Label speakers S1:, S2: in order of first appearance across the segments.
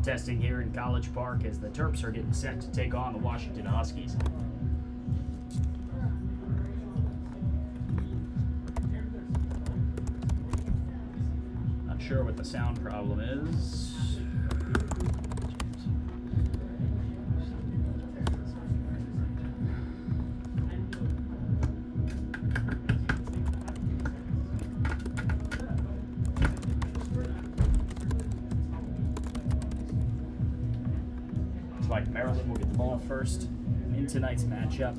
S1: Testing here in College Park as the Terps are getting set to take on the Washington Huskies. Not sure what the sound problem is. Like Maryland will get the ball first in tonight's matchup.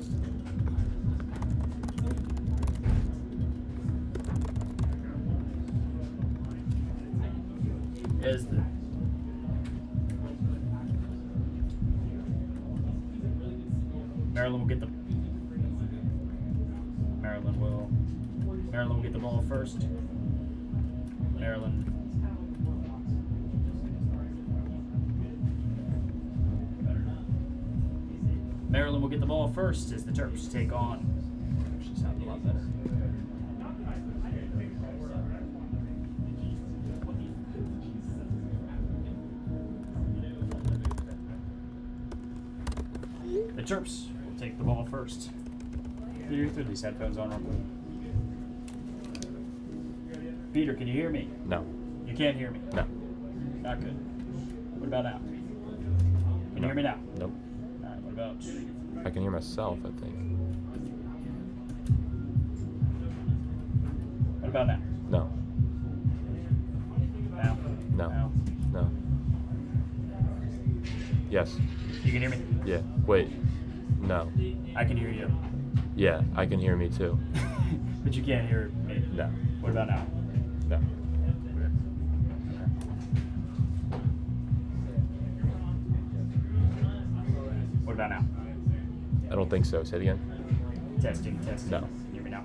S1: As the Maryland will get the ball first. Maryland will get the ball first as the Terps take on. Actually sounds a lot better. The Terps will take the ball first. Can you throw these headphones on real quick? Peter, can you hear me?
S2: No.
S1: You can't hear me?
S2: No.
S1: Not good. What about now? Can you hear me now?
S2: Nope.
S1: What about?
S2: I can hear myself, I think.
S1: What about now?
S2: No.
S1: Now?
S2: No.
S1: Now?
S2: No. Yes.
S1: You can hear me?
S2: Yeah. Wait. No.
S1: I can hear you.
S2: Yeah, I can hear me too.
S1: But you can't hear me?
S2: No.
S1: What about now?
S2: No.
S1: What about now?
S2: I don't think so. Say it again.
S1: Testing.
S2: No.
S1: Can you hear me now?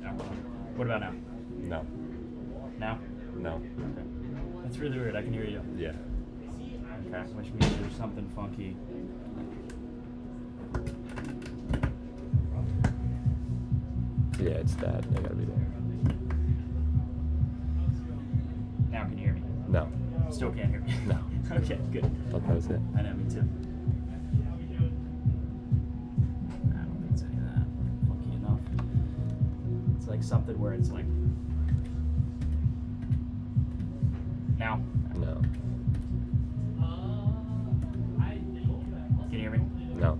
S1: No. What about now?
S2: No.
S1: Now?
S2: No.
S1: Okay. That's really weird. I can hear you.
S2: Yeah.
S1: Okay, which means there's something funky.
S2: Yeah, it's that. I gotta be there.
S1: Now can you hear me?
S2: No.
S1: Still can't hear me?
S2: No.
S1: Okay, good.
S2: Thought that was it.
S1: I know, me too. I don't think it's any of that funky enough. It's like something where it's like... Now?
S2: No.
S1: Can you hear me?
S2: No.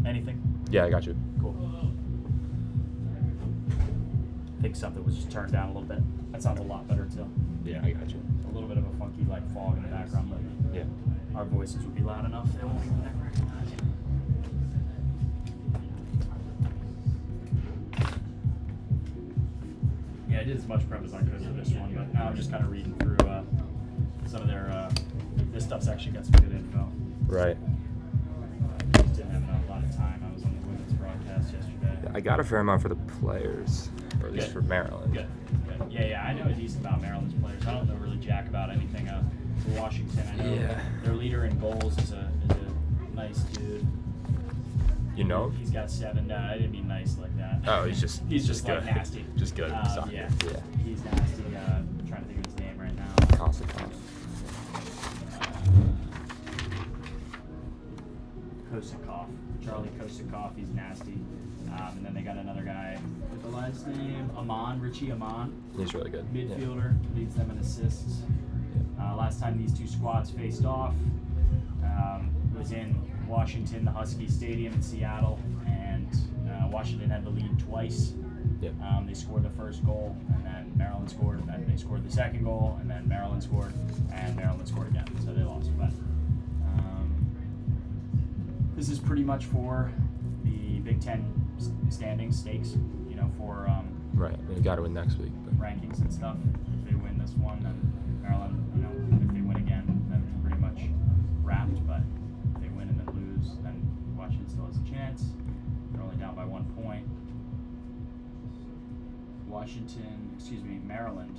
S1: Anything?
S2: Yeah, I got you.
S1: Cool. I think something was just turned down a little bit. That sounds a lot better too.
S2: Yeah, I got you.
S1: A little bit of a funky like fog in the background, but
S2: Yeah.
S1: our voices would be loud enough. They won't even recognize it. Yeah, I did as much prep as I could for this one, but now I'm just kind of reading through some of their. This stuff's actually got some good info.
S2: Right.
S1: Just didn't have a lot of time. I was on the women's broadcast yesterday.
S2: I got a fair amount for the players, or at least
S1: Good.
S2: for Maryland.
S1: Good. Yeah, I know a decent about Maryland's players. I don't know really jack about anything. For Washington, I know their leader in goals is a nice dude.
S2: You know?
S1: He's got 7. I didn't mean nice like that.
S2: Oh, he's just
S1: like
S2: good.
S1: nasty.
S2: Just good at soccer.
S1: Yeah, he's nasty. I'm trying to think of his name right now.
S2: Consoli.
S1: Kosakov. Charlie Kosakov. He's nasty. And then they got another guy with the last name Richie Amon.
S2: He's really good.
S1: Midfielder, leads them in assists. Last time these two squads faced off was in Washington, the Husky Stadium in Seattle, and Washington had the lead twice.
S2: Yep.
S1: They scored the first goal, and then Maryland scored, and then they scored the second goal, and then Maryland scored, and Maryland scored again, so they lost. But this is pretty much for the Big Ten standings, stakes, for
S2: Right. You got to win next week. But.
S1: rankings and stuff. If they win this one, then Maryland, if they win again, then it's pretty much wrapped. But if they win and then lose, then Washington still has a chance. They're only down by 1 point. Maryland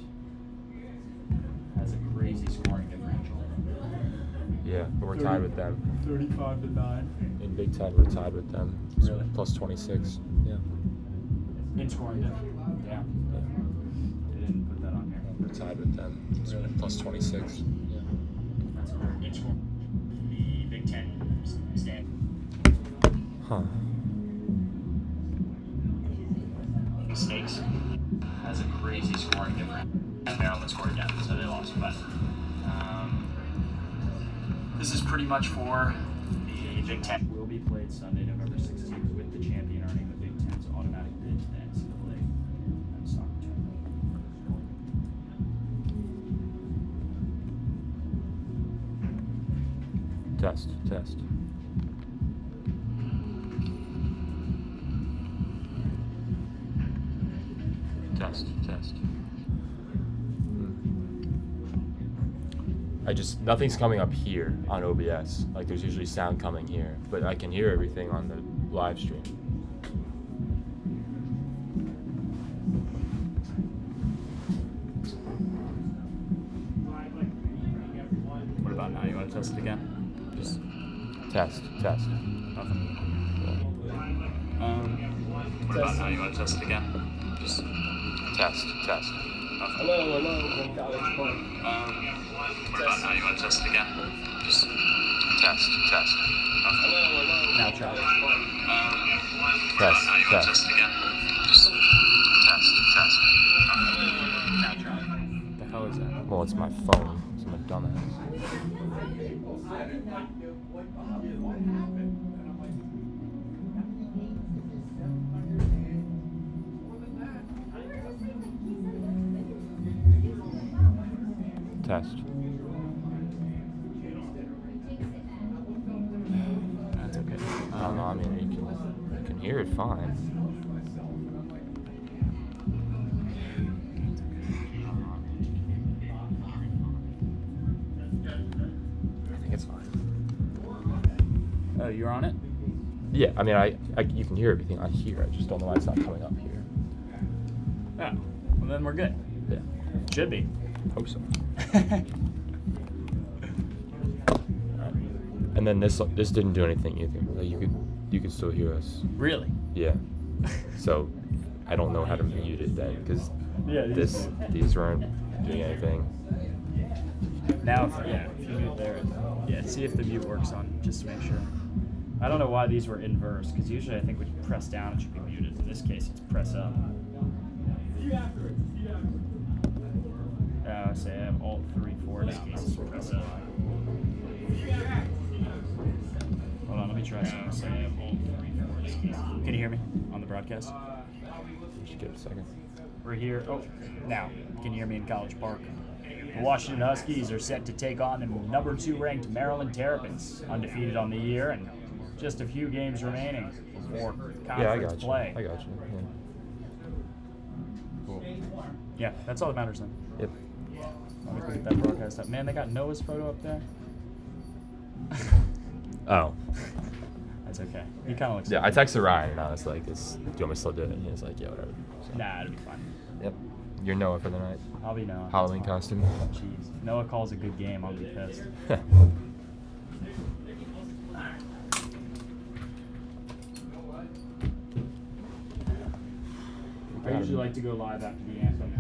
S1: has a crazy scoring differential.
S2: Yeah, but we're tied with them.
S1: 35-9.
S2: In Big Ten, we're tied with them. It's
S1: Really?
S2: Plus 26. Yeah.
S1: In scoring diff. Yeah. They didn't put that on here.
S2: We're tied with them. It's
S1: Really?
S2: plus 26. Yeah.
S1: That's cool. Each score. The Big Ten stand.
S2: Huh.
S1: Mistakes. Has a crazy scoring difference. And Maryland scored again, so they lost. But this is pretty much for the Big Ten. Will be played Sunday, November 16th, with the champion earning the Big Ten's automatic bid to the NCAA and soccer tournament.
S2: Test. Nothing's coming up here on OBS. Like there's usually sound coming here, but I can hear everything on the live stream.
S1: What about now? You want to test it again? Just
S2: Test.
S1: nothing. What about now? You want to test it again? Just
S2: Test.
S1: nothing.
S3: Hello, from College Park.
S1: What about now? You want to test it again? Just
S2: Test.
S1: nothing. Now try.
S2: Test.
S1: Now you want to test it again? Just
S2: Test.
S1: now try. What the hell is that?
S2: Well, it's my phone. So I'm a dumbass. Test.
S1: That's okay.
S2: I don't know. I mean, you can hear it fine. I think it's fine.
S1: Oh, you're on it?
S2: Yeah, I mean, I you can hear everything on here. I just don't know why it's not coming up here.
S1: Oh, well then we're good.
S2: Yeah,
S1: Should be.
S2: hope so. And then this didn't do anything either. Like you could still hear us.
S1: Really?
S2: Yeah. So I don't know how to mute it then because
S1: Yeah.
S2: these weren't doing anything.
S1: Now, if you mute there, see if the mute works on, just to make sure. I don't know why these were inverse, because usually I think when you press down, it should be muted. In this case, it's press up. Say I have Alt 3, 4. In this case, it's press up. Hold on, let me try something. Say I have Alt 3, 4. In this case. Can you hear me on the broadcast?
S2: Just give it a second.
S1: We're here. Oh, now, can you hear me in College Park? The Washington Huskies are set to take on the number 2 ranked Maryland Terrapins, undefeated on the year, and just a few games remaining before conference play.
S2: I got you. Yeah.
S1: Cool. Yeah, that's all that matters then.
S2: Yep.
S1: Let me put that broadcast up. Man, they got Noah's photo up there.
S2: Oh.
S1: That's okay. He kind of looks.
S2: Yeah, I texted Ryan and I was like, do you want me to still do it? And he was like, yeah, whatever. So,
S1: Nah, it'll be fine.
S2: Yep. You're Noah for the night.
S1: I'll be Noah.
S2: Halloween costume.
S1: Jeez. Noah calls a good game. I'll be pissed. I usually like to go live after the anthem.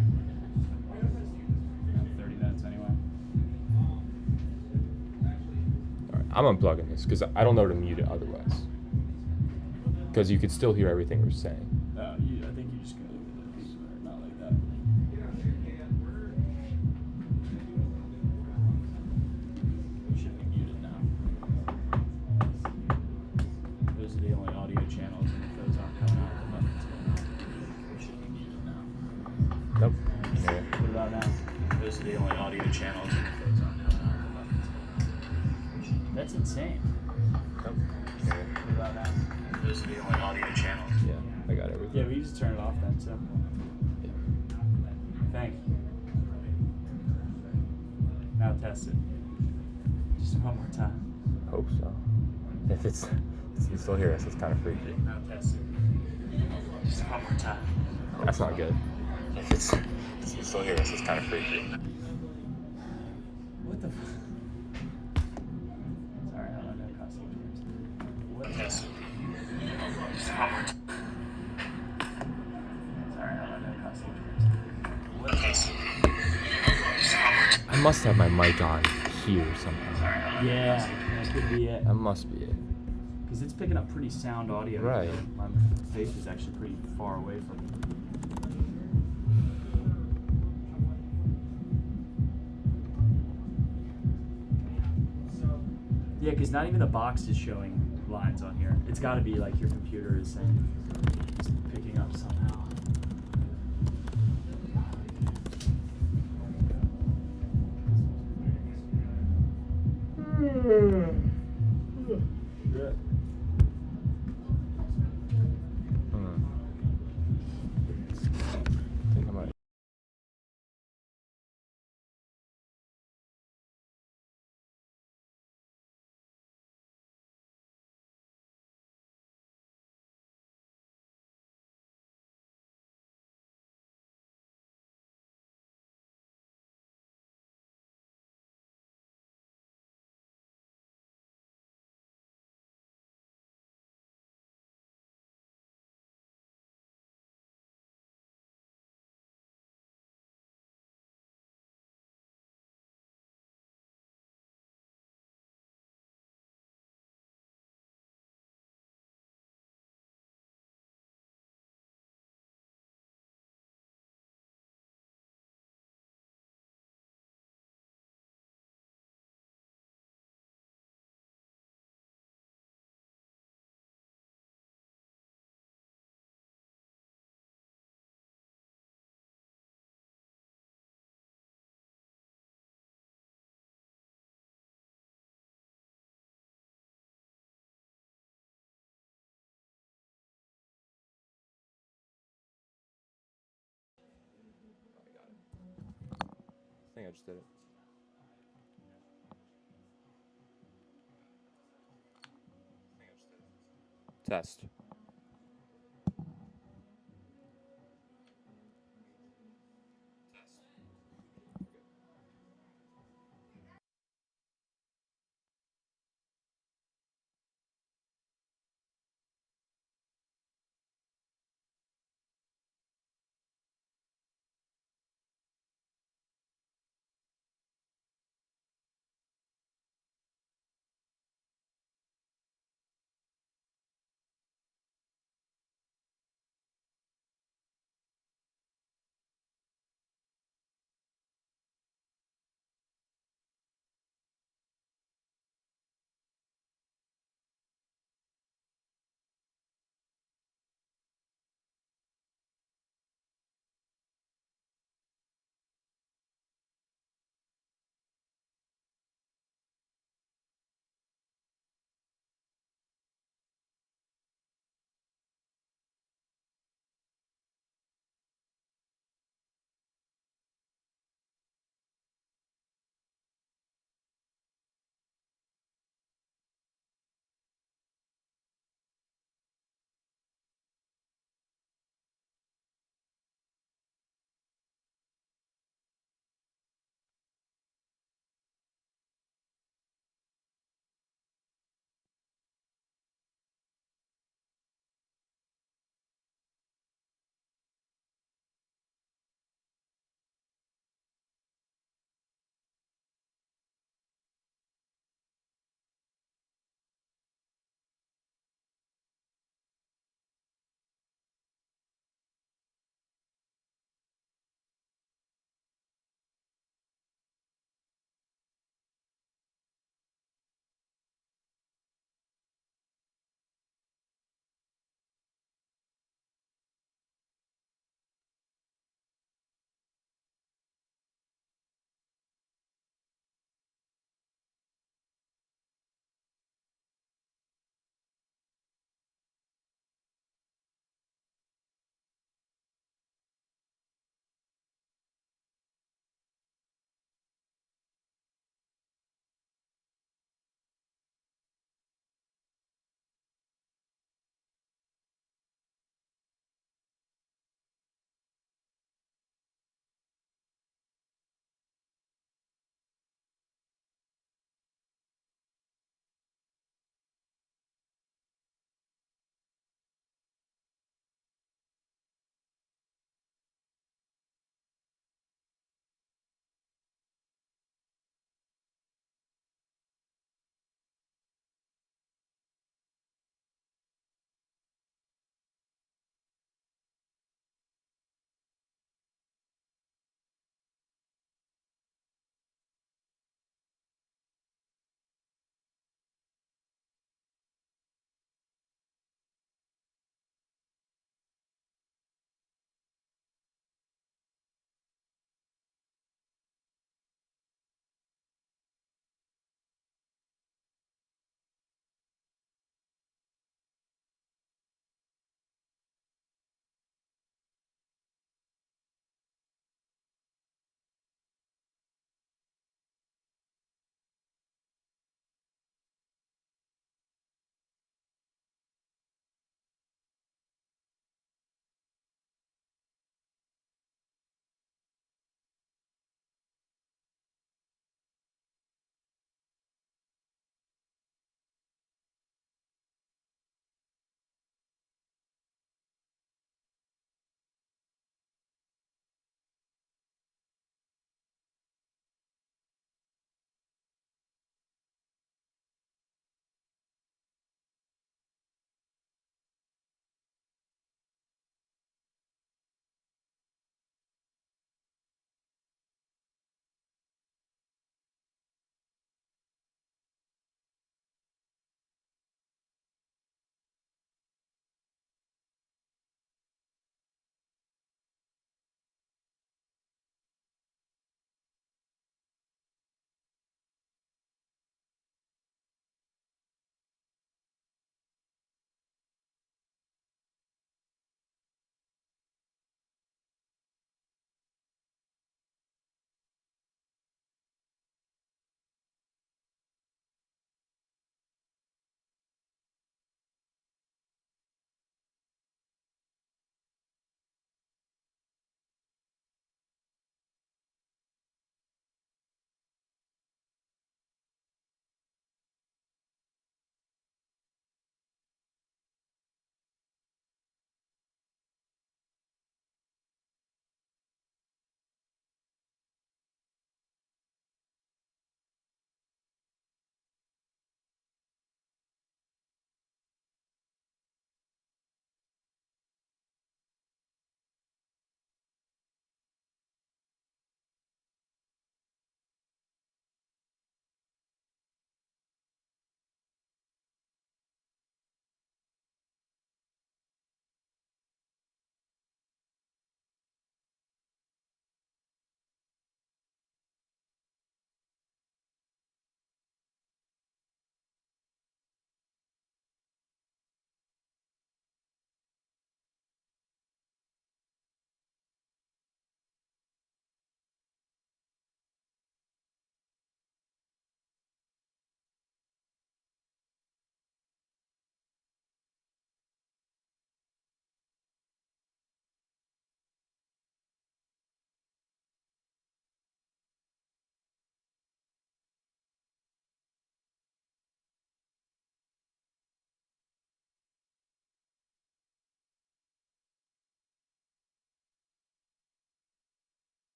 S1: 30 minutes anyway.
S2: Alright, I'm unplugging this because I don't know to mute it otherwise. Because you could still hear everything we're saying.
S1: I think you just go with it. Not like that. You should be muted now. Those are the only audio channels, and if those aren't coming out, then nothing's going on. You should be muted now.
S2: Nope. Yeah.
S1: What about now? Those are the only audio channels, and if those aren't coming out, then nothing's going on. That's insane.
S2: Nope. Yeah.
S1: What about now? Those are the only audio channels.
S2: Yeah, I got everything.
S1: Yeah, but you just turn it off then, so.
S2: Yeah.
S1: Thank you. Now test it. Just one more time.
S2: Hope so. If you still hear us, it's kind of freaky.
S1: Now test it. Just one more time.
S2: That's not good. If you still hear us, it's kind of freaky.
S1: What the fuck? Sorry, I don't know costume games. What? Test it. Just one more time.
S2: must have my mic on here somehow.
S1: Yeah, that could be it.
S2: That must be it.
S1: Because it's picking up pretty sound audio.
S2: Right.
S1: My face is actually pretty far away from me. Yeah, because not even the box is showing lines on here. It's got to be like your computer is saying it's picking up somehow.
S2: I think I might. I think I just did it. Test.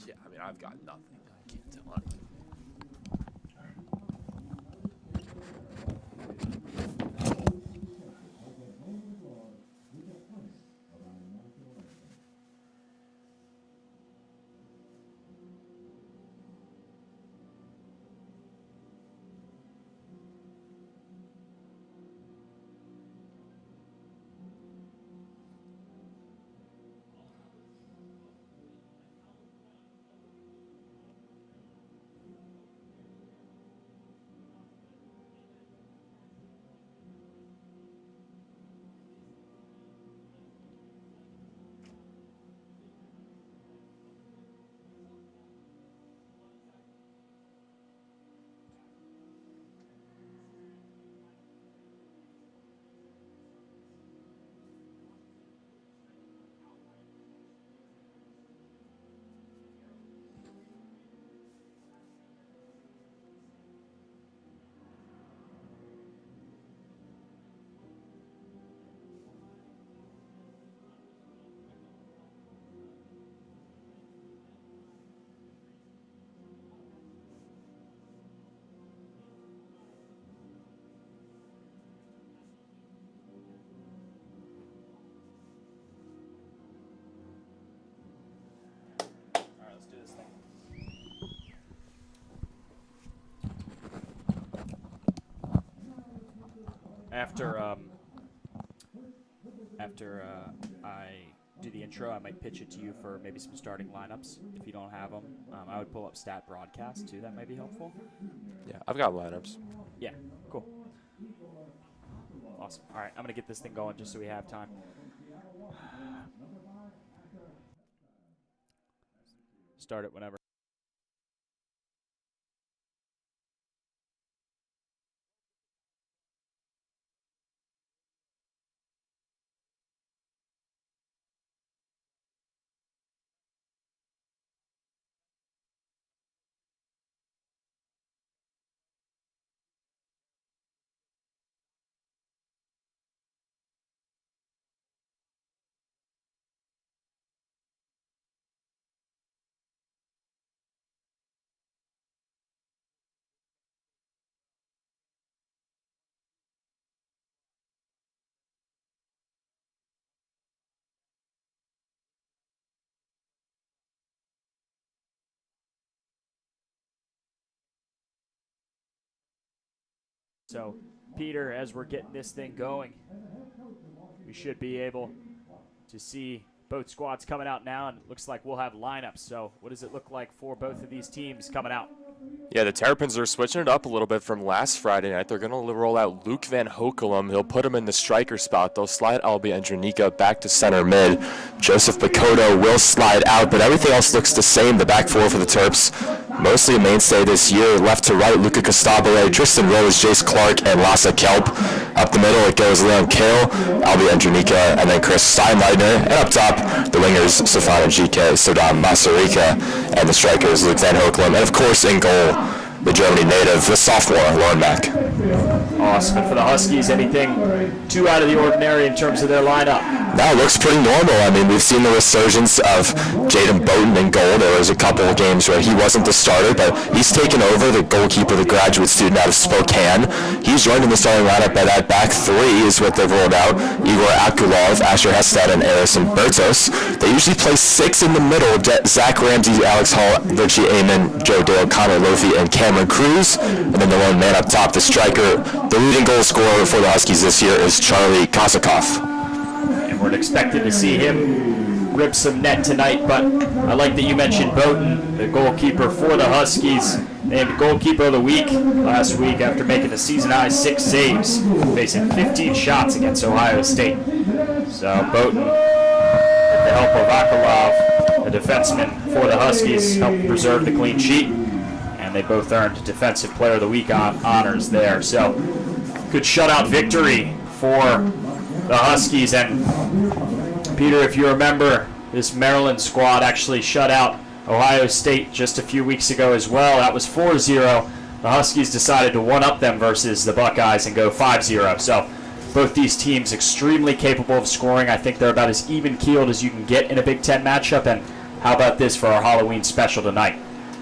S2: Yeah, I mean, I've got nothing. I can't tell anything.
S4: After I do the intro, I might pitch it to you for maybe some starting lineups if you don't have them. I would pull up stat broadcast too. That might be helpful.
S2: Yeah, I've got lineups.
S4: Yeah, cool. Awesome. All right, I'm gonna get this thing going just so we have time. Start it whenever. So, Peter, as we're getting this thing going, we should be able to see both squads coming out now, and it looks like we'll have lineups. So, what does it look like for both of these teams coming out?
S2: Yeah, the Terrapins are switching it up a little bit from last Friday night. They're going to roll out Luke Van Hoekelum. He'll put him in the striker spot. They'll slide Albie Andronika back to center mid. Joseph Bakoto will slide out, but everything else looks the same. The back four for the Terps, mostly a mainstay this year. Left to right, Luca Costabile, Tristan Rose, Jace Clark, and Lassa Kelp. Up the middle, it goes Leon Kale, Albie Andronika, and then Chris Steinleitner. And up top, the wingers, Stefano GK, Sodam Masarika, and the strikers, Luke Van Hoekelum. And of course, in goal, the Germany native, the sophomore, Lauren Mack.
S4: Awesome. And for the Huskies, anything too out of the ordinary in terms of their lineup?
S2: No, it looks pretty normal. I mean, we've seen the resurgence of Jaden Bowden in goal. There was a couple of games where he wasn't the starter, but he's taken over, the goalkeeper, the graduate student out of Spokane. He's joined in the starting lineup, but at back three is what they've rolled out. Igor Akulov, Asher Hestad, and Arison Bertos. They usually play six in the middle. Zach Ramsey, Alex Hall, Richie Amon, Joe Dale, Connor Lofi, and Cameron Cruz. And then the lone man up top, the striker, the leading goal scorer for the Huskies this year is Charlie Kosakov.
S4: And we're expected to see him rip some net tonight, but I like that you mentioned Bowden, the goalkeeper for the Huskies, named goalkeeper of the week last week after making a season-high 6 saves, facing 15 shots against Ohio State. So Bowden, with the help of Akulov, the defenseman for the Huskies, helped preserve the clean sheet, and they both earned Defensive Player of the Week honors there. So good shutout victory for the Huskies. And Peter, if you remember, this Maryland squad actually shut out Ohio State just a few weeks ago as well. That was 4-0. The Huskies decided to one-up them versus the Buckeyes and go 5-0. So both these teams extremely capable of scoring. I think they're about as even-keeled as you can get in a Big Ten matchup. And How about this for our Halloween special tonight?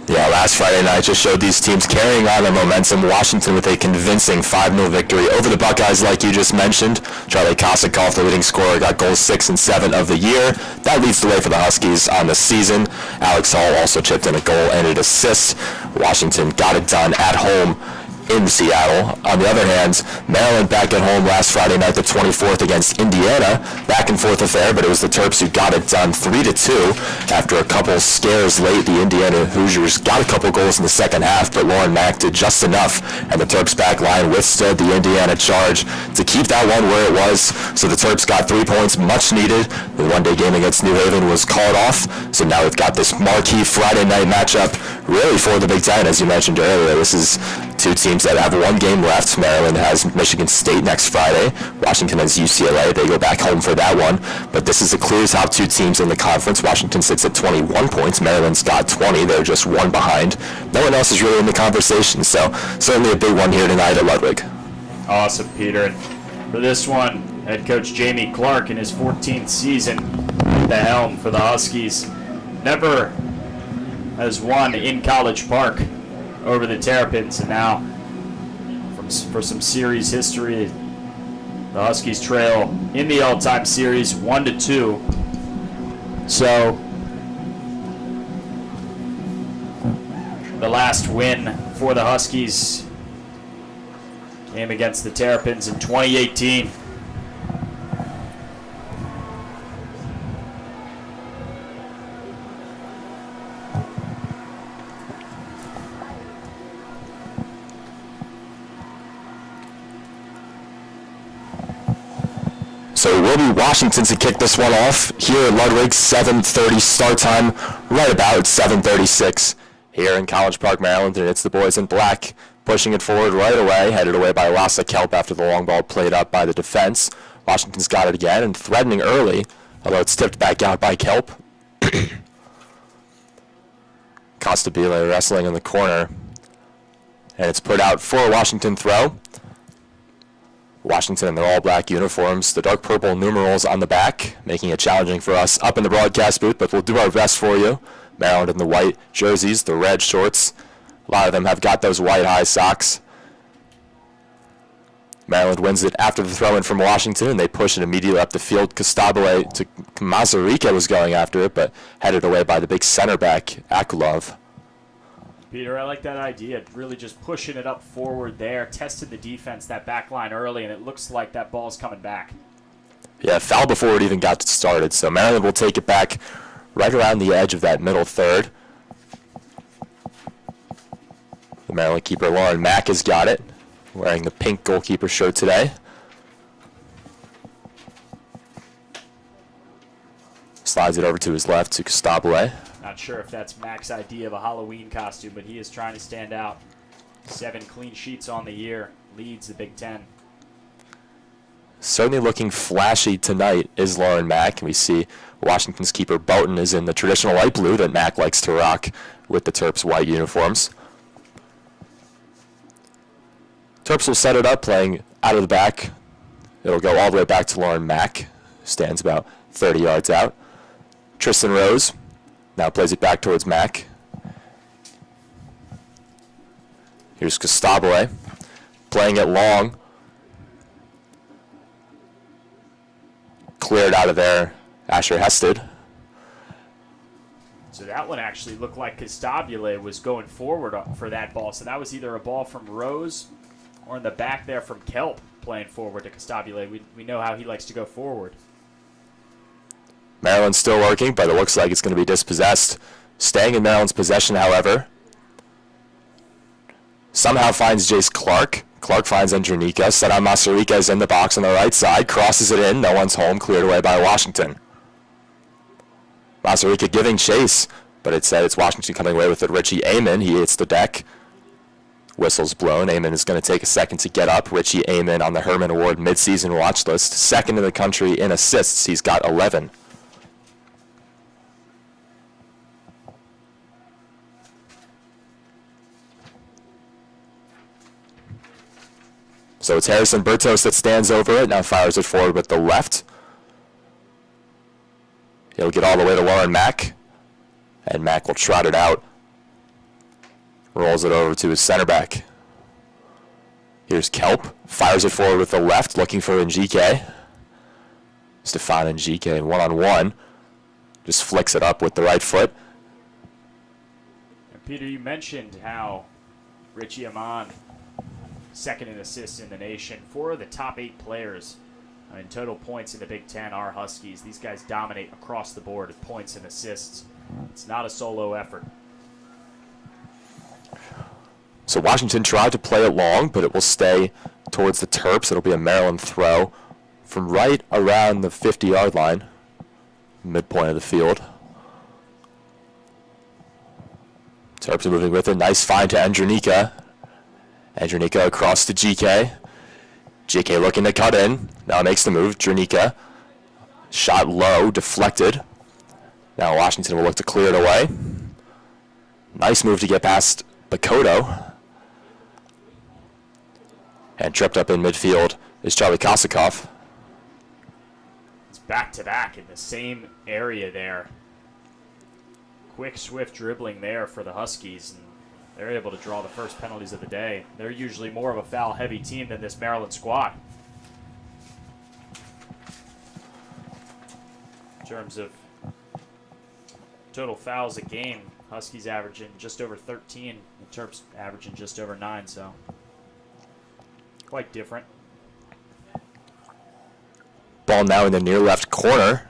S2: Yeah, last Friday night just showed these teams carrying on the momentum. Washington with a convincing 5-0 victory over the Buckeyes, like you just mentioned. Charlie Kosikoff, the leading scorer, got goals 6 and 7 of the year. That leads the way for the Huskies on the season. Alex Hall also chipped in a goal and an assist. Washington got it done at home in Seattle. On the other hand, Maryland back at home last Friday night, the 24th, against Indiana. Back and forth affair, but it was the Terps who got it done 3-2. After a couple scares late, the Indiana Hoosiers got a couple goals in the second half, but Lauren Mack did just enough, and the Terps back line withstood the Indiana charge to keep that one where it was. So the Terps got 3 points, much needed. The one-day game against New Haven was called off, so now we've got this marquee Friday night matchup really for the Big Ten, as you mentioned earlier. This is two teams that have one game left. Maryland has Michigan State next Friday. Washington has UCLA. They go back home for that one. But this is the clear top two teams in the conference. Washington sits at 21 points. Maryland's got 20. They're just one behind. No one else is really in the conversation. So certainly a big one here tonight at Ludwig.
S4: Awesome, Peter. And for this one, head coach Jamie Clark in his 14th season at the helm for the Huskies never has won in College Park over the Terrapins, and now for some series history, the Huskies trail in the all-time series 1-2. So the last win for the Huskies came against the Terrapins in 2018.
S2: So it will be Washington to kick this one off here at Ludwig. 7:30 start time, right about 7:36 here in College Park, Maryland. And it's the boys in black pushing it forward right away, headed away by Lassa Kelp after the long ball played up by the defense. Washington's got it again and threatening early, although it's tipped back out by Kelp. Costabile wrestling in the corner, and it's put out for a Washington throw. Washington in their all-black uniforms, the dark purple numerals on the back, making it challenging for us up in the broadcast booth, but we'll do our best for you. Maryland in the white jerseys, the red shorts. A lot of them have got those white high socks. Maryland wins it after the throw-in from Washington, and they push it immediately up the field. Costabile to Mazarica was going after it, but headed away by the big center back, Akulov.
S4: Peter, I like that idea. Really just pushing it up forward there, tested the defense, that back line early, and it looks like that ball's coming back.
S2: Yeah, foul before it even got started. So Maryland will take it back right around the edge of that middle third. The Maryland keeper, Lauren Mack, has got it, wearing the pink goalkeeper shirt today. Slides it over to his left to Costabile.
S4: Not sure if that's Mac's idea of a Halloween costume, but he is trying to stand out. 7 clean sheets on the year, leads the Big Ten.
S2: Certainly looking flashy tonight is Lauren Mack. We see Washington's keeper Boughton is in the traditional light blue that Mack likes to rock with the Terps' white uniforms. Terps will set it up, playing out of the back. It'll go all the way back to Lauren Mack, stands about 30 yards out. Tristan Rose now plays it back towards Mack. Here's Costabile playing it long. Cleared out of there, Asher Hested.
S4: So that one actually looked like Costabile was going forward for that ball. So that was either a ball from Rose or in the back there from Kelp playing forward to Costabile. We know how he likes to go forward.
S2: Maryland's still working, but it looks like it's going to be dispossessed. Staying in Maryland's possession, however. Somehow finds Jace Clark. Clark finds Andronika. Sedan Masarika is in the box on the right side. Crosses it in. No one's home. Cleared away by Washington. Masarika giving chase, but it said it's Washington coming away with it. Richie Amon, he hits the deck. Whistle's blown. Amon is going to take a second to get up. Richie Amon on the Herman Award midseason watch list. Second in the country in assists. He's got 11. So it's Harrison Bertos that stands over it, now fires it forward with the left. He'll get all the way to Lauren Mack. And Mack will trot it out. Rolls it over to his center back. Here's Kelp. Fires it forward with the left, looking for Njike. Stefan Njike one-on-one. Just flicks it up with the right foot.
S4: And Peter, you mentioned how Richie Amon, second in assists in the nation. 4 of the top 8 players in total points in the Big Ten are Huskies. These guys dominate across the board with points and assists. It's not a solo effort.
S2: So Washington tried to play it long, but it will stay towards the Terps. It'll be a Maryland throw from right around the 50-yard line, midpoint of the field. Terps are moving with it. Nice find to Andronika. Andronika across to GK. GK looking to cut in. Now makes the move. Andronika. Shot low, deflected. Now Washington will look to clear it away. Nice move to get past Bakoto. And tripped up in midfield is Charlie Kosakov.
S4: It's back-to-back in the same area there. Quick, swift dribbling there for the Huskies, and they're able to draw the first penalties of the day. They're usually more of a foul-heavy team than this Maryland squad. In terms of total fouls a game, Huskies averaging just over 13, the Terps averaging just over 9, so quite different.
S2: Ball now in the near left corner.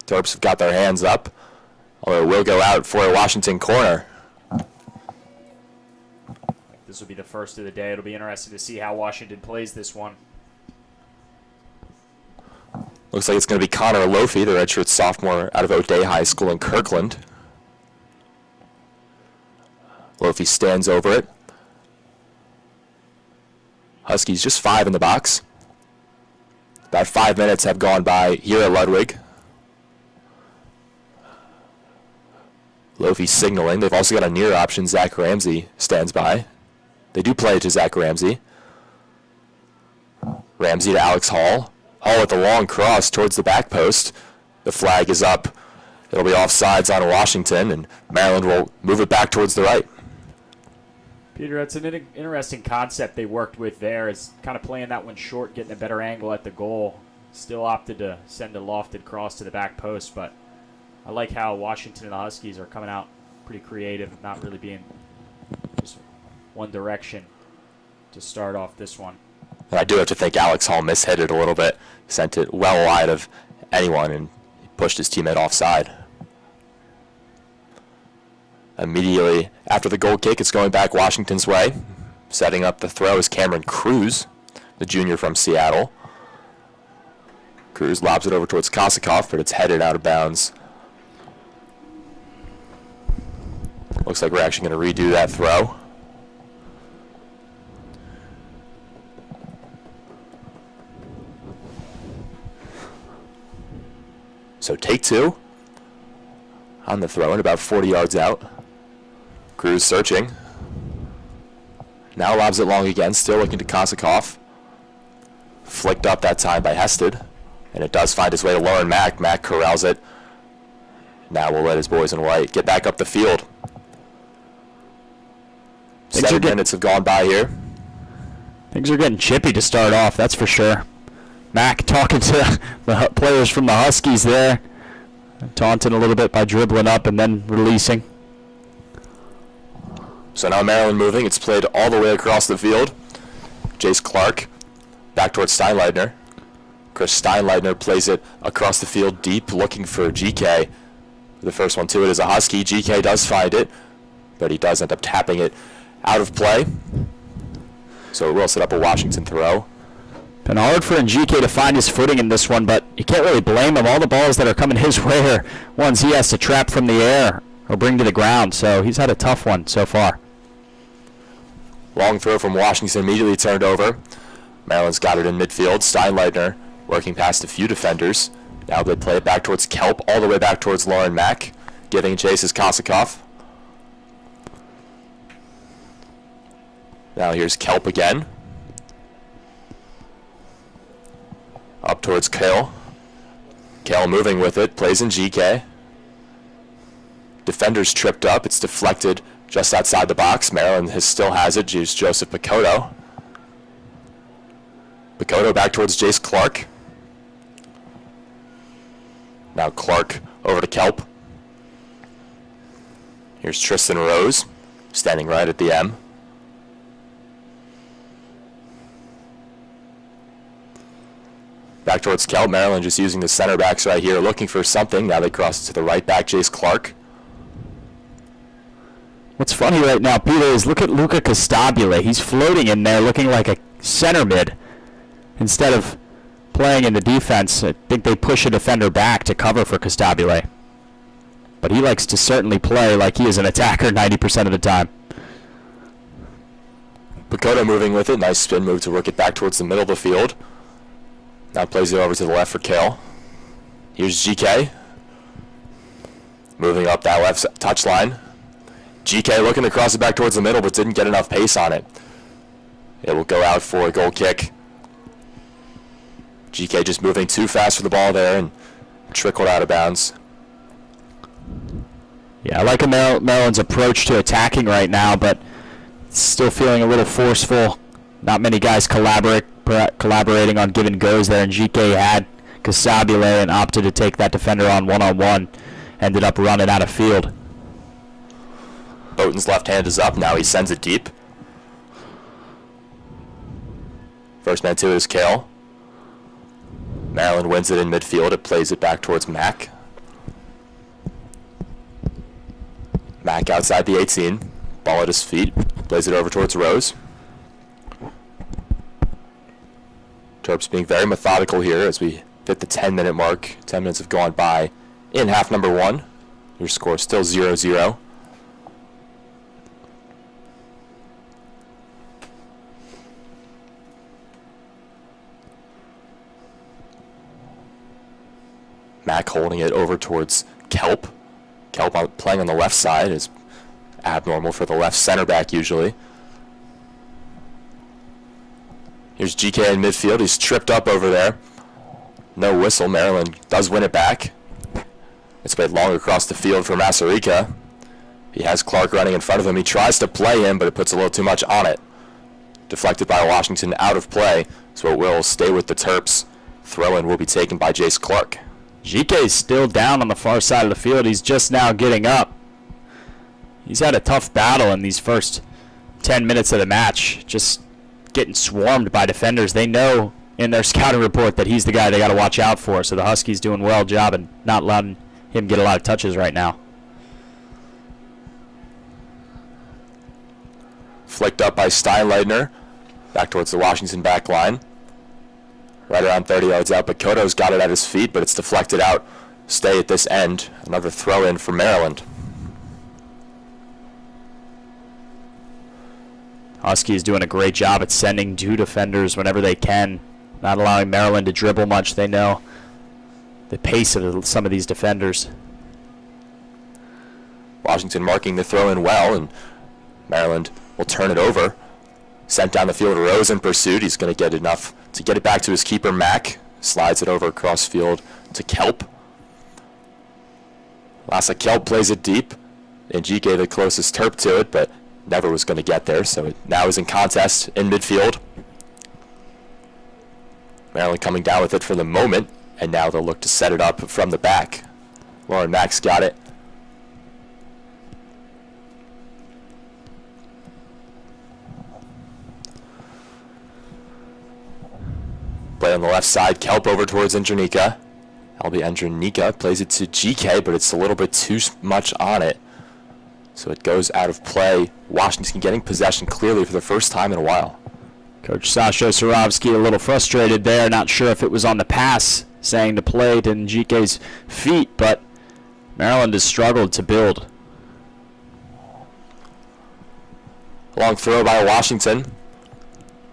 S2: Terps have got their hands up, although it will go out for a Washington corner.
S4: This will be the first of the day. It'll be interesting to see how Washington plays this one.
S2: Looks like it's going to be Connor Lofi, the redshirt sophomore out of O'Day High School in Kirkland. Lofi stands over it. Huskies just 5 in the box. About 5 minutes have gone by here at Ludwig. Lofi signaling. They've also got a near option. Zach Ramsey stands by. They do play it to Zach Ramsey. Ramsey to Alex Hall. Hall with a long cross towards the back post. The flag is up. It'll be offsides on Washington, and Maryland will move it back towards the right.
S4: Peter, that's an interesting concept they worked with there, is kind of playing that one short, getting a better angle at the goal. Still opted to send a lofted cross to the back post, but I like how Washington and the Huskies are coming out pretty creative, not really being just one direction to start off this one.
S2: And I do have to think Alex Hall mishit it a little bit, sent it well wide of anyone, and pushed his teammate offside. Immediately after the goal kick, it's going back Washington's way. Setting up the throw is Cameron Cruz, the junior from Seattle. Cruz lobs it over towards Kosakov, but it's headed out of bounds. Looks like we're actually going to redo that throw. So take 2 on the throw and about 40 yards out. Cruz searching. Now lobs it long again, still looking to Kosakov. Flicked up that time by Hested. And it does find its way to Lauren Mack. Mack corrals it. Now we'll let his boys in white get back up the field. 7 minutes have gone by here.
S4: Things are getting chippy to start off, that's for sure. Mack talking to the players from the Huskies there. Taunting a little bit by dribbling up and then releasing.
S2: So now Maryland moving. It's played all the way across the field. Jace Clark back towards Steinleitner. Chris Steinleitner plays it across the field deep, looking for GK. The first one to it is a Husky. GK does find it, but he does end up tapping it out of play. So it will set up a Washington throw.
S4: Been hard for Njike to find his footing in this one, but you can't really blame him. All the balls that are coming his way are ones he has to trap from the air or bring to the ground, so he's had a tough one so far.
S2: Long throw from Washington, immediately turned over. Maryland's got it in midfield. Steinleitner working past a few defenders. Now they play it back towards Kelp, all the way back towards Lauren Mack. Giving chase is Kosakov. Now here's Kelp again. Up towards Kale. Kale moving with it, plays in GK. Defender's tripped up. It's deflected just outside the box. Maryland still has it. Here's Joseph Picoto. Picoto back towards Jace Clark. Now Clark over to Kelp. Here's Tristan Rose, standing right at the M. Back towards Kelp. Maryland just using the center backs right here, looking for something. Now they cross it to the right back, Jace Clark.
S4: What's funny right now, Peter, is look at Luca Costabile. He's floating in there looking like a center mid instead of playing in the defense. I think they push a defender back to cover for Costabile. But he likes to certainly play like he is an attacker 90% of the time.
S2: Picoto moving with it. Nice spin move to work it back towards the middle of the field. Now plays it over to the left for Kale. Here's GK. Moving up that left touchline. GK looking to cross it back towards the middle, but didn't get enough pace on it. It will go out for a goal kick. GK just moving too fast for the ball there and trickled out of bounds.
S4: Yeah, I like Maryland's approach to attacking right now, but still feeling a little forceful. Not many guys collaborating on give and goes there, and GK had Costabile and opted to take that defender on one-on-one. Ended up running out of field.
S2: Bowden's left hand is up. Now he sends it deep. First man to it is Kale. Maryland wins it in midfield. It plays it back towards Mack. Mack outside the 18. Ball at his feet. Plays it over towards Rose. Terps being very methodical here as we hit the 10-minute mark. 10 minutes have gone by in half number 1. Your score is still 0-0. Mack holding it over towards Kelp. Kelp playing on the left side is abnormal for the left center back usually. Here's GK in midfield. He's tripped up over there. No whistle. Maryland does win it back. It's played long across the field for Masarika. He has Clark running in front of him. He tries to play him, but it puts a little too much on it. Deflected by Washington, out of play, so it will stay with the Terps. Throw-in will be taken by Jace Clark.
S4: GK is still down on the far side of the field. He's just now getting up. He's had a tough battle in these first 10 minutes of the match, just getting swarmed by defenders. They know in their scouting report that he's the guy they got to watch out for, so the Huskies doing a well job and not letting him get a lot of touches right now.
S2: Flicked up by Steinleitner, back towards the Washington back line. Right around 30 yards out, but Koto's got it at his feet, but it's deflected out. Stay at this end. Another throw-in for Maryland.
S4: Huskies doing a great job at sending two defenders whenever they can, not allowing Maryland to dribble much. They know the pace of some of these defenders.
S2: Washington marking the throw-in well, and Maryland will turn it over. Sent down the field, Rose in pursuit. He's going to get enough to get it back to his keeper, Mack. Slides it over across field to Kelp. Lassa Kelp plays it deep, and GK the closest Terp to it, but never was going to get there, so it now is in contest in midfield. Maryland coming down with it for the moment, and now they'll look to set it up from the back. Lauren Mack's got it. Play on the left side, Kelp over towards Andronika. That'll be Andronika, plays it to GK, but it's a little bit too much on it. So it goes out of play. Washington getting possession clearly for the first time in a while.
S4: Coach Sasha Surovsky a little frustrated there, not sure if it was on the pass, saying to play it in GK's feet, but Maryland has struggled to build.
S2: Long throw by Washington.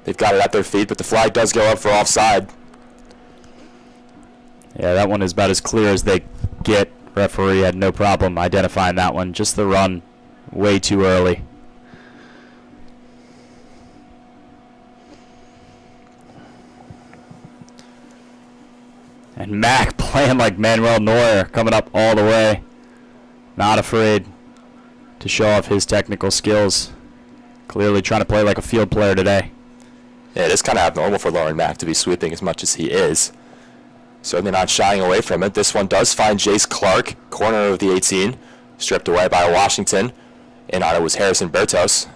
S2: They've got it at their feet, but the flag does go up for offside.
S4: Yeah, that one is about as clear as they get. Referee had no problem identifying that one. Just the run way too early. And Mack playing like Manuel Neuer, coming up all the way. not afraid to show off his technical skills. Clearly trying to play like a field player today.
S2: Yeah, it is kind of abnormal for Lauren Mack to be sweeping as much as he is. Certainly not shying away from it. This one does find Jace Clark, corner of the 18, stripped away by Washington. In on it was Harrison Bertos.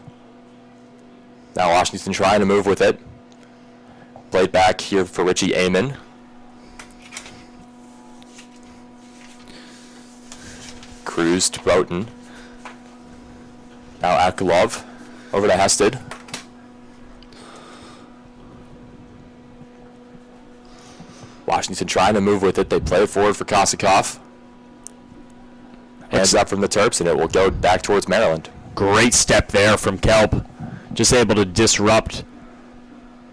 S2: Now Washington trying to move with it. Played back here for Richie Amon. Cruz to Broughton. Now Akulov over to Hested. Washington trying to move with it. They play it forward for Kosikov. Hands up from the Terps, and it will go back towards Maryland.
S4: Great step there from Kelp. Just able to disrupt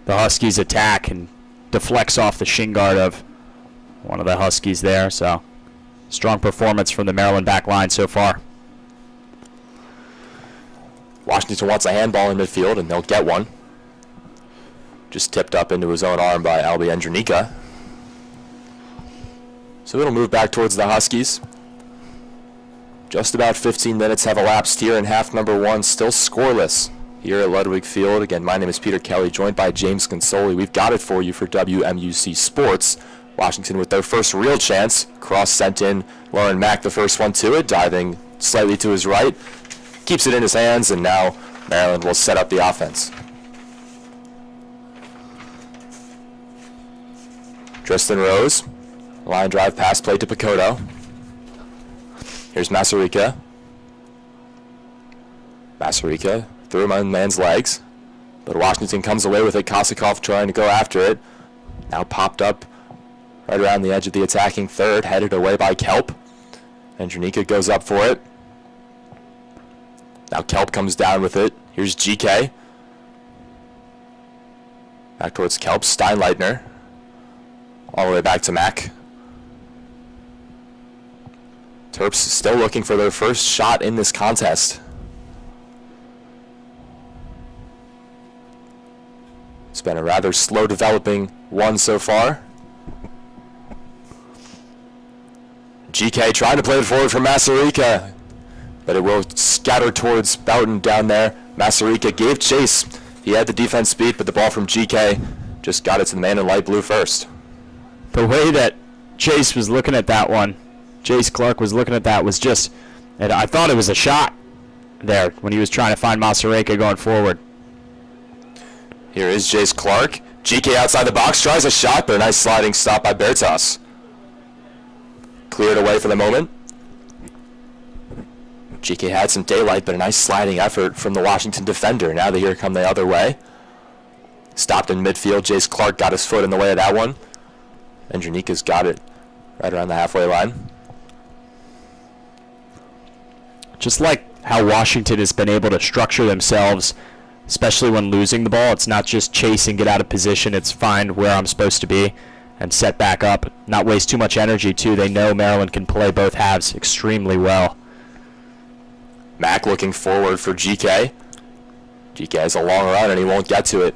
S4: the Huskies' attack and deflects off the shin guard of one of the Huskies there. So, strong performance from the Maryland back line so far.
S2: Washington wants a handball in midfield, and they'll get one. Just tipped up into his own arm by Albi Andronika. So it'll move back towards the Huskies. Just about 15 minutes have elapsed here in half number 1, still scoreless here at Ludwig Field. Again, my name is Peter Kelly, joined by James Consoli. We've got it for you for WMUC Sports. Washington with their first real chance. Cross sent in. Lauren Mack, the first one to it, diving slightly to his right. Keeps it in his hands, and now Maryland will set up the offense. Tristan Rose. Line drive pass play to Picoto. Here's Masarika. Masarika threw him on man's legs, but Washington comes away with it. Kosikov trying to go after it. Now popped up right around the edge of the attacking third, headed away by Kelp. And Janika goes up for it. Now Kelp comes down with it. Here's GK. Back towards Kelp. Steinleitner. All the way back to Mack. Terps still looking for their first shot in this contest. It's been a rather slow developing one so far. GK trying to play it forward for Masarika, but it will scatter towards Boughton down there. Masarika gave chase. He had the defense beat, but the ball from GK just got it to the man in light blue first.
S4: The way that Chase was looking at that one, Jace Clark was looking at that, was just, and I thought it was a shot there when he was trying to find Masareka going forward.
S2: Here is Jace Clark. GK outside the box, tries a shot, but a nice sliding stop by Bertos. Cleared away for the moment. GK had some daylight, but a nice sliding effort from the Washington defender. Now they here come the other way. Stopped in midfield. Jace Clark got his foot in the way of that one. And Janika's got it right around the halfway line.
S4: Just like how Washington has been able to structure themselves, especially when losing the ball. It's not just chase and get out of position. It's find where I'm supposed to be and set back up. Not waste too much energy, too. They know Maryland can play both halves extremely well.
S2: Mack looking forward for GK. GK has a long run, and he won't get to it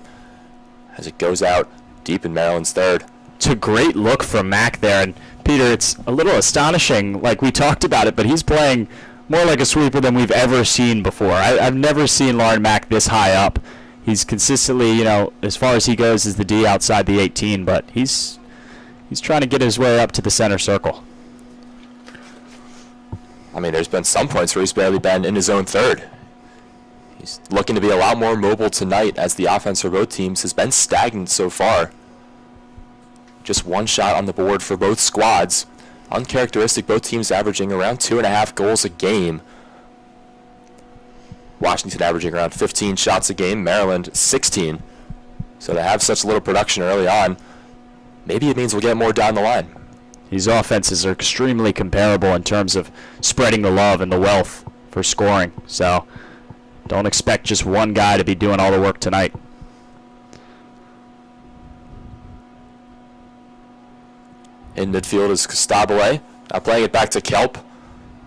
S2: as it goes out deep in Maryland's third.
S4: It's a great look from Mack there. And, Peter, it's a little astonishing, like we talked about it, but he's playing more like a sweeper than we've ever seen before. I've never seen Lauren Mack this high up. He's consistently, you know, as far as he goes is the D outside the 18, but he's trying to get his way up to the center circle.
S2: I mean, there's been some points where he's barely been in his own third. He's looking to be a lot more mobile tonight, as the offense for both teams has been stagnant so far. Just one shot on the board for both squads. Uncharacteristic, both teams averaging around 2.5 goals a game. Washington averaging around 15 shots a game, Maryland 16. So to have such little production early on, maybe it means we'll get more down the line.
S4: These offenses are extremely comparable in terms of spreading the love and the wealth for scoring. So don't expect just one guy to be doing all the work tonight.
S2: In midfield is Costabile. Now playing it back to Kelp.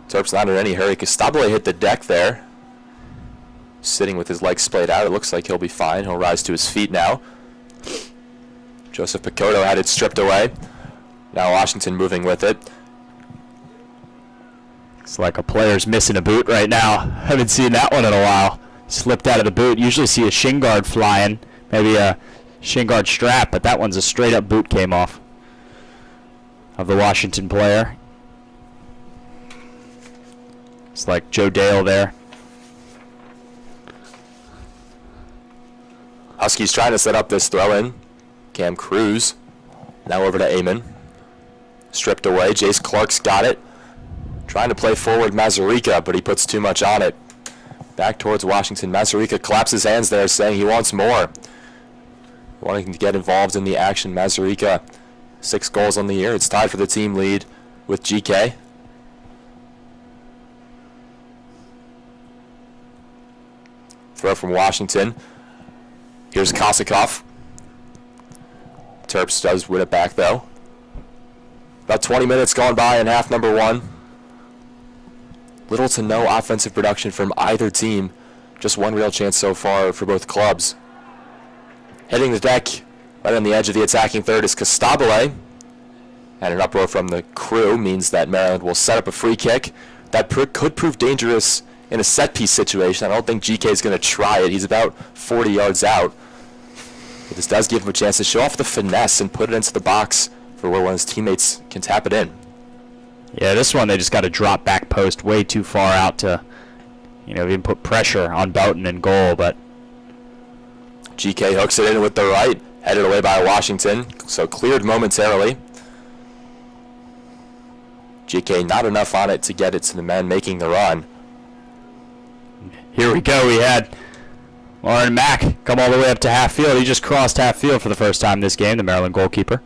S2: Terps not in any hurry. Costabile hit the deck there. Sitting with his legs splayed out. It looks like he'll be fine. He'll rise to his feet now. Joseph Picoto had it stripped away. Now Washington moving with it.
S4: It's like a player's missing a boot right now. Haven't seen that one in a while. Slipped out of the boot. Usually see a shin guard flying, maybe a shin guard strap, but that one's a straight up boot came off of the Washington player. It's like Joe Dale there.
S2: Huskies trying to set up this throw-in. Cam Cruz now over to Amon. Stripped away. Jace Clark's got it. Trying to play forward Mazarica, but he puts too much on it. Back towards Washington. Mazarica claps his hands there, saying he wants more. Wanting to get involved in the action. Mazarica, 6 goals on the year. It's tied for the team lead with GK. Throw from Washington. Here's Kosakov. Terps does win it back, though. About 20 minutes gone by in half number 1. Little to no offensive production from either team. Just one real chance so far for both clubs. Hitting the deck right on the edge of the attacking third is Costabile. And an uproar from the crew means that Maryland will set up a free kick. That could prove dangerous in a set-piece situation. I don't think GK is going to try it. He's about 40 yards out. But this does give him a chance to show off the finesse and put it into the box for where one of his teammates can tap it in.
S4: Yeah, this one they just got to drop back post way too far out to, even put pressure on Boughton in goal. But
S2: GK hooks it in with the right, headed away by Washington, so cleared momentarily. GK not enough on it to get it to the men making the run.
S4: Here we go. We had Lauren Mack come all the way up to half field. He just crossed half field for the first time this game, the Maryland goalkeeper.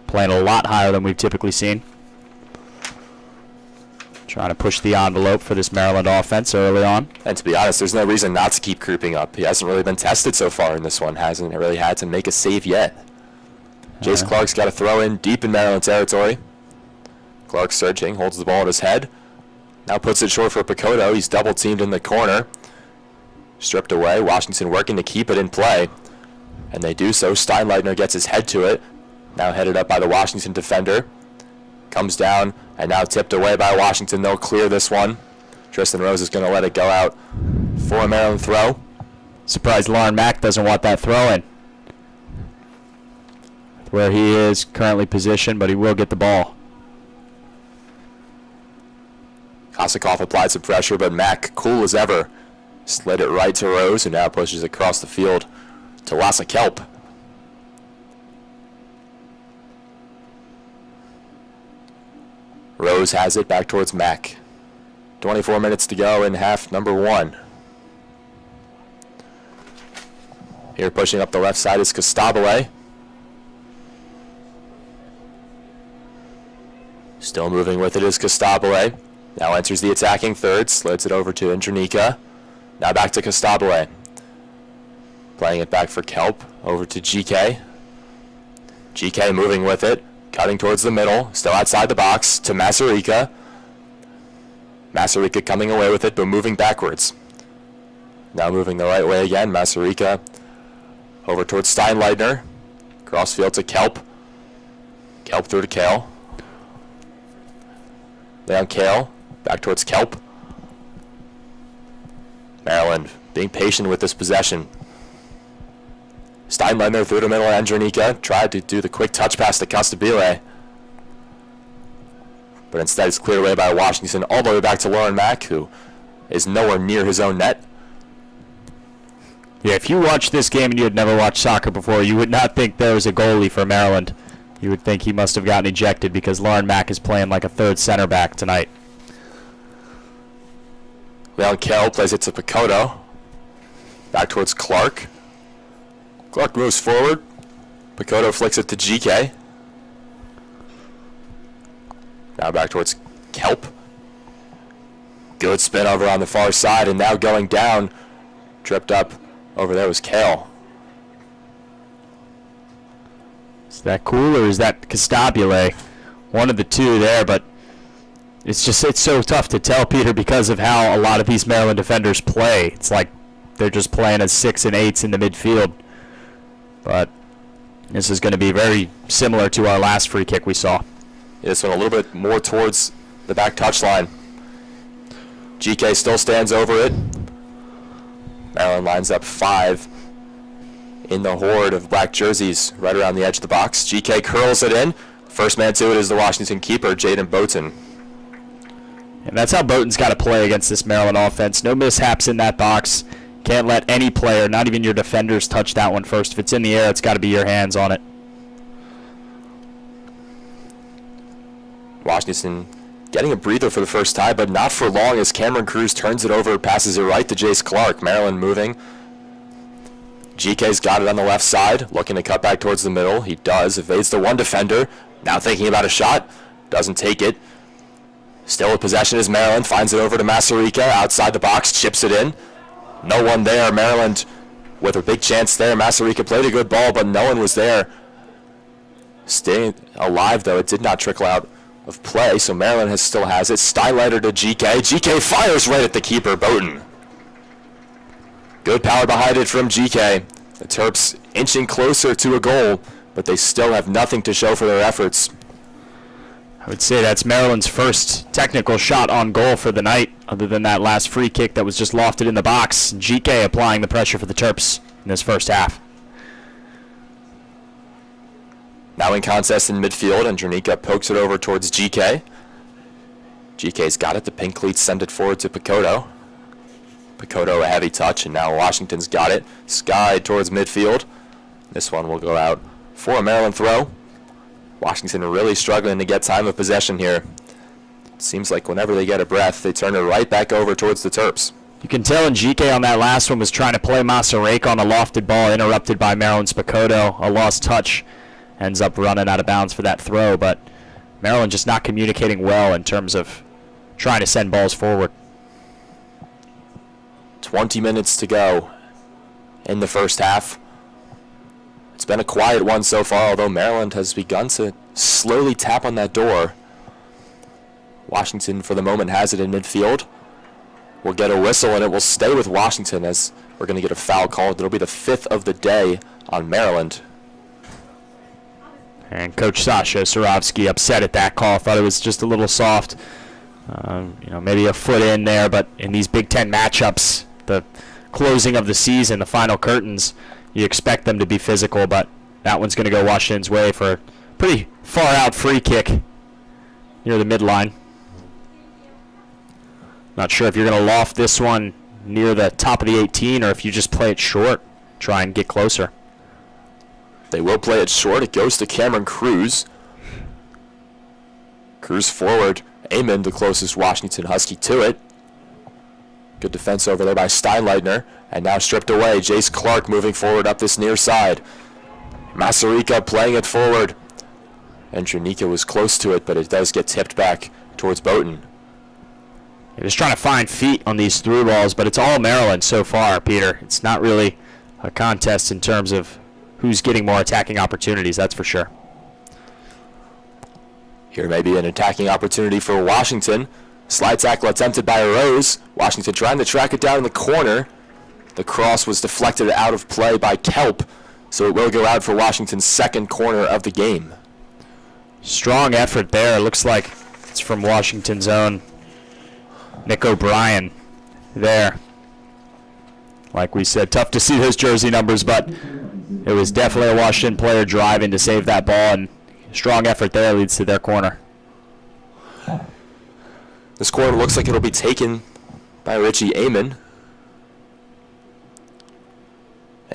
S4: Playing a lot higher than we've typically seen. Trying to push the envelope for this Maryland offense early on.
S2: And to be honest, there's no reason not to keep creeping up. He hasn't really been tested so far in this one. Hasn't really had to make a save yet. Jace Clark's got to throw in deep in Maryland territory. Clark searching, holds the ball at his head. Now puts it short for Picoto. He's double teamed in the corner. Stripped away. Washington working to keep it in play. And they do so. Steinleitner gets his head to it. Now headed up by the Washington defender. Comes down and now tipped away by Washington. They'll clear this one. Tristan Rose is going to let it go out for a Maryland throw.
S4: Surprised Lauren Mack doesn't want that throw in. Where he is currently positioned, but he will get the ball.
S2: Kosakov applied some pressure, but Mack, cool as ever, slid it right to Rose, who now pushes across the field to Lassa Kelp. Rose has it back towards Mack. 24 minutes to go in half number 1. Here pushing up the left side is Costabile. Still moving with it is Costabile. Now enters the attacking third, slides it over to Andronika. Now back to Costabile. Playing it back for Kelp, over to GK. GK moving with it, cutting towards the middle, still outside the box, to Mazarica. Mazarica coming away with it, but moving backwards. Now moving the right way again, Mazarica over towards Steinleitner. Crossfield to Kelp. Kelp through to Kale. Leon Kale, back towards Kelp. Maryland being patient with this possession. Steinleitner through the middle, Andronika tried to do the quick touch pass to Costabile. But instead it's cleared away by Washington all the way back to Lauren Mack, who is nowhere near his own net.
S4: Yeah, if you watched this game and you had never watched soccer before, you would not think there was a goalie for Maryland. You would think he must have gotten ejected because Lauren Mack is playing like a third center back tonight.
S2: Leon Kell plays it to Picoto. Back towards Clark. Clark moves forward. Picoto flicks it to GK. Now back towards Kelp. Good spin over on the far side, and now going down. Tripped up over there was Kale.
S4: Is that cool or is that Costabile? One of the two there, but it's so tough to tell, Peter, because of how a lot of these Maryland defenders play. It's like they're just playing as 6 and 8s in the midfield. But this is going to be very similar to our last free kick we saw.
S2: This one a little bit more towards the back touchline. GK still stands over it. Maryland lines up 5 in the horde of black jerseys right around the edge of the box. GK curls it in. First man to it is the Washington keeper, Jaden Boughton.
S4: And that's how Boughton's got to play against this Maryland offense. No mishaps in that box. Can't let any player, not even your defenders, touch that one first. If it's in the air, it's got to be your hands on it.
S2: Washington getting a breather for the first time, but not for long as Cameron Cruz turns it over, passes it right to Jace Clark. Maryland moving. GK's got it on the left side, looking to cut back towards the middle. He does, evades the one defender. Now thinking about a shot, doesn't take it. Still with possession is Maryland, finds it over to Masarika, outside the box, chips it in. No one there. Maryland with a big chance there. Masarika played a good ball, but no one was there. Staying alive, though, it did not trickle out of play, so Maryland still has it. Steinleiter to GK. GK fires right at the keeper, Boughton. Good power behind it from GK. The Terps inching closer to a goal, but they still have nothing to show for their efforts.
S4: I would say that's Maryland's first technical shot on goal for the night, other than that last free kick that was just lofted in the box. GK applying the pressure for the Terps in this first half.
S2: Now in contest in midfield, and Jernica pokes it over towards GK. GK's got it. The pink cleats send it forward to Picoto. Picoto a heavy touch, and now Washington's got it. Sky towards midfield. This one will go out for a Maryland throw. Washington really struggling to get time of possession here. It seems like whenever they get a breath, they turn it right back over towards the Terps.
S4: You can tell in GK on that last one was trying to play Masarek on a lofted ball, interrupted by Maryland's Picoto. A lost touch. Ends up running out of bounds for that throw, but Maryland just not communicating well in terms of trying to send balls forward.
S2: 20 minutes to go in the first half. It's been a quiet one so far, although Maryland has begun to slowly tap on that door. Washington, for the moment, has it in midfield. We'll get a whistle, and it will stay with Washington as we're going to get a foul call. It'll be the 5th of the day on Maryland.
S4: And Coach Sasha Surovsky upset at that call. Thought it was just a little soft. Maybe a foot in there, but in these Big Ten matchups, the closing of the season, the final curtains, you expect them to be physical, but that one's going to go Washington's way for a pretty far out free kick near the midline. Not sure if you're going to loft this one near the top of the 18 or if you just play it short, try and get closer.
S2: They will play it short. It goes to Cameron Cruz. Cruz forward. Amon, the closest Washington Husky to it. Good defense over there by Steinleitner. And now stripped away. Jace Clark moving forward up this near side. Masarika playing it forward. And Jernica was close to it, but it does get tipped back towards Boughton.
S4: They're just trying to find feet on these through balls, but it's all Maryland so far, Peter. It's not really a contest in terms of who's getting more attacking opportunities, that's for sure.
S2: Here may be an attacking opportunity for Washington. Slide tackle attempted by Rose. Washington trying to track it down in the corner. The cross was deflected out of play by Kelp, so it will go out for Washington's second corner of the game.
S4: Strong effort there. It looks like it's from Washington's own Nick O'Brien there. Like we said, tough to see those jersey numbers, but it was definitely a Washington player driving to save that ball, and strong effort there leads to their corner.
S2: This corner looks like it'll be taken by Richie Amon.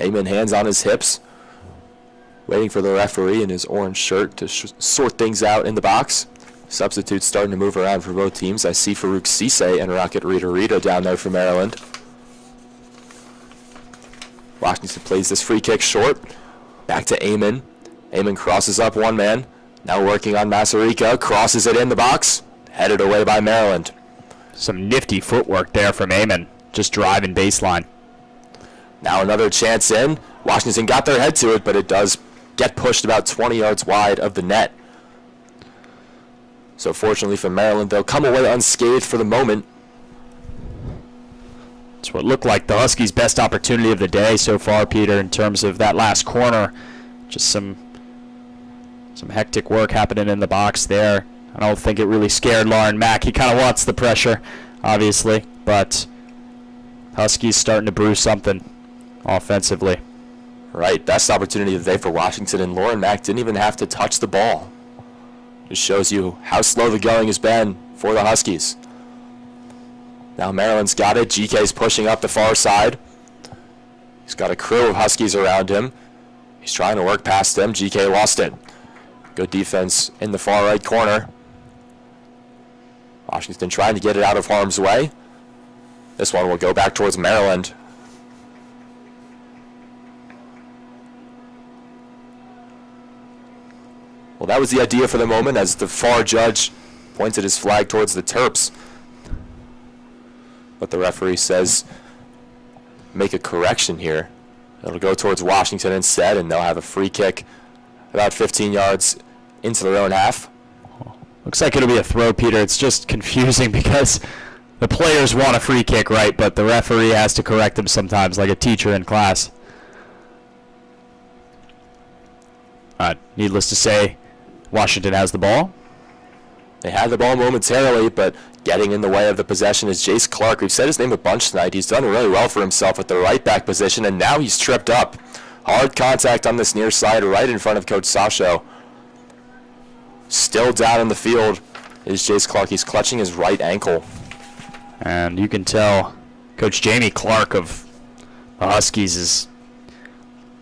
S2: Amon hands on his hips, waiting for the referee in his orange shirt to sort things out in the box. Substitutes starting to move around for both teams. I see Farouk Cisse and Rocket Rita down there for Maryland. Washington plays this free kick short. Back to Amon. Amon crosses up one man. Now working on Masarika. Crosses it in the box. Headed away by Maryland.
S4: Some nifty footwork there from Amon. Just driving baseline.
S2: Now another chance in. Washington got their head to it, but it does get pushed about 20 yards wide of the net. So fortunately for Maryland, they'll come away unscathed for the moment.
S4: It's what looked like the Huskies' best opportunity of the day so far, Peter, in terms of that last corner. Just some hectic work happening in the box there. I don't think it really scared Lauren Mack. He kind of wants the pressure, obviously. but Huskies starting to brew something offensively.
S2: Right, best opportunity of the day for Washington, and Lauren Mack didn't even have to touch the ball. Just shows you how slow the going has been for the Huskies. Now Maryland's got it. GK's pushing up the far side. He's got a crew of Huskies around him. He's trying to work past them. GK lost it. Good defense in the far right corner. Washington trying to get it out of harm's way. This one will go back towards Maryland. Well, that was the idea for the moment as the far judge pointed his flag towards the Terps. But the referee says make a correction here. It'll go towards Washington instead, and they'll have a free kick about 15 yards into their own half.
S4: Looks like it'll be a throw, Peter. It's just confusing because the players want a free kick, right? But the referee has to correct them sometimes, like a teacher in class. Needless to say, Washington has the ball.
S2: They had the ball momentarily, but getting in the way of the possession is Jace Clark. We've said his name a bunch tonight. He's done really well for himself at the right back position, and now he's tripped up. Hard contact on this near side right in front of Coach Sasho. Still down in the field is Jace Clark. He's clutching his right ankle.
S4: And you can tell Coach Jamie Clark of the Huskies is,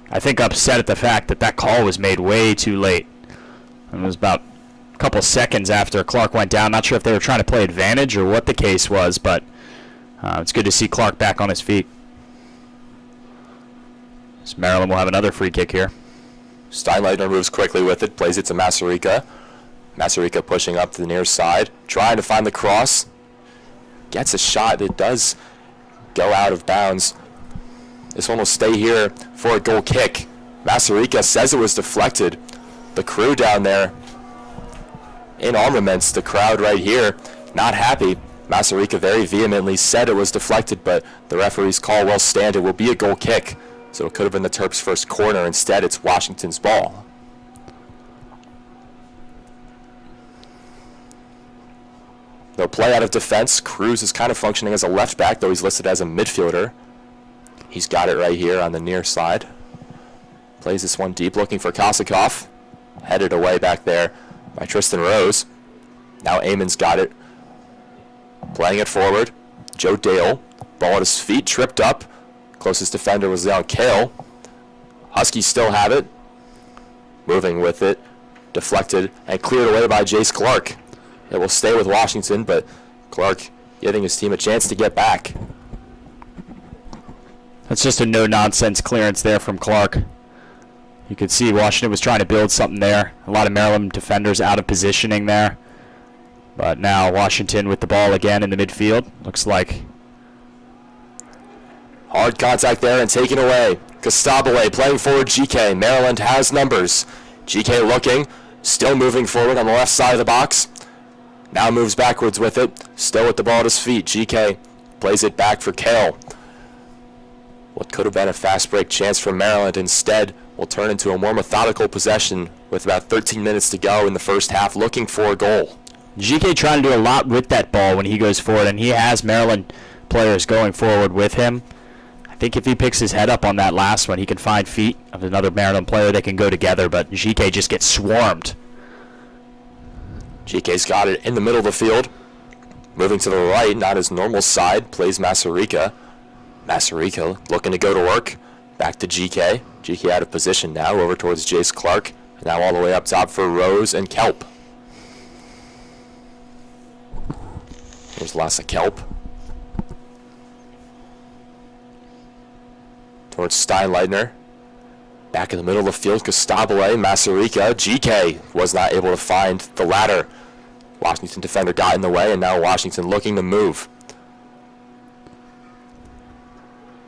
S4: I think, upset at the fact that that call was made way too late. It was about a couple seconds after Clark went down. Not sure if they were trying to play advantage or what the case was, but it's good to see Clark back on his feet. So Maryland will have another free kick here.
S2: Steinleitner moves quickly with it, plays it to Masarika. Masarika pushing up to the near side, trying to find the cross. Gets a shot. It does go out of bounds. This one will stay here for a goal kick. Masarika says it was deflected. The crew down there in armaments, the crowd right here, not happy. Masarika very vehemently said it was deflected, but the referee's call will stand. It will be a goal kick. So it could have been the Terps' first corner. Instead, it's Washington's ball. They'll play out of defense. Cruz is kind of functioning as a left back, though he's listed as a midfielder. He's got it right here on the near side. Plays this one deep, looking for Kosakov. Headed away back there by Tristan Rose. Now Eamon's got it. Playing it forward. Joe Dale. Ball at his feet, tripped up. Closest defender was Leon Kale. Huskies still have it. Moving with it. Deflected and cleared away by Jace Clark. It will stay with Washington, but Clark giving his team a chance to get back.
S4: That's just a no-nonsense clearance there from Clark. You could see Washington was trying to build something there. A lot of Maryland defenders out of positioning there. But now Washington with the ball again in the midfield. Looks like
S2: hard contact there and taken away. Costabile playing forward GK. Maryland has numbers. GK looking, still moving forward on the left side of the box. Now moves backwards with it, still with the ball at his feet. GK plays it back for Kale. What could have been a fast break chance for Maryland instead will turn into a more methodical possession with about 13 minutes to go in the first half, looking for a goal.
S4: GK trying to do a lot with that ball when he goes forward, and he has Maryland players going forward with him. I think if he picks his head up on that last one, he can find feet of another Maryland player. They can go together, but GK just gets swarmed.
S2: GK's got it in the middle of the field. Moving to the right, not his normal side, plays Masarika. Masarika looking to go to work. Back to GK. GK out of position now, over towards Jace Clark. Now all the way up top for Rose and Kelp. There's Lassa Kelp. Towards Steinleitner. Back in the middle of the field, Costabile, Masarika. GK was not able to find the ladder. Washington defender got in the way, and now Washington looking to move.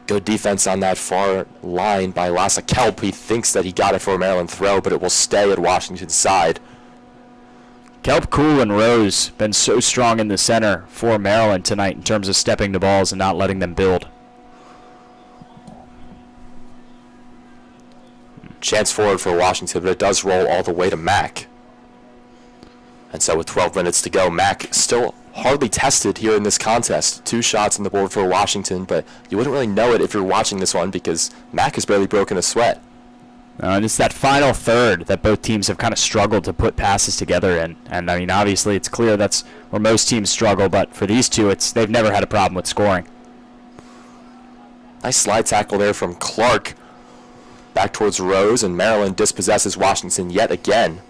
S2: Good defense on that far line by Lassa Kelp. He thinks that he got it for a Maryland throw, but it will stay at Washington's side.
S4: Kelp, Cool, and Rose been so strong in the center for Maryland tonight in terms of stepping the balls and not letting them build.
S2: Chance forward for Washington, but it does roll all the way to Mack. And so with 12 minutes to go, Mack still hardly tested here in this contest. 2 shots on the board for Washington, but you wouldn't really know it if you're watching this one because Mac has barely broken a sweat.
S4: And it's that final third that both teams have kind of struggled to put passes together in. And, I mean, obviously it's clear that's where most teams struggle, but for these two, they've never had a problem with scoring.
S2: Nice slide tackle there from Clark. Back towards Rose, and Maryland dispossesses Washington yet again.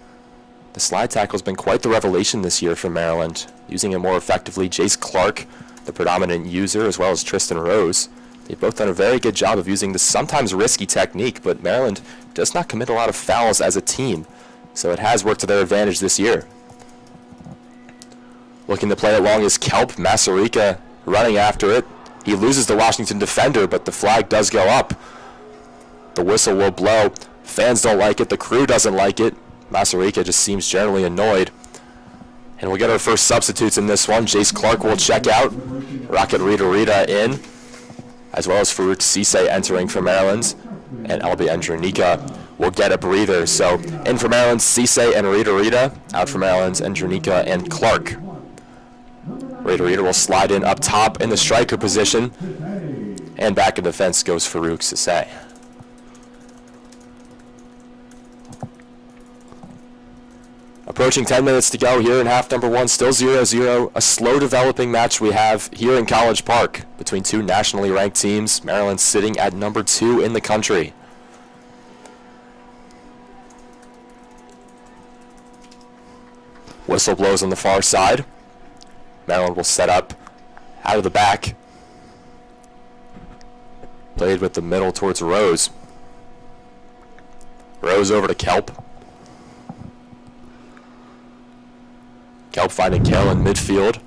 S2: The slide tackle has been quite the revelation this year for Maryland, using it more effectively. Jace Clark, the predominant user, as well as Tristan Rose. They've both done a very good job of using this sometimes risky technique, but Maryland does not commit a lot of fouls as a team, so it has worked to their advantage this year. Looking to play it long is Kelp. Masarika running after it. He loses the Washington defender, but the flag does go up. The whistle will blow. Fans don't like it. The crew doesn't like it. Masarika just seems generally annoyed. And we'll get our first substitutes in this one. Jace Clark will check out. Rocket Rita in, as well as Farouk Cisse entering for Maryland. And Albi Andronika will get a breather. So in for Maryland, Cisse and Rita. Out for Maryland, Andronika and Clark. Rita will slide in up top in the striker position. And back in defense goes Farouk Cisse. Approaching 10 minutes to go here in half number 1, still 0-0. A slow developing match we have here in College Park between 2 nationally ranked teams. Maryland sitting at number 2 in the country. Whistle blows on the far side. Maryland will set up out of the back. Played with the middle towards Rose. Rose over to Kelp. Kelp finding Kell in midfield.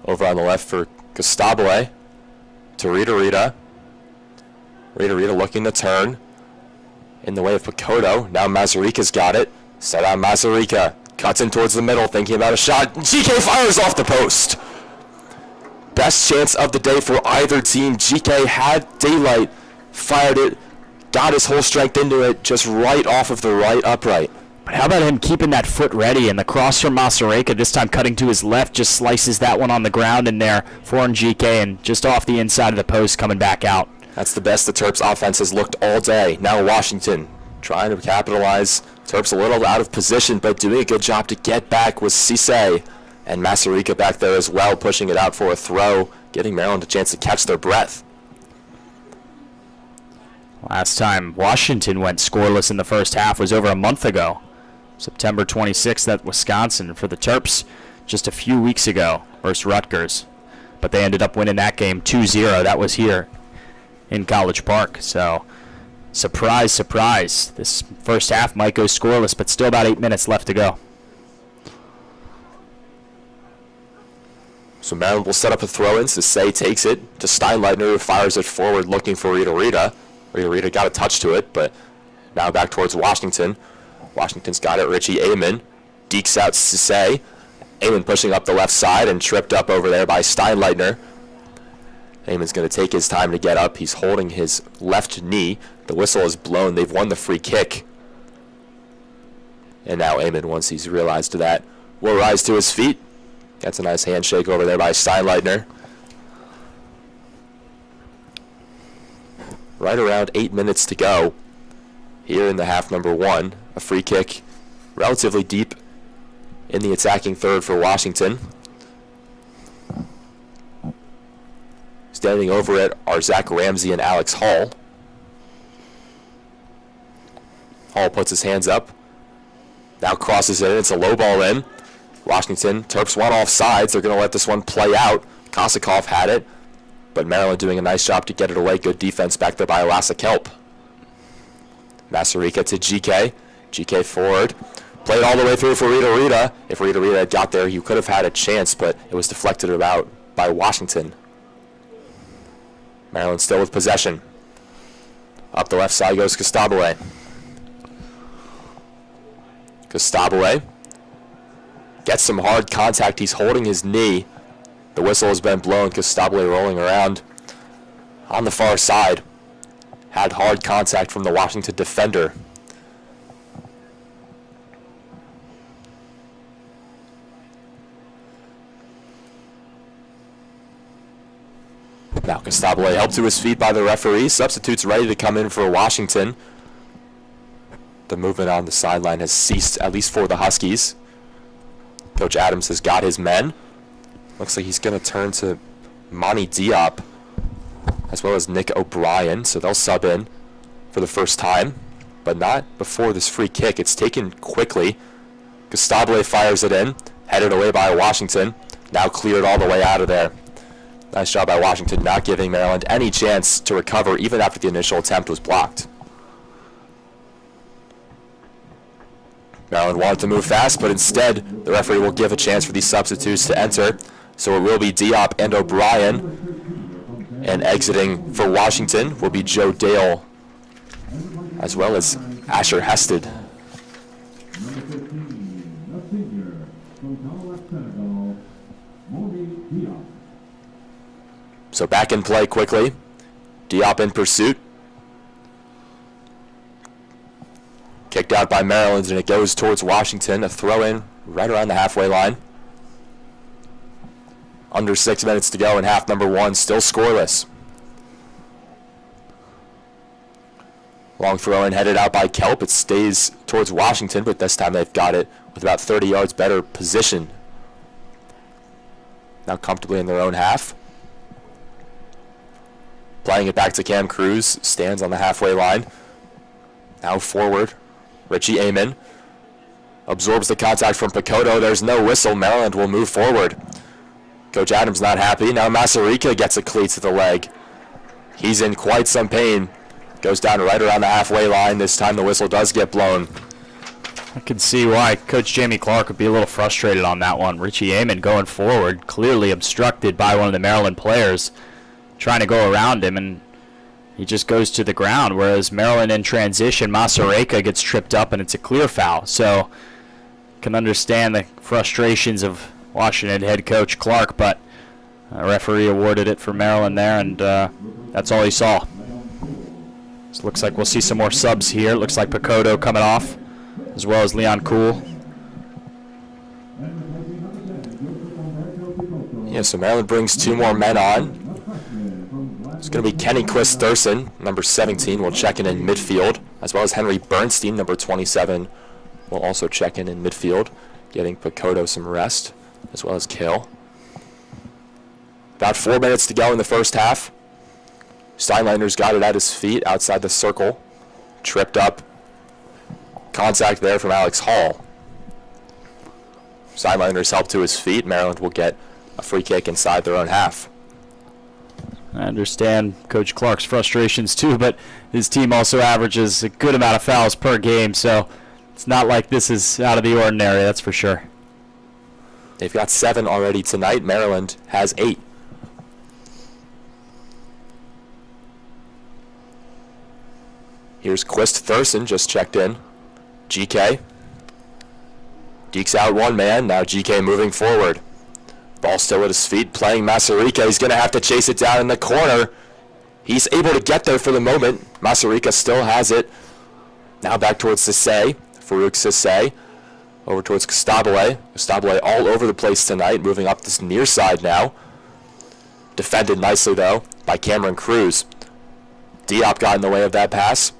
S2: Over on the left for Gustabile. To Rita. Rita looking to turn. In the way of Pakoto. Now Mazarika's got it. Set on Mazarika. Cuts in towards the middle, thinking about a shot. GK fires off the post. Best chance of the day for either team. GK had daylight. Fired it. Got his whole strength into it. Just right off of the right upright.
S4: But how about him keeping that foot ready, and the cross from Masareka, this time cutting to his left, just slices that one on the ground in there for GK, and just off the inside of the post coming back out.
S2: That's the best the Terps offense has looked all day. Now Washington trying to capitalize. Terps a little out of position, but doing a good job to get back with Cisse. And Masarika back there as well, pushing it out for a throw, getting Maryland a chance to catch their breath.
S4: Last time Washington went scoreless in the first half was over a month ago. September 26th at Wisconsin for the Terps just a few weeks ago versus Rutgers. But they ended up winning that game 2-0. That was here in College Park. So, surprise, surprise. This first half might go scoreless, but still about 8 minutes left to go.
S2: So Maryland will set up a throw-in. Cisse takes it to Steinleitner, who fires it forward looking for Rita. Rita got a touch to it, but now back towards Washington. Washington's got it. Richie Amon dekes out Cisse. Amon pushing up the left side and tripped up over there by Steinleitner. Amon's going to take his time to get up. He's holding his left knee. The whistle is blown. They've won the free kick. And now Amon, once he's realized that, will rise to his feet. That's a nice handshake over there by Steinleitner. Right around 8 minutes to go here in the half number 1. A free kick relatively deep in the attacking third for Washington. Standing over it are Zach Ramsey and Alex Hall. Hall puts his hands up. Now crosses it in. It's a low ball in. Washington, Terps one offsides. They're going to let this one play out. Kosakov had it, but Maryland doing a nice job to get it away. Good defense back there by Elasa Kelp. Masarika to GK. GK forward. Played all the way through for Rita. If Rita had got there, you could have had a chance, but it was deflected about by Washington. Maryland still with possession. Up the left side goes Gustabile. Gustabile gets some hard contact. He's holding his knee. The whistle has been blown. Gustabile rolling around on the far side. Had hard contact from the Washington defender. Now Consoli helped to his feet by the referee. Substitutes ready to come in for Washington. The movement on the sideline has ceased, at least for the Huskies. Coach Adams has got his men. Looks like he's going to turn to Monty Diop as well as Nick O'Brien. So they'll sub in for the first time, but not before this free kick. It's taken quickly. Consoli fires it in, headed away by Washington. Now cleared all the way out of there. Nice job by Washington, not giving Maryland any chance to recover even after the initial attempt was blocked. Maryland wanted to move fast, but instead the referee will give a chance for these substitutes to enter. So it will be Diop and O'Brien. And exiting for Washington will be Joe Dale, as well as Asher Hested. So back in play quickly. Diop in pursuit. Kicked out by Maryland, and it goes towards Washington. A throw-in right around the halfway line. Under 6 minutes to go in half number one, still scoreless. Long throw-in headed out by Kelp. It stays towards Washington, but this time they've got it with about 30 yards better position. Now comfortably in their own half. Playing it back to Cam Cruz. Stands on the halfway line. Now forward. Richie Amon absorbs the contact from Picoto. There's no whistle. Maryland will move forward. Coach Adams not happy. Now Masarika gets a cleat to the leg. He's in quite some pain. Goes down right around the halfway line. This time the whistle does get blown.
S4: I can see why Coach Jamie Clark would be a little frustrated on that one. Richie Amon going forward, clearly obstructed by one of the Maryland players, trying to go around him, and he just goes to the ground, whereas Maryland in transition, Masareka gets tripped up, and it's a clear foul. So can understand the frustrations of Washington head coach Clark, but a referee awarded it for Maryland there, and that's all he saw. So looks like we'll see some more subs here. Looks like Picoto coming off, as well as Leon Kuhl.
S2: Yeah, so Maryland brings two more men on. It's going to be Kenny Quist Thurston, number 17, will check in midfield, as well as Henry Bernstein, number 27, will also check in midfield, giving Picoto some rest, as well as Kill. About 4 minutes to go in the first half. Steinleiner's got it at his feet outside the circle. Tripped up. Contact there from Alex Hall. Steinleiner's helped to his feet. Maryland will get a free kick inside their own half.
S4: I understand Coach Clark's frustrations too, but his team also averages a good amount of fouls per game, so it's not like this is out of the ordinary, that's for sure.
S2: They've got 7 already tonight. Maryland has 8. Here's Quist Thurston, just checked in. GK. Dekes out one man. Now GK moving forward. Ball still at his feet, playing Masarika. He's going to have to chase it down in the corner. He's able to get there for the moment. Masarika still has it. Now back towards Sisse. Farouk Sisse. Over towards Consoli. Consoli all over the place tonight, moving up this near side now. Defended nicely, though, by Cameron Cruz. Diop got in the way of that pass.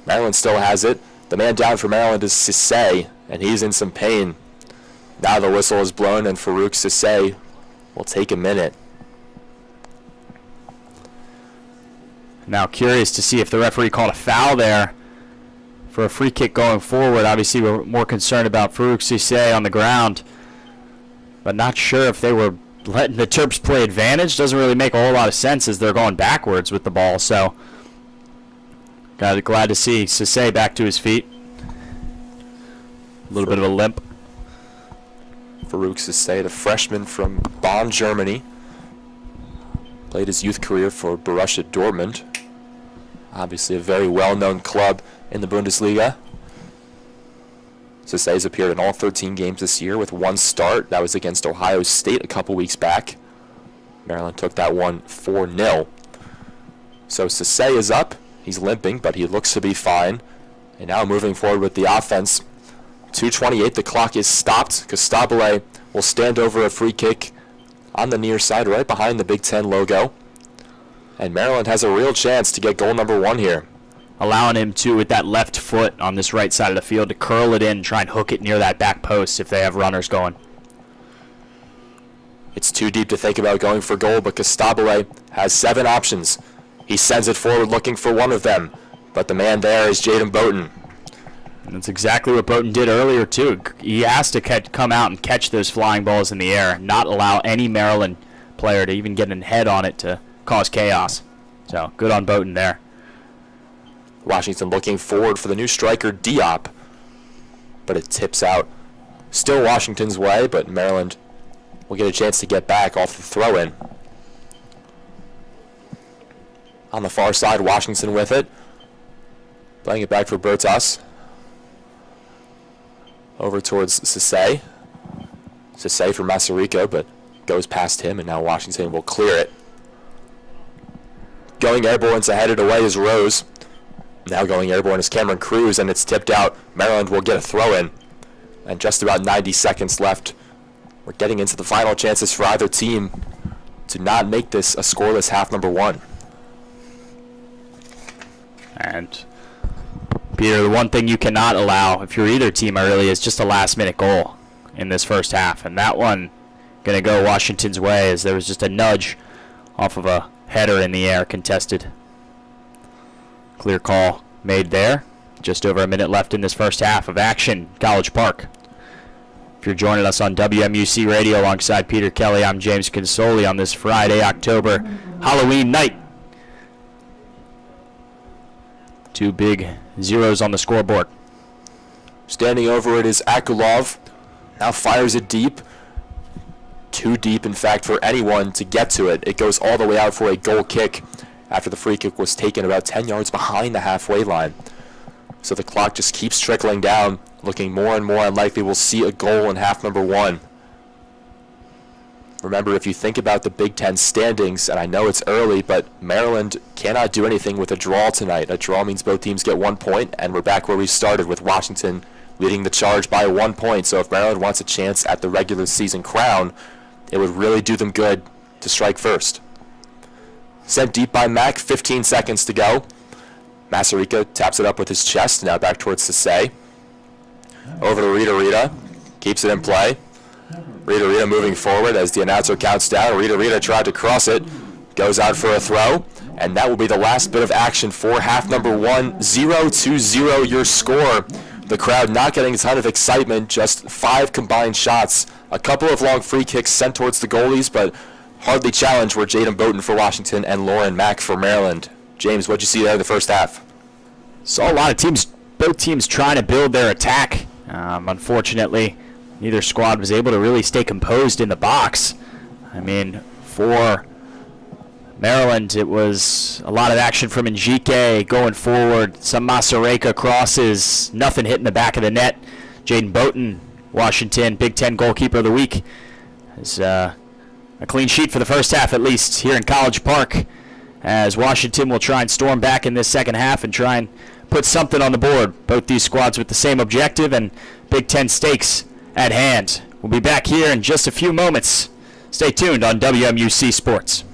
S2: Maryland still has it. The man down for Maryland is Sisse, and he's in some pain. Now the whistle is blown, and Farouk Sisse will take a minute.
S4: Now curious to see if the referee called a foul there for a free kick going forward. Obviously we're more concerned about Farouk Sisse on the ground, but not sure if they were letting the Terps play advantage. Doesn't really make a whole lot of sense as they're going backwards with the ball. So glad to see Sisse back to his feet. A little bit of a limp.
S2: Farouk Sisse, the freshman from Bonn, Germany. Played his youth career for Borussia Dortmund. Obviously a very well-known club in the Bundesliga. Sisse has appeared in all 13 games this year with 1 start. That was against Ohio State a couple weeks back. Maryland took that one 4-0. So Sisse is up. He's limping, but he looks to be fine. And now moving forward with the offense. 2:28, the clock is stopped. Consoli will stand over a free kick on the near side, right behind the Big Ten logo. And Maryland has a real chance to get goal number 1 here.
S4: Allowing him to, with that left foot on this right side of the field, to curl it in, try and hook it near that back post if they have runners going.
S2: It's too deep to think about going for goal, but Costabile has 7 options. He sends it forward looking for one of them, but the man there is Jaden Bowden.
S4: And that's exactly what Bowden did earlier, too. He has to come out and catch those flying balls in the air, not allow any Maryland player to even get a head on it to cause chaos. So, good on Bowden there.
S2: Washington looking forward for the new striker, Diop, but it tips out. Still Washington's way, but Maryland will get a chance to get back off the throw-in. On the far side, Washington with it. Playing it back for Bertas. Over towards Sisse. Sisse for Masarico, but goes past him, and now Washington will clear it. Going airborne to head it away is Rose. Now going airborne is Cameron Cruz, and it's tipped out. Maryland will get a throw-in. And just about 90 seconds left. We're getting into the final chances for either team to not make this a scoreless half number 1.
S4: And Peter, the one thing you cannot allow, if you're either team really, is just a last-minute goal in this first half. And that one going to go Washington's way, as there was just a nudge off of a header in the air contested. Clear call made there. Just over a minute left in this first half of action, College Park. If you're joining us on WMUC Radio alongside Peter Kelly, I'm James Consoli on this Friday, October Halloween night. 2 big zeros on the scoreboard.
S2: Standing over it is Akulov. Now fires it deep. Too deep, in fact, for anyone to get to it. It goes all the way out for a goal kick after the free kick was taken about 10 yards behind the halfway line. So the clock just keeps trickling down, looking more and more unlikely we'll see a goal in half number 1. Remember, if you think about the Big Ten standings, and I know it's early, but Maryland cannot do anything with a draw tonight. A draw means both teams get 1 point, and we're back where we started with Washington leading the charge by 1 point. So if Maryland wants a chance at the regular season crown, it would really do them good to strike first. Sent deep by Mack, 15 seconds to go. Masarico taps it up with his chest, now back towards Sisse. Over to Rita, keeps it in play. Rita moving forward as the announcer counts down. Rita tried to cross it, goes out for a throw, and that will be the last bit of action for half number 1. 0-0 your score. The crowd not getting a ton of excitement, just 5 combined shots. A couple of long free kicks sent towards the goalies, but hardly challenged were Jaden Bowden for Washington and Lauren Mack for Maryland. James, what'd you see there in the first half?
S4: Saw a lot of teams, both teams trying to build their attack. Unfortunately, neither squad was able to really stay composed in the box. I mean, for Maryland, it was a lot of action from Njike going forward. Some Masareka crosses, nothing hitting the back of the net. Jaden Bowden, Washington, Big Ten goalkeeper of the week. Is a clean sheet for the first half, at least, here in College Park, as Washington will try and storm back in this second half and try and put something on the board. Both these squads with the same objective and Big Ten stakes at hand. We'll be back here in just a few moments. Stay tuned on WMUC Sports.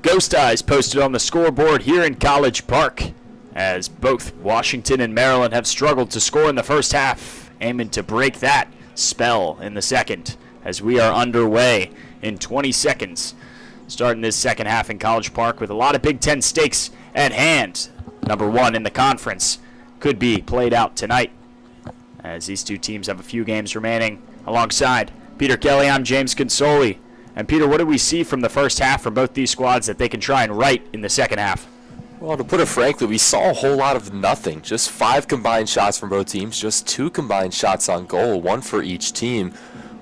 S4: Ghost Eyes posted on the scoreboard here in College Park as both Washington and Maryland have struggled to score in the first half, aiming to break that spell in the second as we are underway in 20 seconds. Starting this second half in College Park with a lot of Big Ten stakes at hand. Number one in the conference could be played out tonight as these two teams have a few games remaining. Alongside Peter Kelly, I'm James Consoli. And Peter, what do we see from the first half from both these squads that they can try and right in the second half?
S2: Well, to put it frankly, we saw a whole lot of nothing. Just 5 combined shots from both teams, just 2 combined shots on goal, 1 for each team.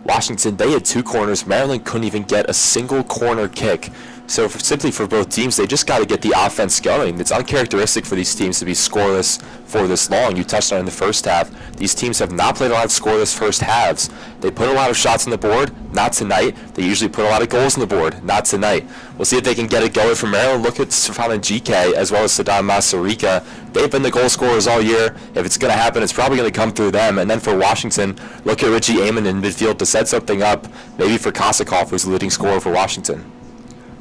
S2: Washington, they had 2 corners. Maryland couldn't even get a single corner kick. So simply for both teams, they just got to get the offense going. It's uncharacteristic for these teams to be scoreless for this long. You touched on it in the first half. These teams have not played a lot of scoreless first halves. They put a lot of shots on the board, not tonight. They usually put a lot of goals on the board, not tonight. We'll see if they can get it going for Maryland. Look at Stefan and GK as well as Saddam Masarika. They've been the goal scorers all year. If it's going to happen, it's probably going to come through them. And then for Washington, look at Richie Amon in midfield to set something up, maybe for Kosakov, who's the leading scorer for Washington.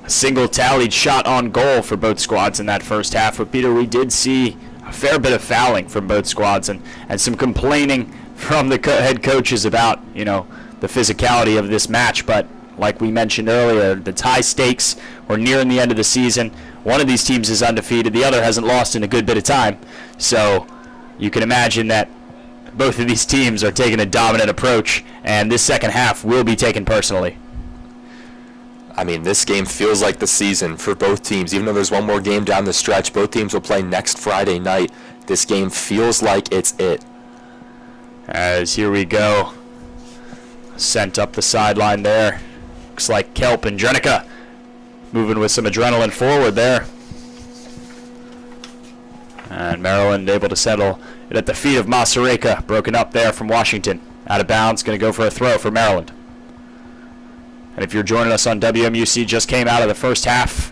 S4: A single tallied shot on goal for both squads in that first half. But Peter, we did see a fair bit of fouling from both squads and some complaining from the head coaches about, the physicality of this match. But like we mentioned earlier, the high stakes. We're nearing the end of the season. One of these teams is undefeated. The other hasn't lost in a good bit of time. So you can imagine that both of these teams are taking a dominant approach, and this second half will be taken personally.
S2: I mean, this game feels like the season for both teams. Even though there's one more game down the stretch, both teams will play next Friday night. This game feels like it's it.
S4: As here we go. Sent up the sideline there. Looks like Kelp and Drenica moving with some adrenaline forward there. And Maryland able to settle it at the feet of Masareka. Broken up there from Washington. Out of bounds, going to go for a throw for Maryland. And if you're joining us on WMUC, just came out of the first half.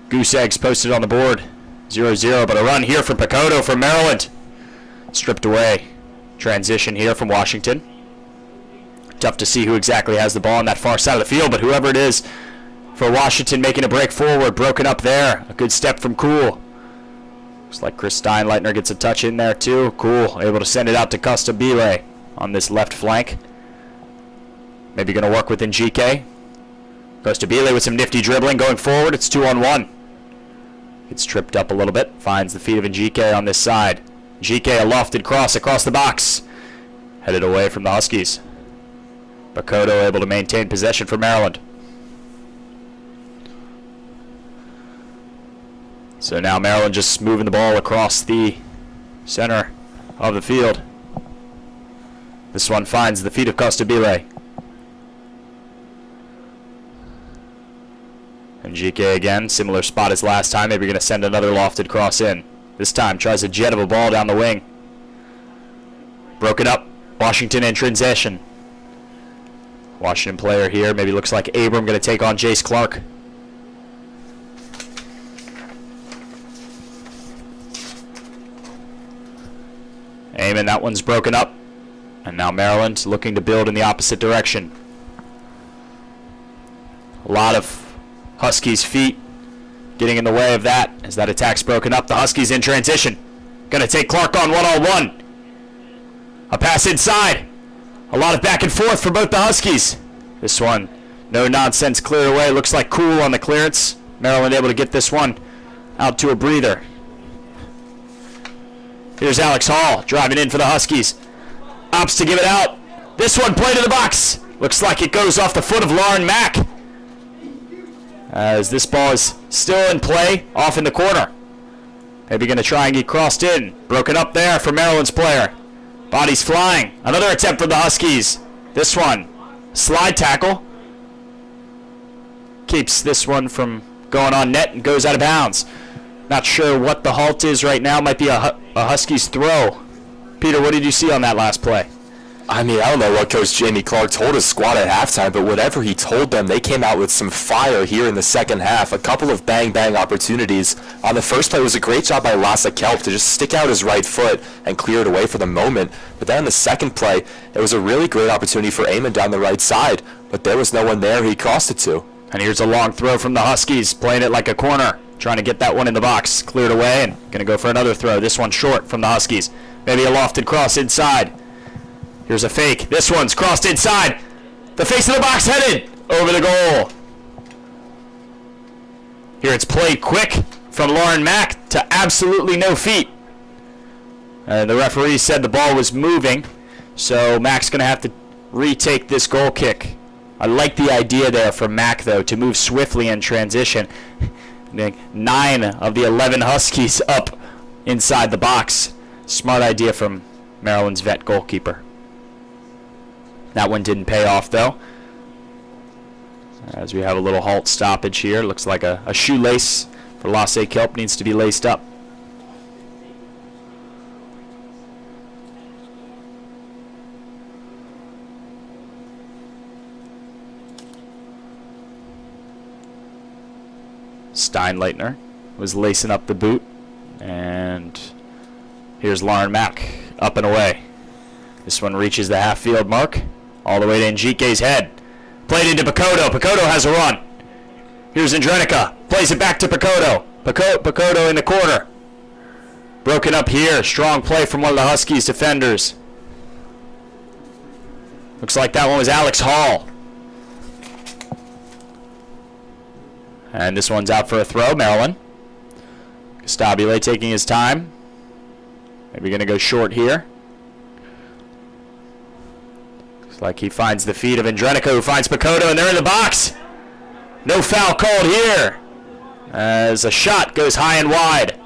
S4: Goose Eggs posted on the board. 0-0, but a run here from Pacoto from Maryland. Stripped away. Transition here from Washington. Tough to see who exactly has the ball on that far side of the field, but whoever it is for Washington making a break forward. Broken up there. A good step from Cool. Looks like Chris Steinleitner gets a touch in there too. Cool, able to send it out to Costabile on this left flank. Maybe going to work within GK. Costabile with some nifty dribbling going forward. It's 2-on-1. Gets tripped up a little bit. Finds the feet of GK on this side. GK a lofted cross across the box. Headed away from the Huskies. Bakoto able to maintain possession for Maryland. So now Maryland just moving the ball across the center of the field. This one finds the feet of Costabile. And GK again, similar spot as last time. Maybe going to send another lofted cross in. This time tries a jet of a ball down the wing. Broken up. Washington in transition. Washington player here. Maybe looks like Abram going to take on Jace Clark. Amen, that one's broken up. And now Maryland looking to build in the opposite direction. A lot of Huskies' feet getting in the way of that as that attack's broken up. The Huskies in transition. Gonna take Clark on one-on-one. A pass inside. A lot of back and forth for both the Huskies. This one, no nonsense, cleared away. Looks like Cool on the clearance. Maryland able to get this one out to a breather. Here's Alex Hall driving in for the Huskies. Opts to give it out. This one played in the box. Looks like it goes off the foot of Lauren Mack. As this ball is still in play, off in the corner. Maybe going to try and get crossed in. Broken up there for Maryland's player. Bodies flying. Another attempt for the Huskies. This one, slide tackle. Keeps this one from going on net and goes out of bounds. Not sure what the halt is right now. Might be a Huskies throw. Peter, what did you see on that last play?
S2: I mean, I don't know what Coach Jamie Clark told his squad at halftime, but whatever he told them, they came out with some fire here in the second half. A couple of bang-bang opportunities. On the first play, it was a great job by Lasse Kelp to just stick out his right foot and clear it away for the moment. But then on the second play, it was a really great opportunity for Eamon down the right side, but there was no one there he crossed it to.
S4: And here's a long throw from the Huskies, playing it like a corner, trying to get that one in the box, cleared away, and going to go for another throw. This one short from the Huskies. Maybe a lofted cross inside. Here's a fake. This one's crossed inside. The face of the box headed over the goal. Here it's played quick from Lauren Mack to absolutely no feet. The referee said the ball was moving, so Mack's going to have to retake this goal kick. I like the idea there from Mack, though, to move swiftly in transition. 9 of the 11 Huskies up inside the box. Smart idea from Maryland's vet goalkeeper. That one didn't pay off, though. As we have a little halt stoppage here. Looks like a shoelace for Lasse Kelp needs to be laced up. Steinleitner was lacing up the boot, and here's Lauren Mack up and away. This one reaches the half-field mark, all the way to Njike's head. Played into Picoto. Picoto has a run. Here's Andrenica. Plays it back to Picoto. Picoto in the corner. Broken up here. Strong play from one of the Huskies defenders. Looks like that one was Alex Hall. And this one's out for a throw, Maryland. Stabile taking his time. Maybe going to go short here. Looks like he finds the feet of Andrenica, who finds Picoto, and they're in the box. No foul called here, as a shot goes high and wide.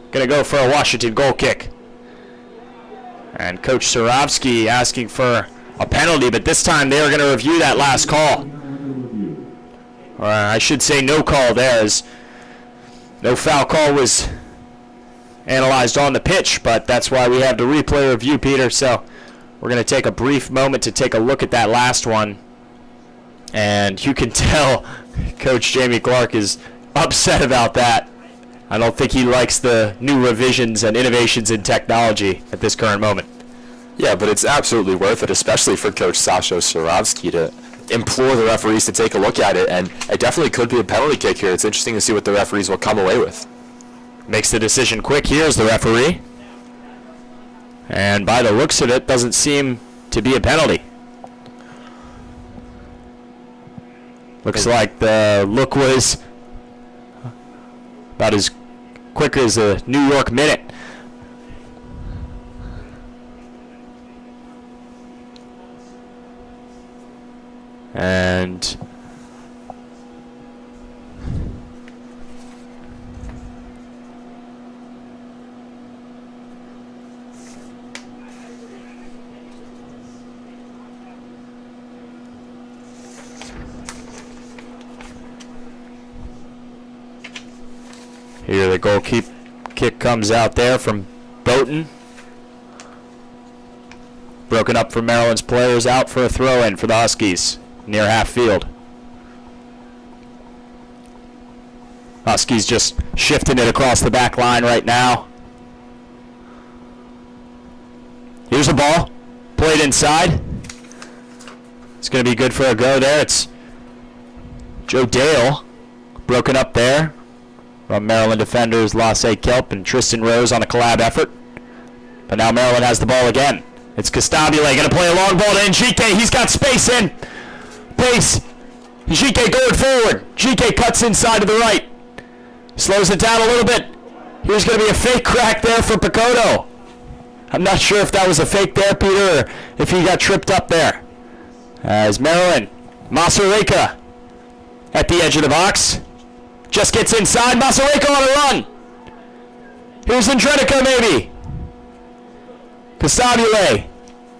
S4: Going to go for a Washington goal kick. And Coach Surovsky asking for a penalty, but this time they are going to review that last call. Or I should say no call there, as no foul call was analyzed on the pitch, but that's why we have the replay review, Peter. So we're going to take a brief moment to take a look at that last one. And you can tell Coach Jamie Clark is upset about that. I don't think he likes the new revisions and innovations in technology at this current moment.
S2: Yeah, but it's absolutely worth it, especially for Coach Sasho Surovsky to implore the referees to take a look at it, and it definitely could be a penalty kick here. It's interesting to see what the referees will come away with.
S4: Makes the decision quick. Here's the referee. And by the looks of it, doesn't seem to be a penalty. Looks like the look was about as quick as a New York minute. And here the goal kick comes out there from Boughton. Broken up for Maryland's players, out for a throw-in for the Huskies near half field. Huskies just shifting it across the back line right now. Here's a ball played inside. It's going to be good for a go there. It's Joe Dale broken up there from Maryland defenders Lasse Kelp and Tristan Rose on a collab effort. But now Maryland has the ball again. It's Costabile going to play a long ball to Njike. He's got space in. Pace. Njike going forward. Njike cuts inside to the right. Slows it down a little bit. Here's going to be a fake crack there for Picoto. I'm not sure if that was a fake there, Peter, or if he got tripped up there. As Maryland, Masareka at the edge of the box. Just gets inside. Masareka on a run. Here's Andrenica maybe. Costabile.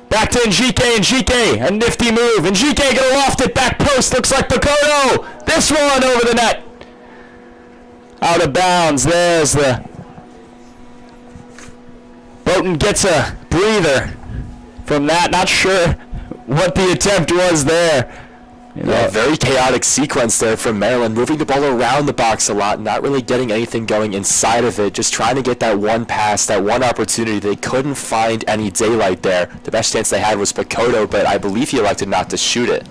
S4: Back to Njike. Njike, a nifty move. Njike gonna loft it back post. Looks like Picoto. This one over the net. Out of bounds. There's the... Boughton gets a breather from that. Not sure what the attempt was there.
S2: Yeah, very chaotic sequence there from Maryland, moving the ball around the box a lot, not really getting anything going inside of it, just trying to get that one pass, that one opportunity. They couldn't find any daylight there. The best chance they had was Picoto, but I believe he elected not to shoot it.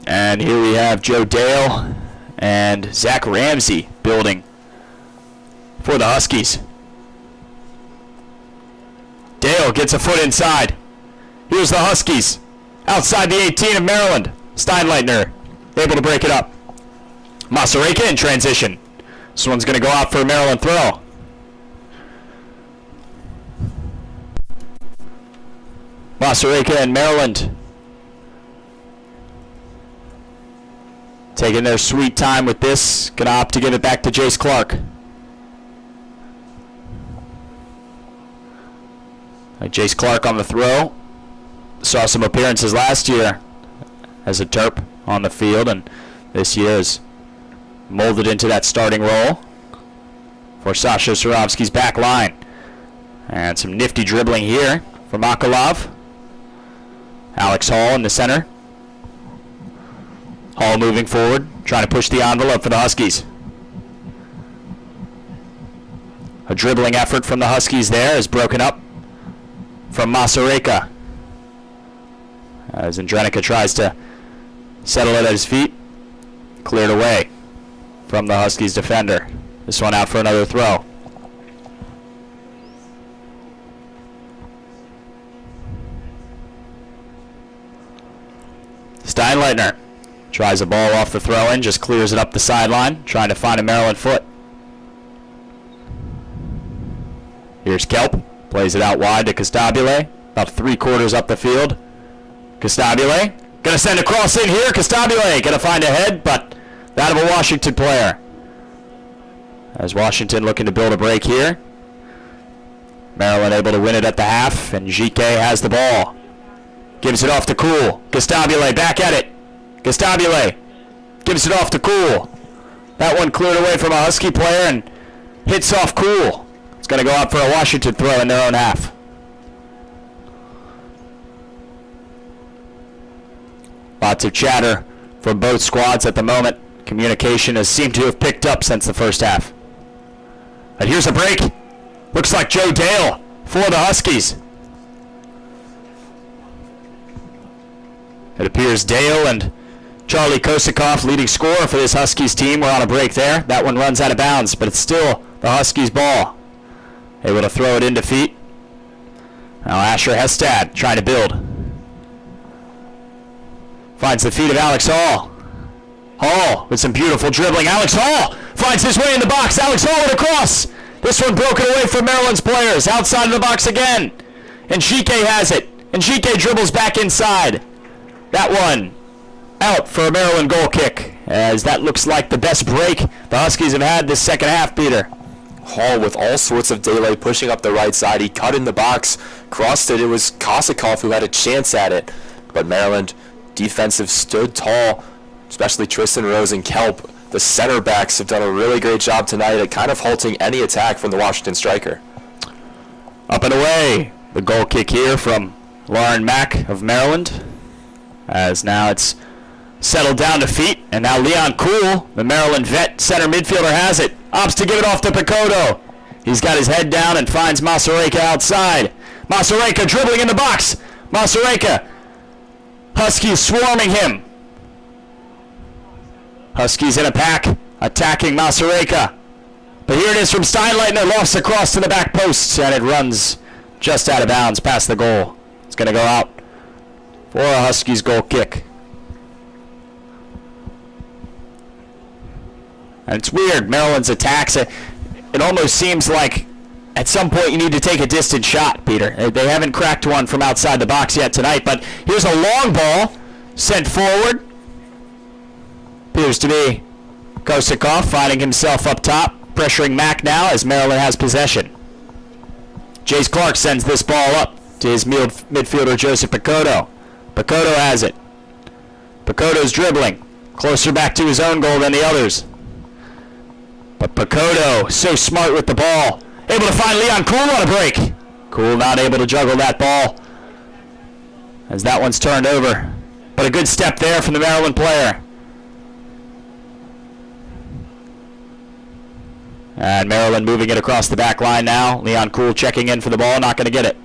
S4: And here we have Joe Dale and Zach Ramsey building for the Huskies. Dale gets a foot inside. Here's the Huskies outside the 18 of Maryland. Steinleitner able to break it up. Masareka in transition. This one's going to go out for a Maryland throw. Masareka and Maryland taking their sweet time with this. Gonna opt to give it back to Jace Clark. Jace Clark on the throw. Saw some appearances last year as a Terp on the field, and this year is molded into that starting role for Sasha Surovsky's back line. And some nifty dribbling here from Akolov. Alex Hall in the center. Hall moving forward, trying to push the envelope for the Huskies. A dribbling effort from the Huskies there is broken up from Masareka. As Andrenica tries to settle it at his feet. Cleared away from the Huskies defender. This one out for another throw. Steinleitner tries a ball off the throw-in, just clears it up the sideline, trying to find a Maryland foot. Here's Kelp, plays it out wide to Costabile, about 3/4 up the field. Costabile, gonna send a cross in here. Costabile gonna find a head, but that of a Washington player. As Washington looking to build a break here. Maryland able to win it at the half, and GK has the ball. Gives it off to Cool. Costabile back at it. Costabile gives it off to Cool. That one cleared away from a Husky player and hits off Cool. It's going to go out for a Washington throw in their own half. Lots of chatter from both squads at the moment. Communication has seemed to have picked up since the first half. And here's a break. Looks like Joe Dale for the Huskies. It appears Dale and Charlie Kosikoff, leading scorer for this Huskies team, were on a break there. That one runs out of bounds, but it's still the Huskies' ball. Able to throw it in defeat. Now Asher Hestad trying to build. Finds the feet of Alex Hall. Hall with some beautiful dribbling. Alex Hall finds his way in the box. Alex Hall with a cross. This one broken away from Maryland's players. Outside of the box again. And Shike has it. And Shike dribbles back inside. That one out for a Maryland goal kick, as that looks like the best break the Huskies have had this second half, Peter.
S2: Hall with all sorts of daylight pushing up the right side. He cut in the box, crossed it. It was Kosikoff who had a chance at it. But Maryland defensive stood tall, especially Tristan Rose and Kelp. The center backs have done a really great job tonight at kind of halting any attack from the Washington striker.
S4: Up and away. The goal kick here from Lauren Mack of Maryland. As now it's settled down to feet, and now Leon Cool, the Maryland vet center midfielder, has it. Opts to give it off to Picoto. He's got his head down and finds Masareka outside. Masareka dribbling in the box. Masareka. Huskies swarming him. Huskies in a pack, attacking Masareka. But here it is from Steinleitner, lofts across to the back post, and it runs just out of bounds past the goal. It's going to go out for a Huskies goal kick. And it's weird, Maryland's attacks. It almost seems like at some point you need to take a distant shot, Peter. They haven't cracked one from outside the box yet tonight, but here's a long ball sent forward. Appears to be Kosikoff finding himself up top, pressuring Mack now as Maryland has possession. Jace Clark sends this ball up to his midfielder Joseph Picoto. Picoto has it. Picoto's dribbling, closer back to his own goal than the others. But Picoto, so smart with the ball, able to find Leon Cool on a break. Cool not able to juggle that ball as that one's turned over. But a good step there from the Maryland player. And Maryland moving it across the back line now. Leon Cool checking in for the ball, not going to get it.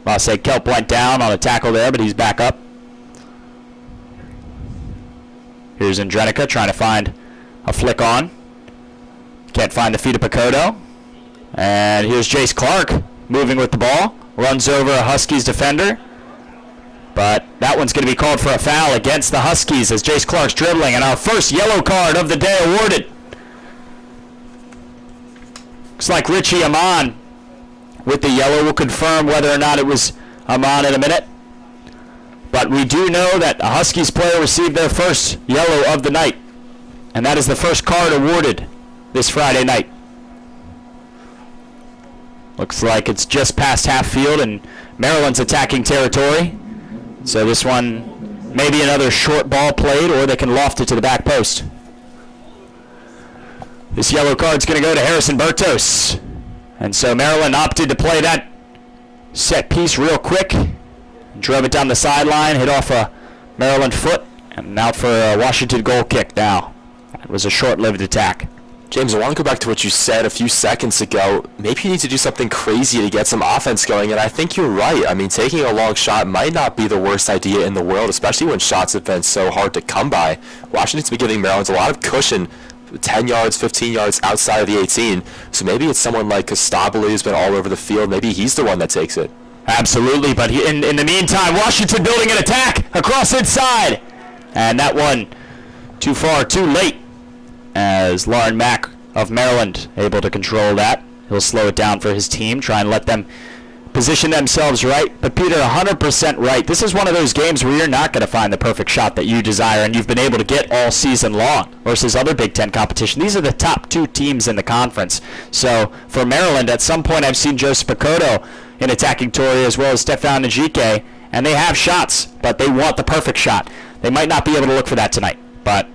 S4: I'll say Kelp went down on a tackle there, but he's back up. Here's Andrenica trying to find a flick on. Can't find the feet of Pacoto. And here's Jace Clark moving with the ball. Runs over a Huskies defender. But that one's going to be called for a foul against the Huskies as Jace Clark's dribbling. And our first yellow card of the day awarded. Looks like Richie Amon with the yellow. Will confirm whether or not it was Amon in a minute. But we do know that a Huskies player received their first yellow of the night. And that is the first card awarded this Friday night. Looks like it's just past half field and Maryland's attacking territory. So this one, maybe another short ball played, or they can loft it to the back post. This yellow card's going to go to Harrison Bertos. And so Maryland opted to play that set piece real quick. Drove it down the sideline, hit off a Maryland foot, and out for a Washington goal kick now. That was a short-lived attack.
S2: James, I want to go back to what you said a few seconds ago. Maybe you need to do something crazy to get some offense going, and I think you're right. I mean, taking a long shot might not be the worst idea in the world, especially when shots have been so hard to come by. Washington's been giving Maryland a lot of cushion, 10 yards, 15 yards outside of the 18, so maybe it's someone like Consoli who's been all over the field. Maybe he's the one that takes it.
S4: Absolutely, but in the meantime, Washington building an attack across inside. And that one too far, too late, as Lauren Mack of Maryland able to control that. He'll slow it down for his team, try and let them position themselves right. But Peter, 100% right. This is one of those games where you're not going to find the perfect shot that you desire and you've been able to get all season long versus other Big Ten competition. These are the top two teams in the conference. So for Maryland, at some point I've seen Joseph Pacoto in attacking Torrey as well as Stefan Njike, and they have shots, but they want the perfect shot. They might not be able to look for that tonight, but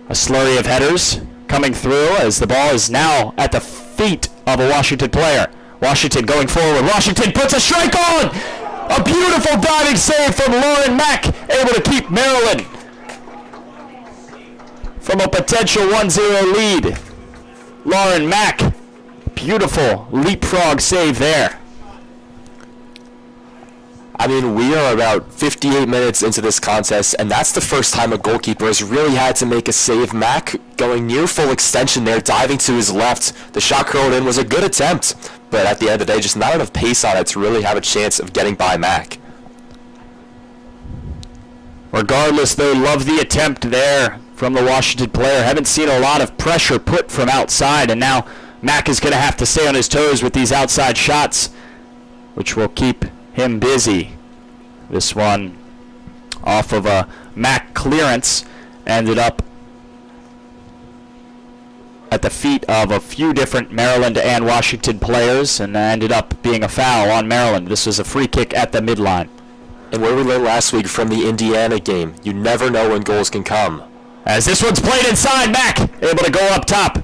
S4: a slurry of headers coming through as the ball is now at the feet of a Washington player. Washington going forward. Washington puts a strike on! A beautiful diving save from Lauren Mack, able to keep Maryland from a potential 1-0 lead. Lauren Mack, beautiful leapfrog save there.
S2: I mean, we are about 58 minutes into this contest, and that's the first time a goalkeeper has really had to make a save. Mack going near full extension there, diving to his left. The shot curled in was a good attempt, but at the end of the day, just not enough pace on it to really have a chance of getting by Mack.
S4: Regardless, though, love the attempt there from the Washington player. Haven't seen a lot of pressure put from outside, and now Mack is going to have to stay on his toes with these outside shots, which will keep him busy. This one off of a Mack clearance ended up at the feet of a few different Maryland and Washington players and ended up being a foul on Maryland. This was a free kick at the midline.
S2: And where we learned last week from the Indiana game, you never know when goals can come.
S4: As this one's played inside, Mack able to go up top.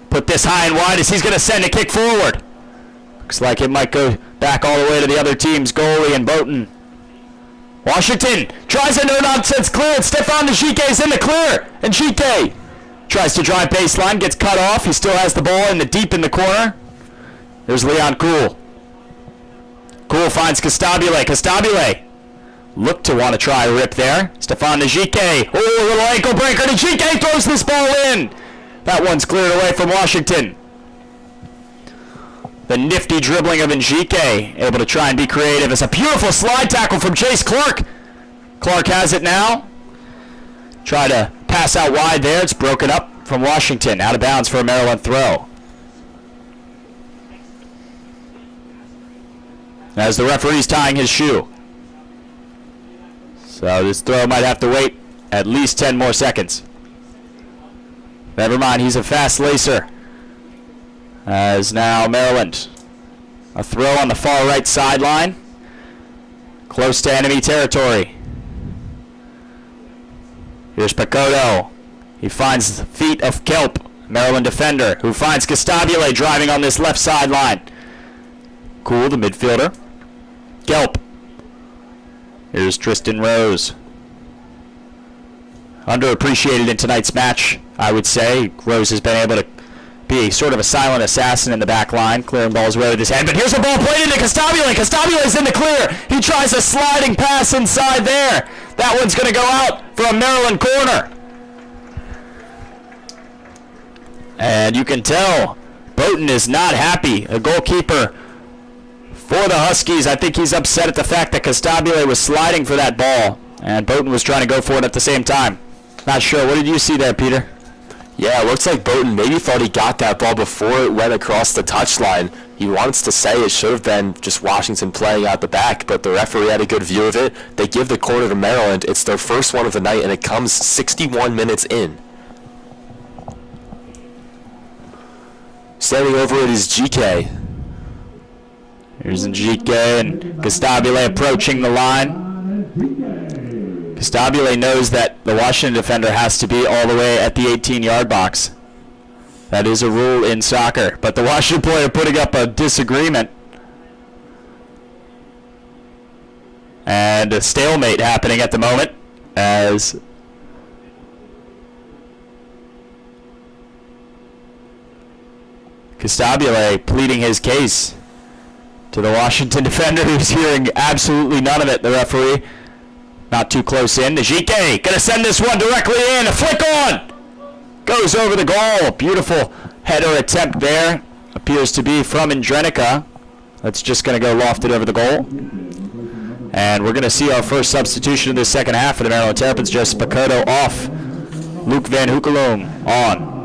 S4: Put this high and wide as he's going to send a kick forward. Looks like it might go back all the way to the other team's goalie and Boughton. Washington tries a no-nonsense clearance. Stefan Njike is in the clear. And Njike tries to drive baseline, gets cut off. He still has the ball in the corner. There's Leon Kuhl. Kuhl finds Consoli. Consoli looked to want to try a rip there. Stefan Njike. Oh, a little ankle breaker. Njike throws this ball in. That one's cleared away from Washington. The nifty dribbling of Njike, able to try and be creative. It's a beautiful slide tackle from Jace Clark. Clark has it now. Try to pass out wide there. It's broken up from Washington. Out of bounds for a Maryland throw. As the referee's tying his shoe. So this throw might have to wait at least 10 more seconds. Never mind, he's a fast lacer. As now Maryland, a throw on the far right sideline, close to enemy territory. Here's Pacoto. He finds the feet of Kelp, Maryland defender, who finds Consoli driving on this left sideline. Cool, the midfielder. Kelp. Here's Tristan Rose. Underappreciated in tonight's match, I would say. Rose has been able to be sort of a silent assassin in the back line, clearing balls away with his head. But here's a ball played into Consoli. Consoli's in the clear. He tries a sliding pass inside there. That one's going to go out for a Maryland corner. And you can tell Bowden is not happy. A goalkeeper for the Huskies, I think he's upset at the fact that Constabile was sliding for that ball, and Bowden was trying to go for it at the same time. Not sure. What did you see there, Peter?
S2: Yeah, it looks like Bowden maybe thought he got that ball before it went across the touchline. He wants to say it should have been just Washington playing out the back, but the referee had a good view of it. They give the corner to Maryland. It's their first one of the night, and it comes 61 minutes in. Standing over it is GK.
S4: Here's GK and Constabile approaching the line. Constabile knows that the Washington defender has to be all the way at the 18-yard box. That is a rule in soccer, but the Washington player putting up a disagreement. And a stalemate happening at the moment as Constabile pleading his case to the Washington defender, who's hearing absolutely none of it. The referee not too close in. Najike gonna send this one directly in. A flick on! Goes over the goal. Beautiful header attempt there. Appears to be from Indrenica. That's just gonna go lofted over the goal. And we're gonna see our first substitution of the second half for the Maryland Terrapins. Joseph Picoto off. Luke Van Hoekelum on.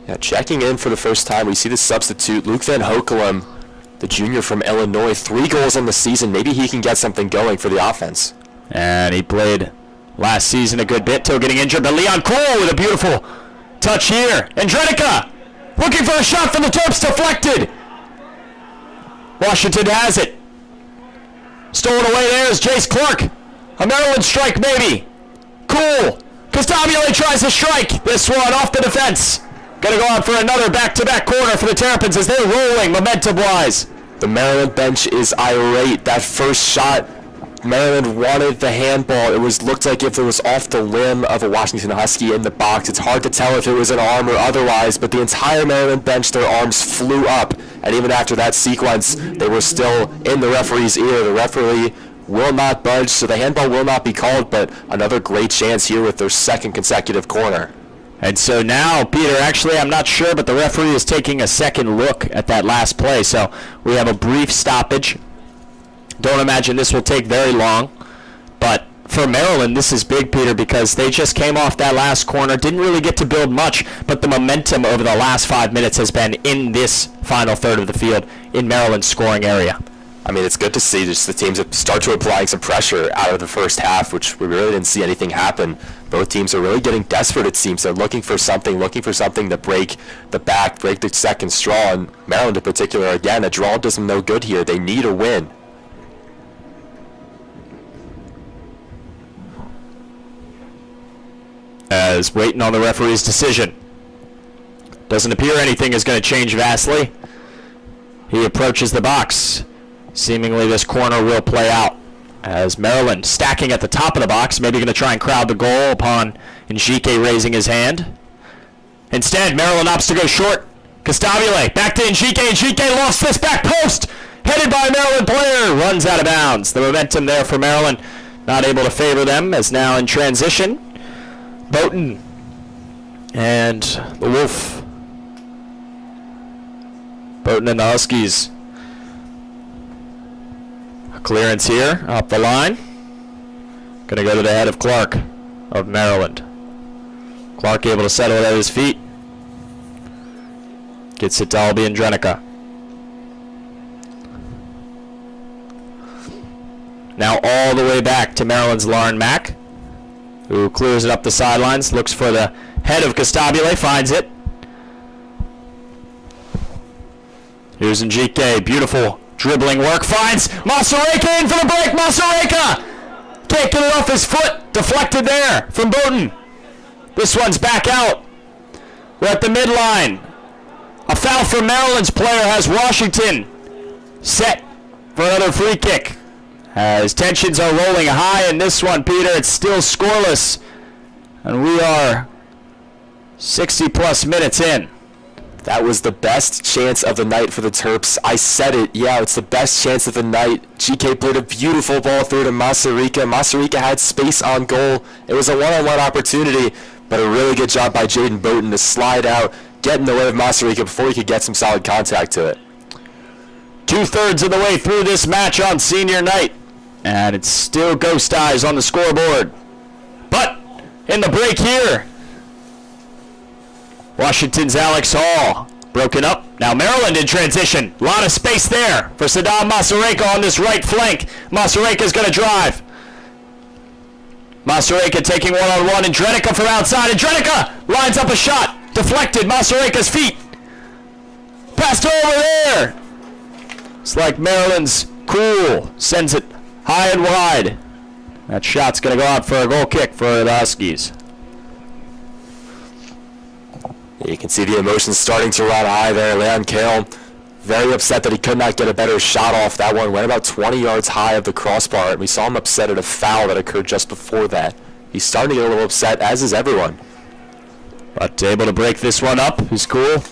S2: Yeah, checking in for the first time, we see the substitute, Luke Van Hoekelum, the junior from Illinois. 3 goals on the season. Maybe he can get something going for the offense.
S4: And he played last season a good bit till getting injured. But Leon Cole with a beautiful touch here. Andrenica looking for a shot from the Terps, deflected. Washington has it. Stolen away there is Jace Clark. A Maryland strike maybe. Cool. Constabile tries to strike. This one off the defense. Gonna go on for another back-to-back corner for the Terrapins as they're rolling momentum-wise.
S2: The Maryland bench is irate. That first shot, Maryland wanted the handball. It looked like if it was off the limb of a Washington Husky in the box. It's hard to tell if it was an arm or otherwise, but the entire Maryland bench, their arms flew up. And even after that sequence, they were still in the referee's ear. The referee will not budge, so the handball will not be called, but another great chance here with their second consecutive corner.
S4: And so now, Peter, actually, I'm not sure, but the referee is taking a second look at that last play. So we have a brief stoppage. Don't imagine this will take very long. But for Maryland, this is big, Peter, because they just came off that last corner, didn't really get to build much, but the momentum over the last 5 minutes has been in this final third of the field in Maryland's scoring area.
S2: I mean, it's good to see just the teams start to applying some pressure out of the first half, which we really didn't see anything happen. Both teams are really getting desperate, it seems. They're looking for something to break the back, break the second straw. And Maryland in particular, again, a draw does them no good here. They need a win.
S4: As waiting on the referee's decision. Doesn't appear anything is going to change vastly. He approaches the box. Seemingly this corner will play out as Maryland stacking at the top of the box, maybe going to try and crowd the goal upon Njike raising his hand. Instead, Maryland opts to go short. Constabile back to Njike. Njike lost this back post. Headed by a Maryland player. Runs out of bounds. The momentum there for Maryland not able to favor them as now in transition. Bowden and the Wolf. Bowden and the Huskies. Clearance here, up the line. Gonna go to the head of Clark of Maryland. Clark able to settle it at his feet. Gets it to Albie and Drenica. Now all the way back to Maryland's Lauren Mack, who clears it up the sidelines, looks for the head of Constabile, finds it. Here's Njike, beautiful dribbling work, finds Masareka in for the break. Masareka can't get it off his foot. Deflected there from Bowden. This one's back out. We're at the midline. A foul for Maryland's player has Washington set for another free kick. As tensions are rolling high in this one, Peter, it's still scoreless. And we are 60 plus minutes in.
S2: That was the best chance of the night for the Terps. I said it. Yeah, it's the best chance of the night. GK played a beautiful ball through to Masarika. Masarika had space on goal. It was a one-on-one opportunity, but a really good job by Jaden Boughton to slide out, get in the way of Masarika before he could get some solid contact to it.
S4: 2/3 of the way through this match on senior night, and it's still Ghost Eyes on the scoreboard. But in the break here, Washington's Alex Hall broken up. Now Maryland in transition. A lot of space there for Saddam Masareka on this right flank. Masareka's going to drive. Masareka taking one-on-one, and Drenica from outside, and Drenica lines up a shot. Deflected, Masareka's feet. Passed over there. It's like Maryland's cool. Sends it high and wide. That shot's going to go out for a goal kick for the Huskies.
S2: You can see the emotions starting to run high there. Leon Kale very upset that he could not get a better shot off that one. Went about 20 yards high of the crossbar, and we saw him upset at a foul that occurred just before that. He's starting to get a little upset, as is everyone.
S4: But able to break this one up. He's cool.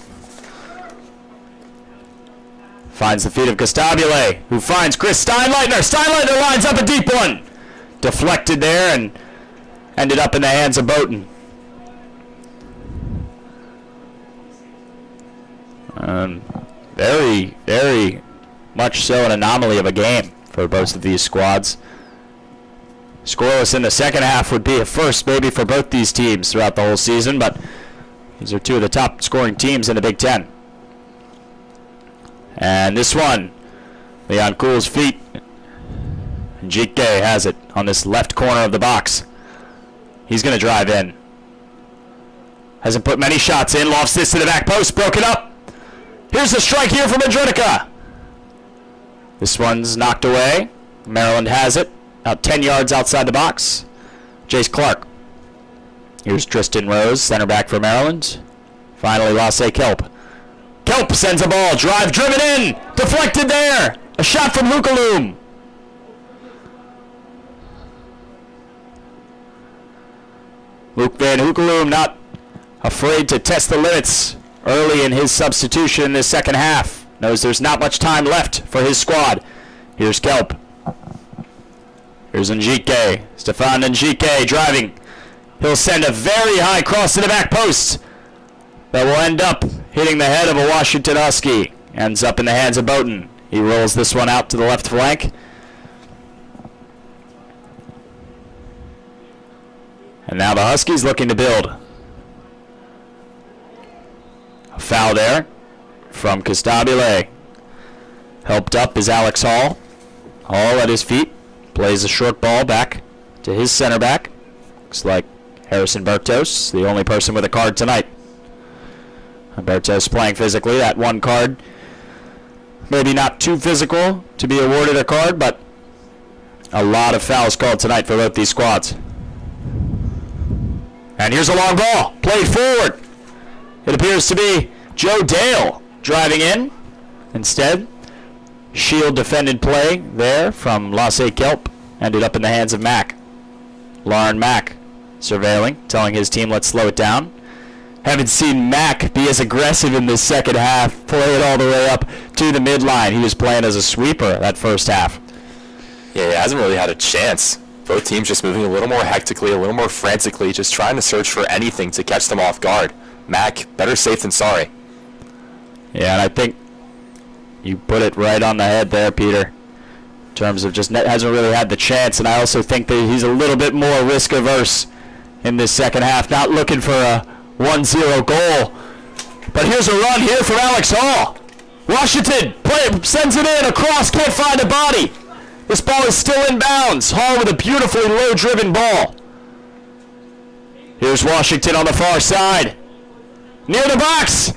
S4: Finds the feet of Costabile, who finds Chris Steinleitner. Steinleitner lines up a deep one. Deflected there and ended up in the hands of Boughton. Very, very much so an anomaly of a game for both of these squads. Scoreless in the second half would be a first maybe for both these teams throughout the whole season, but these are two of the top scoring teams in the Big Ten. And this one, Leon Kuhl's feet. Njike has it on this left corner of the box. He's going to drive in. Hasn't put many shots in. Lofts this to the back post. Broken up. Here's the strike here from Adrenica. This one's knocked away. Maryland has it. Out 10 yards outside the box. Jace Clark. Here's Tristan Rose, center back for Maryland. Finally, Lasse Kelp. Kelp sends a ball. Drive driven in. Deflected there. A shot from Hookaloom. Luke Van Hookaloom not afraid to test the limits early in his substitution in this second half. Knows there's not much time left for his squad. Here's Kelp. Here's Njike. Stefan Njike driving. He'll send a very high cross to the back post that will end up hitting the head of a Washington Husky. Ends up in the hands of Boughton. He rolls this one out to the left flank. And now the Huskies looking to build. A foul there from Costabile. Helped up is Alex Hall. Hall at his feet. Plays a short ball back to his center back. Looks like Harrison Bertos, the only person with a card tonight. Bertos playing physically. That one card, maybe not too physical to be awarded a card, but a lot of fouls called tonight for both these squads. And here's a long ball, played forward. It appears to be Joe Dale driving in. Instead, shield defended play there from Lasse Kelp. Ended up in the hands of Mack. Lauren Mack surveilling, telling his team, let's slow it down. Haven't seen Mack be as aggressive in this second half, play it all the way up to the midline. He was playing as a sweeper that first half.
S2: Yeah, he hasn't really had a chance. Both teams just moving a little more hectically, a little more frantically, just trying to search for anything to catch them off guard. Mack, better safe than sorry.
S4: Yeah, and I think you put it right on the head there, Peter, in terms of just hasn't really had the chance. And I also think that he's a little bit more risk averse in this second half, not looking for a 1-0 goal. But here's a run here from Alex Hall. Washington sends it in across, can't find a body. This ball is still in bounds. Hall with a beautifully low-driven ball. Here's Washington on the far side. Near the box.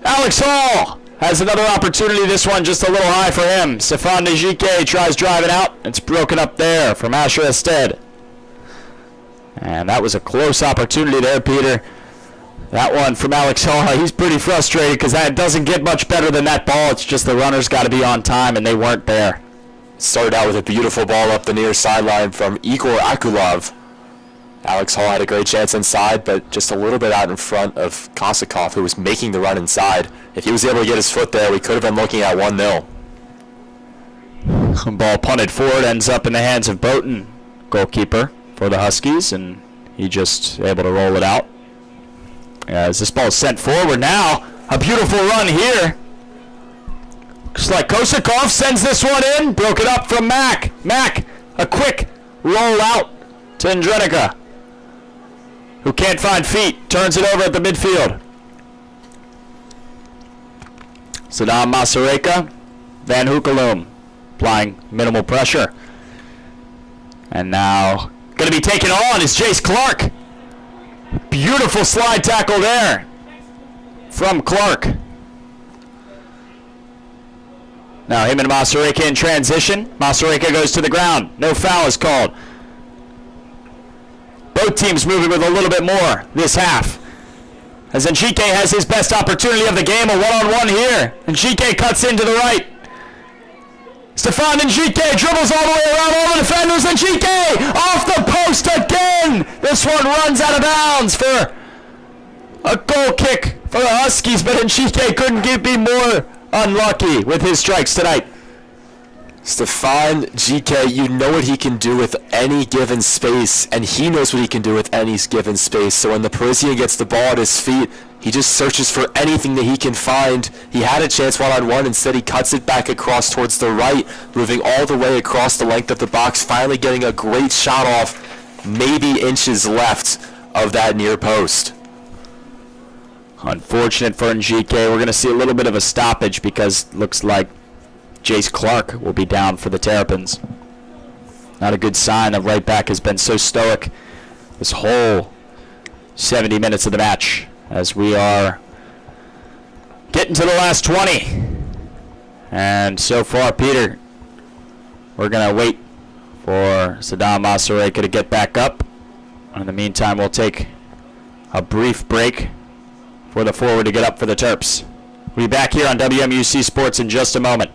S4: Alex Hall has another opportunity. This one just a little high for him. Stefan Njike tries driving out. It's broken up there from Asher Ested. And that was a close opportunity there, Peter. That one from Alex Hall, he's pretty frustrated because that doesn't get much better than that ball. It's just the runners got to be on time, and they weren't there.
S2: Started out with a beautiful ball up the near sideline from Igor Akulov. Alex Hall had a great chance inside, but just a little bit out in front of Kosakov, who was making the run inside. If he was able to get his foot there, we could have been looking at 1-0.
S4: Ball punted forward, ends up in the hands of Boughton, goalkeeper for the Huskies, and he just able to roll it out. As this ball is sent forward now, a beautiful run here. Looks like Kosakov sends this one in, broke it up from Mack. Mack, a quick roll out to Andrenica, who can't find feet, turns it over at the midfield. Saddam Masareka, Van Hoekelum applying minimal pressure. And now going to be taken on is Jace Clark. Beautiful slide tackle there from Clark. Now him and Masareka in transition. Masareka goes to the ground. No foul is called. Both teams moving with a little bit more this half. As Njike has his best opportunity of the game, a one-on-one here. Njike cuts into the right. Stefan Njike dribbles all the way around all the defenders. Njike off the post again. This one runs out of bounds for a goal kick for the Huskies, but Njike couldn't be more unlucky with his strikes tonight.
S2: Stefan GK, you know what he can do with any given space, and he knows what he can do with any given space. So when the Parisian gets the ball at his feet, he just searches for anything that he can find. He had a chance one-on-one. Instead, he cuts it back across towards the right, moving all the way across the length of the box, finally getting a great shot off, maybe inches left of that near post.
S4: Unfortunate for Njike. We're going to see a little bit of a stoppage because it looks like Jace Clark will be down for the Terrapins. Not a good sign. The right back has been so stoic this whole 70 minutes of the match, as we are getting to the last 20. And so far, Peter, we're going to wait for Saddam Masareka to get back up. In the meantime, we'll take a brief break for the forward to get up for the Terps. We'll be back here on WMUC Sports in just a moment.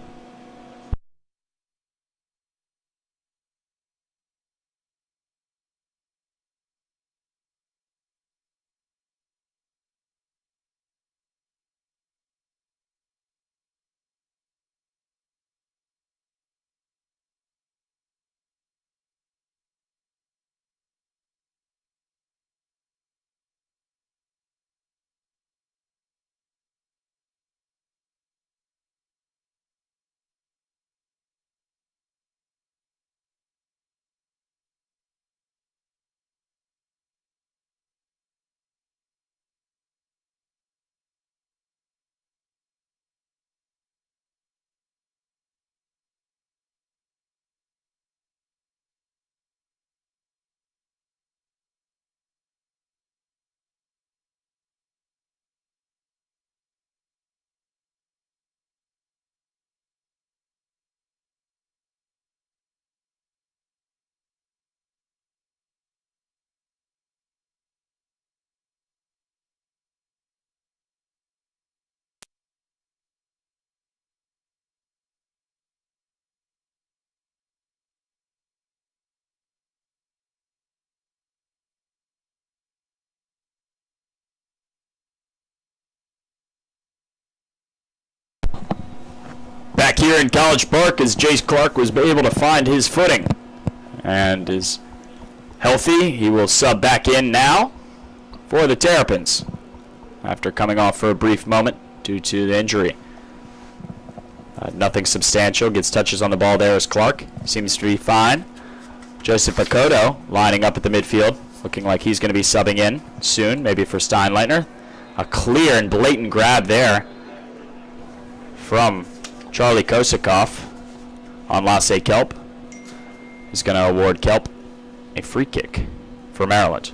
S4: Back here in College Park, as Jace Clark was able to find his footing and is healthy. He will sub back in now for the Terrapins after coming off for a brief moment due to the injury. Nothing substantial. Gets touches on the ball there as Clark. Seems to be fine. Joseph Bakoto lining up at the midfield, looking like he's going to be subbing in soon, maybe for Steinleitner. A clear and blatant grab there from Charlie Kosakov on Lasse Kelp. Is going to award Kelp a free kick for Maryland.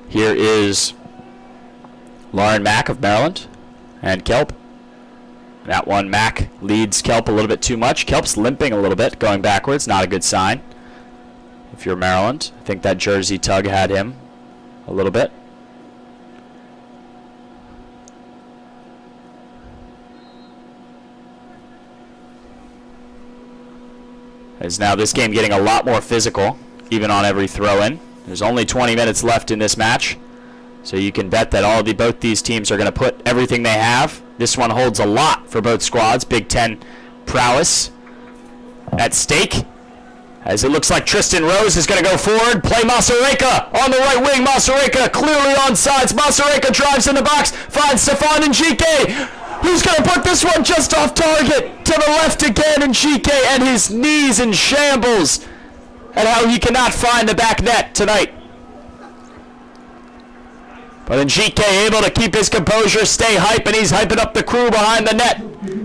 S4: Here is Lauren Mack of Maryland and Kelp. That one, Mack leads Kelp a little bit too much. Kelp's limping a little bit, going backwards. Not a good sign if you're Maryland. I think that jersey tug had him a little bit. As now this game getting a lot more physical. even on every throw-in. There's only 20 minutes left in this match, so you can bet that both these teams are going to put everything they have. This one holds a lot for both squads. Big Ten prowess at stake, as it looks like Tristan Rose is going to go forward. Play Masareka on the right wing. Masareka clearly onside. Masareka drives in the box, finds Stefan Njike, who's going to put this one just off target. To the left again, Njike, and his knees in shambles at how he cannot find the back net tonight. But Njike able to keep his composure, stay hype, and he's hyping up the crew behind the net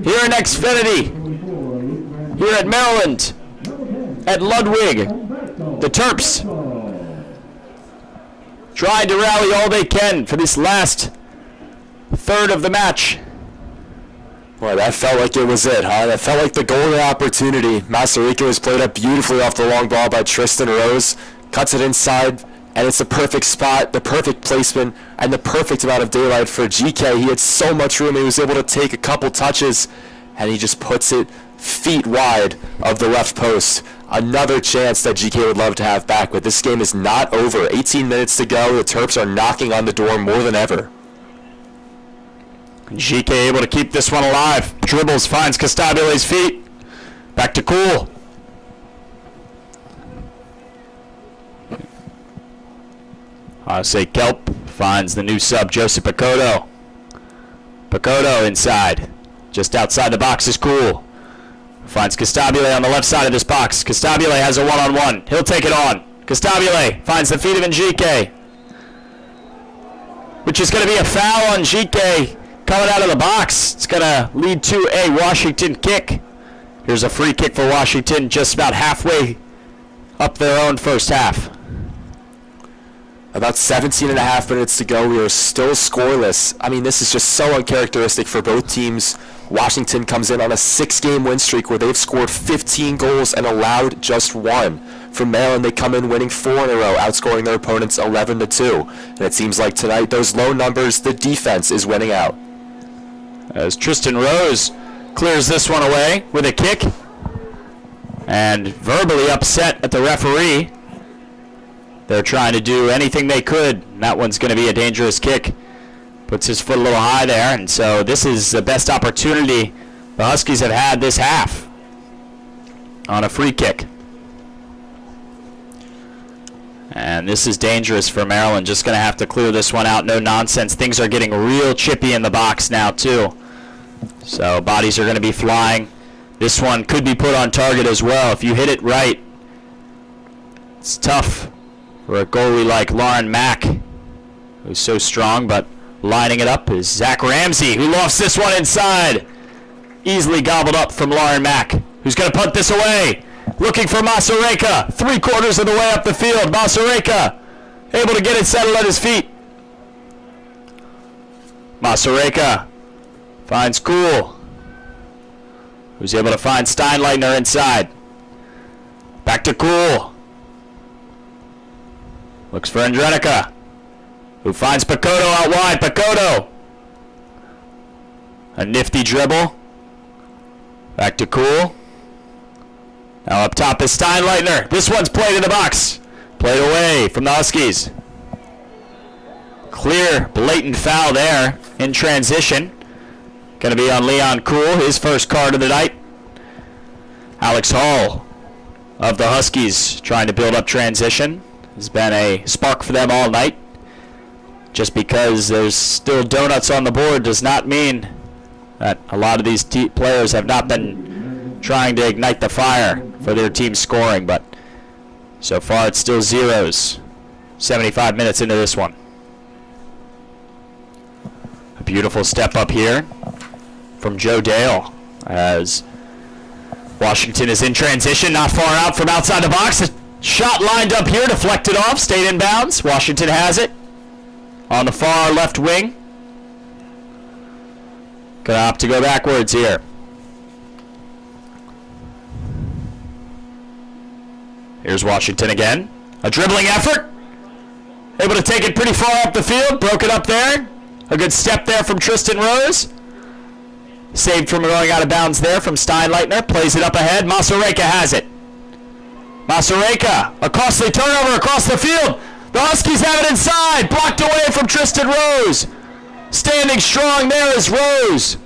S4: here in Xfinity, here at Maryland, at Ludwig. The Terps trying to rally all they can for this last third of the match.
S2: Boy, that felt like it was it, huh? That felt like the golden opportunity. Masareka was played up beautifully off the long ball by Tristan Rose. Cuts it inside, and it's the perfect spot, the perfect placement, and the perfect amount of daylight for GK. He had so much room. He was able to take a couple touches, and he just puts it feet wide of the left post. Another chance that GK would love to have back, but this game is not over. 18 minutes to go. The Terps are knocking on the door more than ever.
S4: GK able to keep this one alive. Dribbles, finds Costabile's feet. Back to Cool. Say Kelp finds the new sub, Joseph Picoto. Picoto inside. Just outside the box is Cool. Finds Costabile on the left side of this box. Costabile has a one-on-one. He'll take it on. Costabile finds the feet of Njike, which is going to be a foul on Njike coming out of the box. It's going to lead to a Washington kick. Here's a free kick for Washington just about halfway up their own first half.
S2: About 17 and a half minutes to go. We are still scoreless. I mean, this is just so uncharacteristic for both teams. Washington comes in on a 6-game win streak where they've scored 15 goals and allowed just 1. For Maryland, they come in winning 4 in a row, outscoring their opponents 11-2. And it seems like tonight, those low numbers, the defense is winning out.
S4: As Tristan Rose clears this one away with a kick, and verbally upset at the referee. They're trying to do anything they could. That one's going to be a dangerous kick. Puts his foot a little high there, and so this is the best opportunity the Huskies have had this half on a free kick. And this is dangerous for Maryland. Just going to have to clear this one out. No nonsense. Things are getting real chippy in the box now, too. So bodies are going to be flying. This one could be put on target as well. If you hit it right, it's tough for a goalie like Lauren Mack, who's so strong, but lining it up is Zach Ramsey, who lofts this one inside. Easily gobbled up from Lauren Mack, who's going to punt this away. Looking for Masareka, 3/4 of the way up the field. Masareka able to get it settled at his feet. Masareka finds Cool, who's able to find Steinleitner inside. Back to Cool. Looks for Andrenica, who finds Picoto out wide. Picoto. A nifty dribble. Back to Cool. Now up top is Steinleitner. This one's played in the box. Played away from the Huskies. Clear, blatant foul there in transition. Going to be on Leon Cool, his first card of the night. Alex Hall of the Huskies trying to build up transition. Has been a spark for them all night. Just because there's still donuts on the board does not mean that a lot of these players have not been trying to ignite the fire for their team scoring, but so far it's still zeros. 75 minutes into this one. A beautiful step up here from Joe Dale as Washington is in transition, not far out from outside the box. The shot lined up here, deflected off, stayed in bounds. Washington has it on the far left wing. Gonna opt to go backwards here. Here's Washington again. A dribbling effort. Able to take it pretty far up the field. Broke it up there. A good step there from Tristan Rose. Saved from going out of bounds there from Steinleitner. Plays it up ahead. Masareka has it. Masareka, a costly turnover across the field. The Huskies have it inside, blocked away from Tristan Rose. Standing strong there is Rose.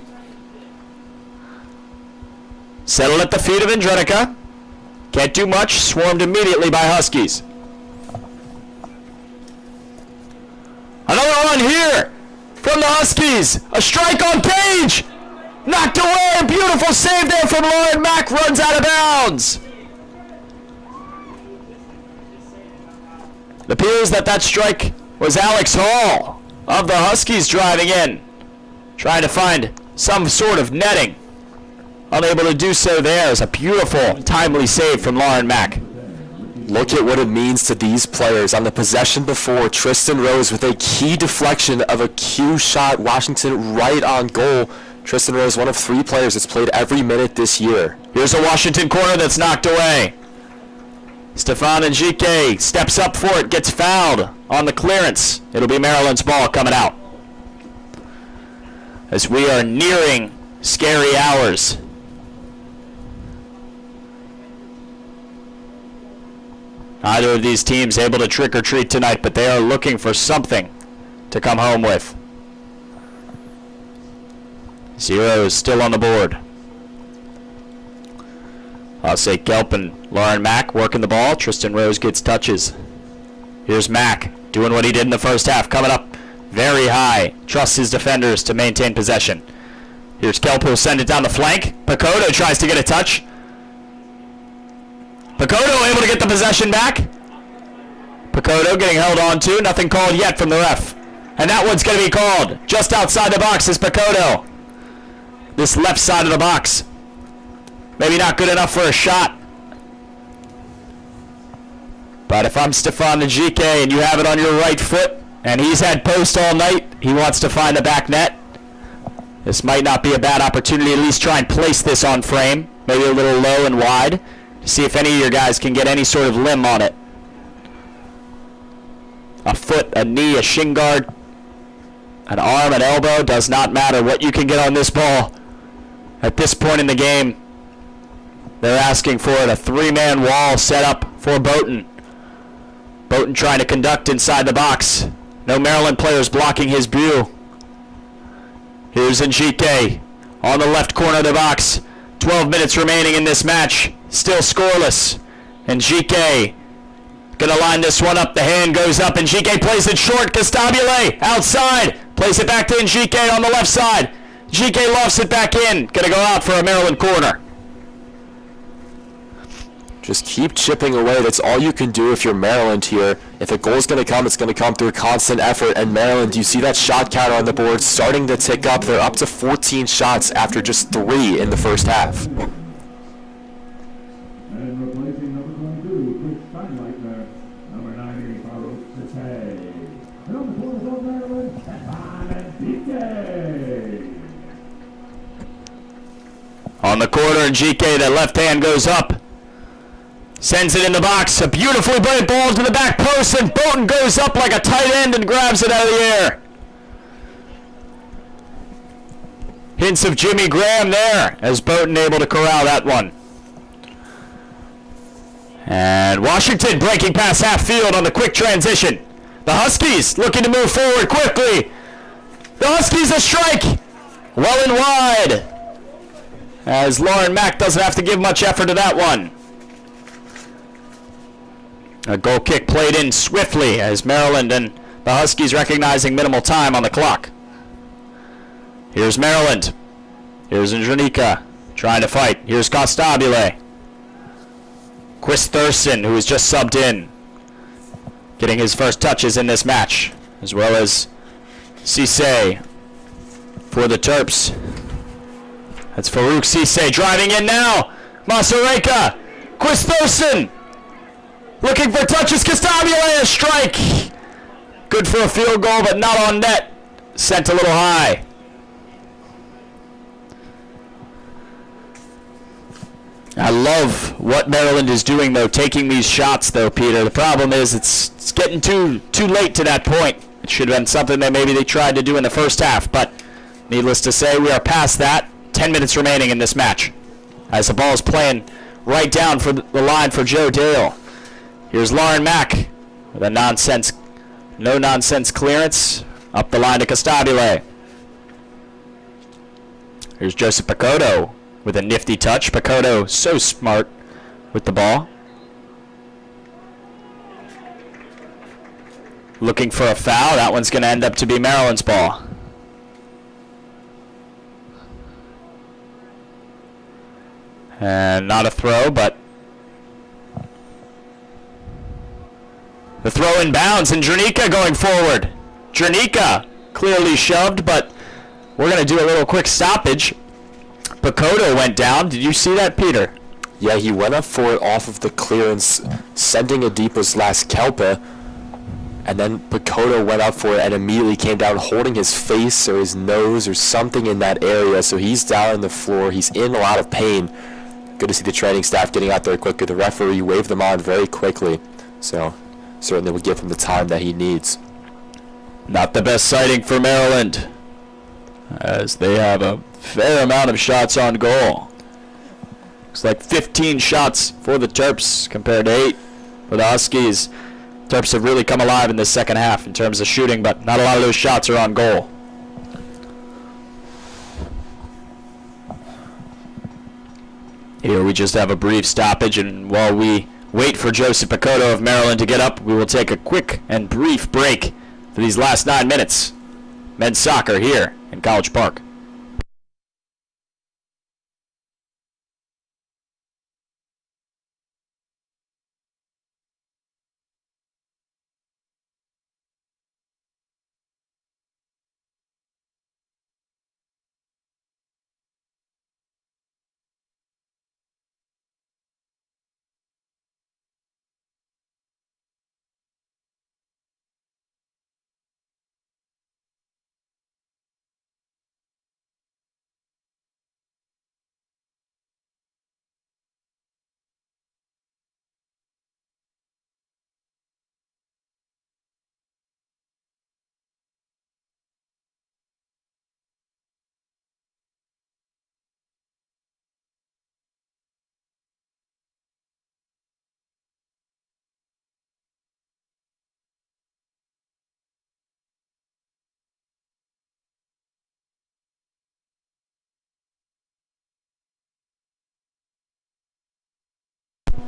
S4: Settled at the feet of Andrenica. Can't do much, swarmed immediately by Huskies. Another run here from the Huskies. A strike on Page. Knocked away. A beautiful save there from Lauren Mack. Runs out of bounds. It appears that strike was Alex Hall of the Huskies driving in, trying to find some sort of netting. Unable to do so there. Is a beautiful, timely save from Lauren Mack.
S2: Look at what it means to these players. On the possession before, Tristan Rose with a key deflection of a cue shot, Washington right on goal. Tristan Rose, one of 3 players that's played every minute this year.
S4: Here's a Washington corner that's knocked away. Stefan Njike steps up for it, gets fouled on the clearance. It'll be Maryland's ball coming out. As we are nearing scary hours. Neither of these teams able to trick or treat tonight, but they are looking for something to come home with. 0 is still on the board. I'll say Kelp and Lauren Mack working the ball. Tristan Rose gets touches. Here's Mack doing what he did in the first half, coming up very high. Trusts his defenders to maintain possession. Here's Kelp, who'll send it down the flank. Pakoto tries to get a touch. Pakoto able to get the possession back. Pakoto getting held on to. Nothing called yet from the ref. And that one's going to be called. Just outside the box is Pakoto. This left side of the box. Maybe not good enough for a shot. But if I'm Stefan Njike and you have it on your right foot, and he's had post all night, he wants to find the back net. This might not be a bad opportunity. At least try and place this on frame. Maybe a little low and wide. See if any of your guys can get any sort of limb on it. A foot, a knee, a shin guard, an arm, an elbow, does not matter what you can get on this ball. At this point in the game, they're asking for it. A 3-man wall set up for Boughton. Boughton trying to conduct inside the box. No Maryland players blocking his view. Here's Njike on the left corner of the box. 12 minutes remaining in this match. Still scoreless. Njike gonna line this one up. The hand goes up. Njike plays it short. Castabile outside. Plays it back to Njike on the left side. Njike lofts it back in. Gonna go out for a Maryland corner.
S2: Just keep chipping away. That's all you can do if you're Maryland here. If a goal's going to come, it's going to come through constant effort. And Maryland, you see that shot counter on the board starting to tick up. They're up to 14 shots after just 3 in the first half.
S5: And replacing number 22, Chris Steinleitner, number 90, Farouk Satay. And on the corner for Maryland, Stefan Njike.
S4: On the corner, Njike, that left hand goes up. Sends it in the box. A beautifully played ball to the back post, and Boughton goes up like a tight end and grabs it out of the air. Hints of Jimmy Graham there, as Boughton able to corral that one. And Washington breaking past half field on the quick transition. The Huskies looking to move forward quickly. The Huskies a strike. Well and wide. As Lauren Mack doesn't have to give much effort to that one. A goal kick played in swiftly as Maryland and the Huskies recognizing minimal time on the clock. Here's Maryland. Here's Andronika trying to fight. Here's Costabile. Chris Thurston, who was just subbed in, getting his first touches in this match, as well as Cisse for the Terps. That's Farouk Cisse driving in now. Masareka. Chris Thurston. Looking for touches. Castabile, a strike. Good for a field goal, but not on net. Sent a little high. I love what Maryland is doing, though, taking these shots, though, Peter. The problem is it's getting too late to that point. It should have been something that maybe they tried to do in the first half, but needless to say, we are past that. 10 minutes remaining in this match as the ball is playing right down for the line for Joe Dale. Here's Lauren Mack with a no-nonsense clearance up the line to Costabile. Here's Joseph Picoto with a nifty touch. Picoto so smart with the ball. Looking for a foul. That one's going to end up to be Maryland's ball. And not a throw, but the throw in bounds, and Jernicka going forward. Jernicka clearly shoved, but we're going to do a little quick stoppage. Picoto went down. Did you see that, Peter?
S2: Yeah, he went up for it off of the clearance, sending a deep was last Kelpa, and then Picoto went up for it and immediately came down holding his face or his nose or something in that area, so he's down on the floor. He's in a lot of pain. Good to see the training staff getting out there quickly. The referee waved them on very quickly, so certainly will give him the time that he needs.
S4: Not the best sighting for Maryland, as they have a fair amount of shots on goal. Looks like 15 shots for the Terps compared to 8 for the Huskies. Terps have really come alive in this second half in terms of shooting, but not a lot of those shots are on goal. Here we just have a brief stoppage, and while we wait for Joseph Picoto of Maryland to get up, we will take a quick and brief break for these last 9 minutes. Men's soccer here in College Park.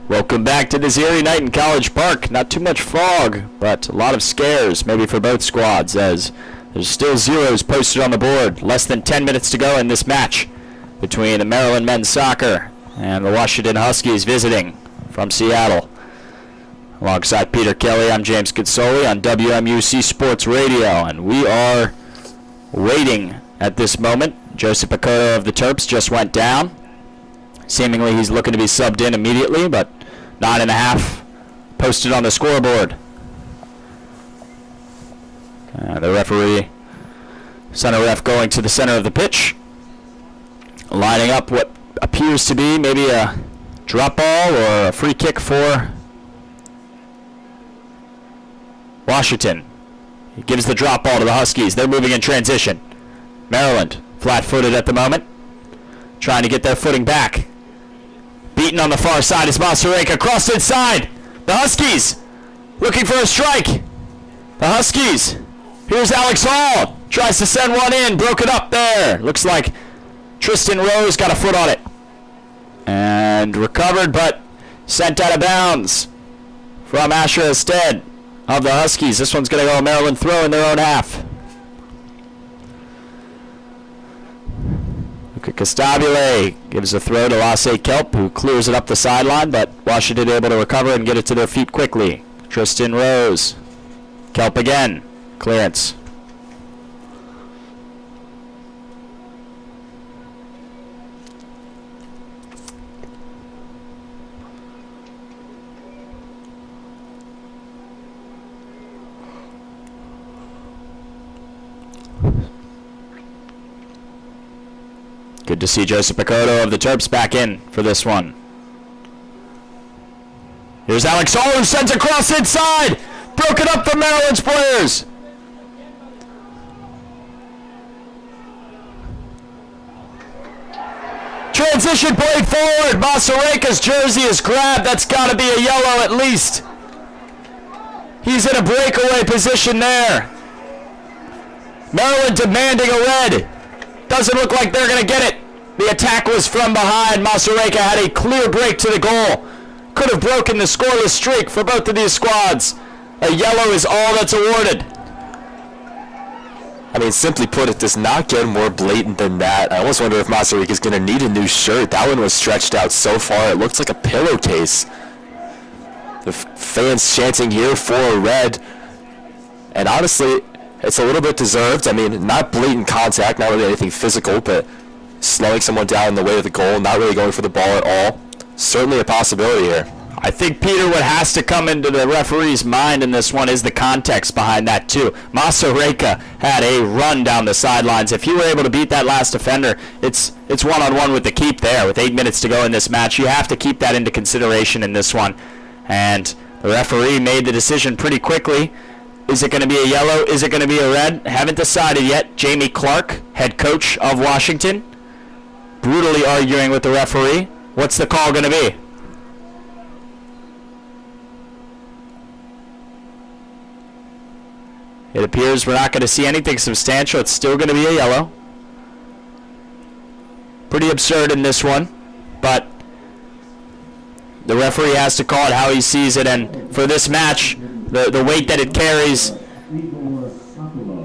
S4: Welcome back to this eerie night in College Park. Not too much fog, but a lot of scares, maybe for both squads, as there's still zeros posted on the board. Less than 10 minutes to go in this match between the Maryland men's soccer and the Washington Huskies visiting from Seattle. Alongside Peter Kelly, I'm James Consoli on WMUC Sports Radio, and we are waiting at this moment. Joseph Picoto of the Terps just went down. Seemingly he's looking to be subbed in immediately, but 9.5 posted on the scoreboard. The referee, center ref, going to the center of the pitch, lining up what appears to be maybe a drop ball or a free kick for Washington. He gives the drop ball to the Huskies. They're moving in transition. Maryland, flat-footed at the moment, trying to get their footing back. Beaten on the far side is Masarenka. Crossed inside. The Huskies looking for a strike. The Huskies. Here's Alex Hall. Tries to send one in. Broke it up there. Looks like Tristan Rose got a foot on it. And recovered, but sent out of bounds from Asher Ested of the Huskies. This one's going to go a Maryland throw in their own half. Costabile gives a throw to Lasse Kelp, who clears it up the sideline, but Washington able to recover and get it to their feet quickly. Tristan Rose. Kelp again. Clearance. Good to see Joseph Picoto of the Terps back in for this one. Here's Alex Hall, who sends a cross inside. Broken up for Maryland's players. transition played forward. Masareka's jersey is grabbed. That's got to be a yellow at least. He's in a breakaway position there. Maryland demanding a red. Doesn't look like they're going to get it. The attack was from behind. Masareka had a clear break to the goal. Could have broken the scoreless streak for both of these squads. A yellow is all that's awarded.
S2: I mean, simply put, it does not get more blatant than that. I almost wonder if Masareka is going to need a new shirt. That one was stretched out so far, it looks like a pillowcase. The fans chanting here for a red. And honestly, it's a little bit deserved. I mean, not blatant contact, not really anything physical, but slowing someone down in the way of the goal, not really going for the ball at all. Certainly a possibility here.
S4: I think, Peter, what has to come into the referee's mind in this one is the context behind that, too. Masareka had a run down the sidelines. If you were able to beat that last defender, it's one-on-one with the keep there with 8 minutes to go in this match. You have to keep that into consideration in this one. And the referee made the decision pretty quickly. Is it going to be a yellow? Is it going to be a red? Haven't decided yet. Jamie Clark, head coach of Washington, brutally arguing with the referee. What's the call going to be? It appears we're not going to see anything substantial. It's still going to be a yellow. Pretty absurd in this one, but the referee has to call it how he sees it, and for this match, the weight that it carries,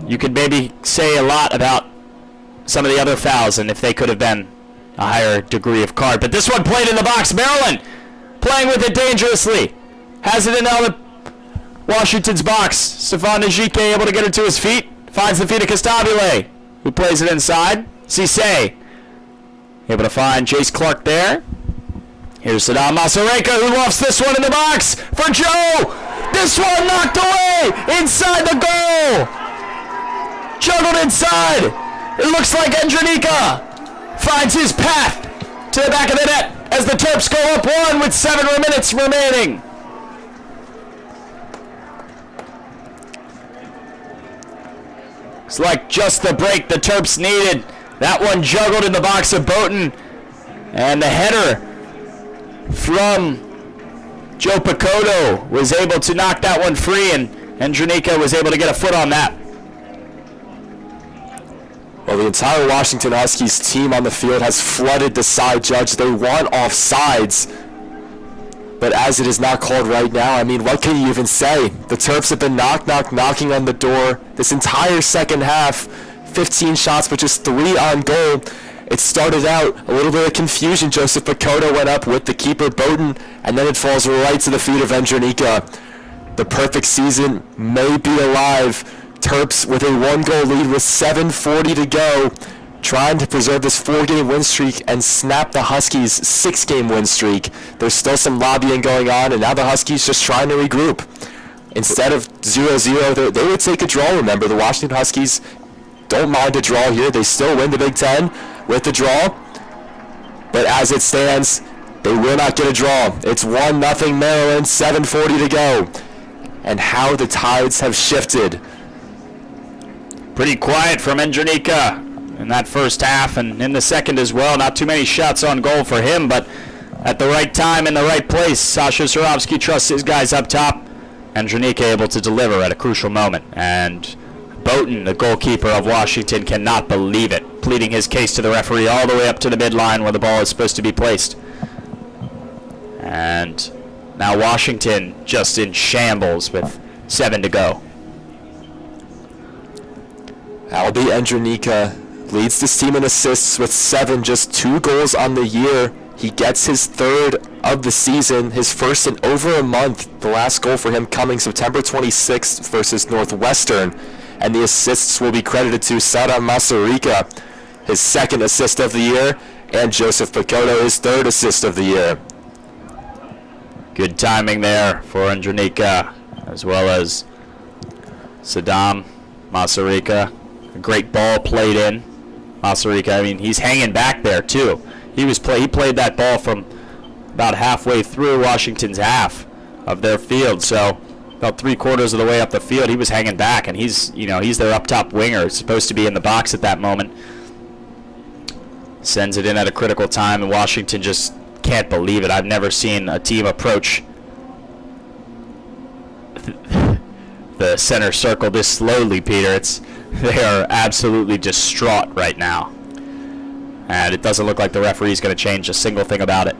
S4: you could maybe say a lot about some of the other fouls and if they could have been a higher degree of card. But this one played in the box. Maryland playing with it dangerously. Has it in the Washington's box. Stefan Njike able to get it to his feet. Finds the feet of Costabile, who plays it inside. Cisse able to find Jace Clark there. Here's Saddam Masareka, who lofts this one in the box for Joe. This one knocked away inside the goal. Juggled inside. It looks like Andronika finds his path to the back of the net as the Terps go up 1 with 7 minutes remaining. It's like just the break the Terps needed. That one juggled in the box of Boughton. And the header from Joe Picoto was able to knock that one free, and Andronika was able to get a foot on that.
S2: Well, the entire Washington Huskies team on the field has flooded the side judge. They want offsides. But as it is not called right now, I mean, what can you even say? The Terps have been knocking on the door this entire second half. 15 shots, but just 3 on goal. It started out a little bit of confusion. Joseph Picoto went up with the keeper, Boughton, and then it falls right to the feet of Andronika. The perfect season may be alive. Terps with a 1-goal lead with 7:40 to go, trying to preserve this 4-game win streak and snap the Huskies' 6-game win streak. There's still some lobbying going on, and now the Huskies just trying to regroup. Instead of 0-0, they would take a draw. Remember, the Washington Huskies don't mind a draw here. They still win the Big Ten with the draw. But as it stands, they will not get a draw. It's 1-0 Maryland, 7:40 to go. And how the tides have shifted.
S4: Pretty quiet from Andronika in that first half, and in the second as well. Not too many shots on goal for him, but at the right time in the right place. Sasha Zurovsky trusts his guys up top. Andronika able to deliver at a crucial moment. And Boughton, the goalkeeper of Washington, cannot believe it, pleading his case to the referee all the way up to the midline where the ball is supposed to be placed. And now Washington just in shambles with 7 to go.
S2: Albie Andronika leads this team in assists with 7, just 2 goals on the year. He gets his 3rd of the season, his first in over a month. The last goal for him coming September 26th versus Northwestern. And the assists will be credited to Saddam Masareka, his 2nd assist of the year, and Joseph Picoto, his 3rd assist of the year.
S4: Good timing there for Andronika, as well as Saddam Masareka. A great ball played in. Masareka, I mean, he's hanging back there too. He played that ball from about halfway through Washington's half of their field, so about 3/4 of the way up the field, he was hanging back, and he's their up top winger. He's supposed to be in the box at that moment. Sends it in at a critical time, and Washington just can't believe it. I've never seen a team approach the center circle this slowly, Peter. They are absolutely distraught right now. And it doesn't look like the referee's going to change a single thing about it.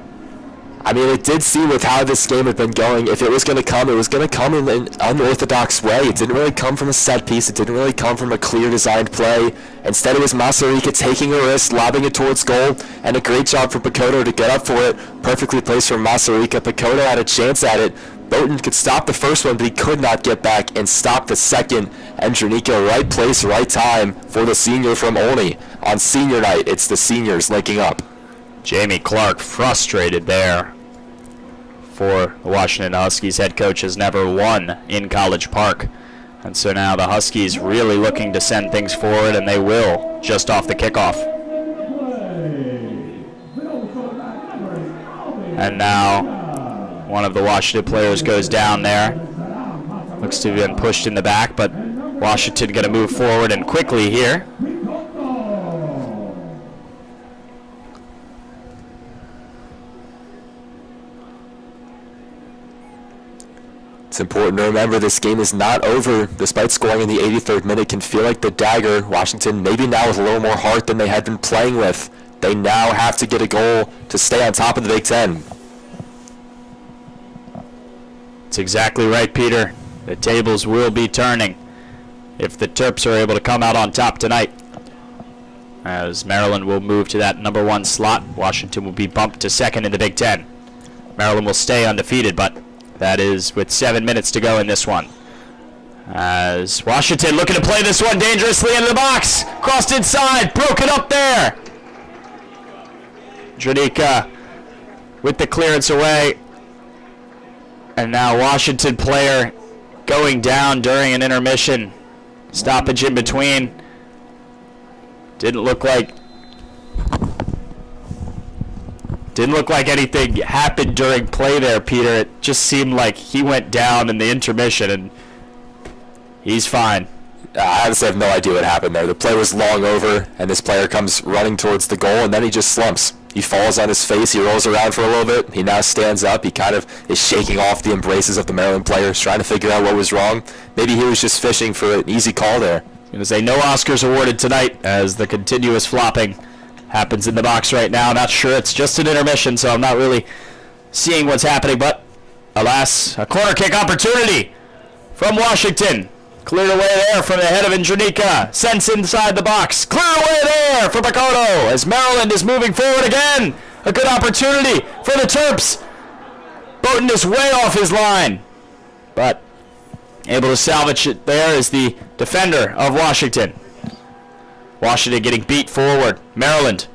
S2: I mean, it did seem with how this game had been going, if it was going to come, it was going to come in an unorthodox way. It didn't really come from a set piece. It didn't really come from a clear designed play. Instead, it was Masarika taking a risk, lobbing it towards goal, and a great job for Pakoto to get up for it. Perfectly placed from Masarika. Pakoto had a chance at it. Boughton could stop the first one, but he could not get back and stop the second. And Jernicka, right place, right time for the senior from Olney. On senior night, it's the seniors linking up.
S4: Jamie Clark frustrated there. For the Washington Huskies, head coach has never won in College Park. And so now the Huskies really looking to send things forward, and they will just off the kickoff. And now one of the Washington players goes down there. Looks to have been pushed in the back, but Washington going to move forward and quickly here.
S2: It's important to remember this game is not over. Despite scoring in the 83rd minute, can feel like the dagger. Washington maybe now with a little more heart than they had been playing with. They now have to get a goal to stay on top of the Big Ten.
S4: That's exactly right, Peter. The tables will be turning if the Terps are able to come out on top tonight. As Maryland will move to that number 1 slot, Washington will be bumped to second in the Big Ten. Maryland will stay undefeated, but that is with 7 minutes to go in this one. As Washington looking to play this one dangerously into the box. Crossed inside, broken up there. Jernicka with the clearance away. And now Washington player going down during an intermission. Stoppage in between. Didn't look like anything happened during play there, Peter. It just seemed like he went down in the intermission, and he's fine.
S2: I honestly have no idea what happened there. The play was long over, and this player comes running towards the goal, and then he just slumps. He falls on his face. He rolls around for a little bit. He now stands up. He kind of is shaking off the embraces of the Maryland players, trying to figure out what was wrong. Maybe he was just fishing for an easy call there.
S4: I'm going to say no Oscars awarded tonight as the continuous flopping happens in the box right now. Not sure, it's just an intermission, so I'm not really seeing what's happening, but alas, a corner kick opportunity from Washington. Cleared away there from the head of Jernicka. Sends inside the box. Cleared away there for Pakoto as Maryland is moving forward again. A good opportunity for the Terps. Boughton is way off his line, but able to salvage it there is the defender of Washington. Washington getting beat forward. Maryland.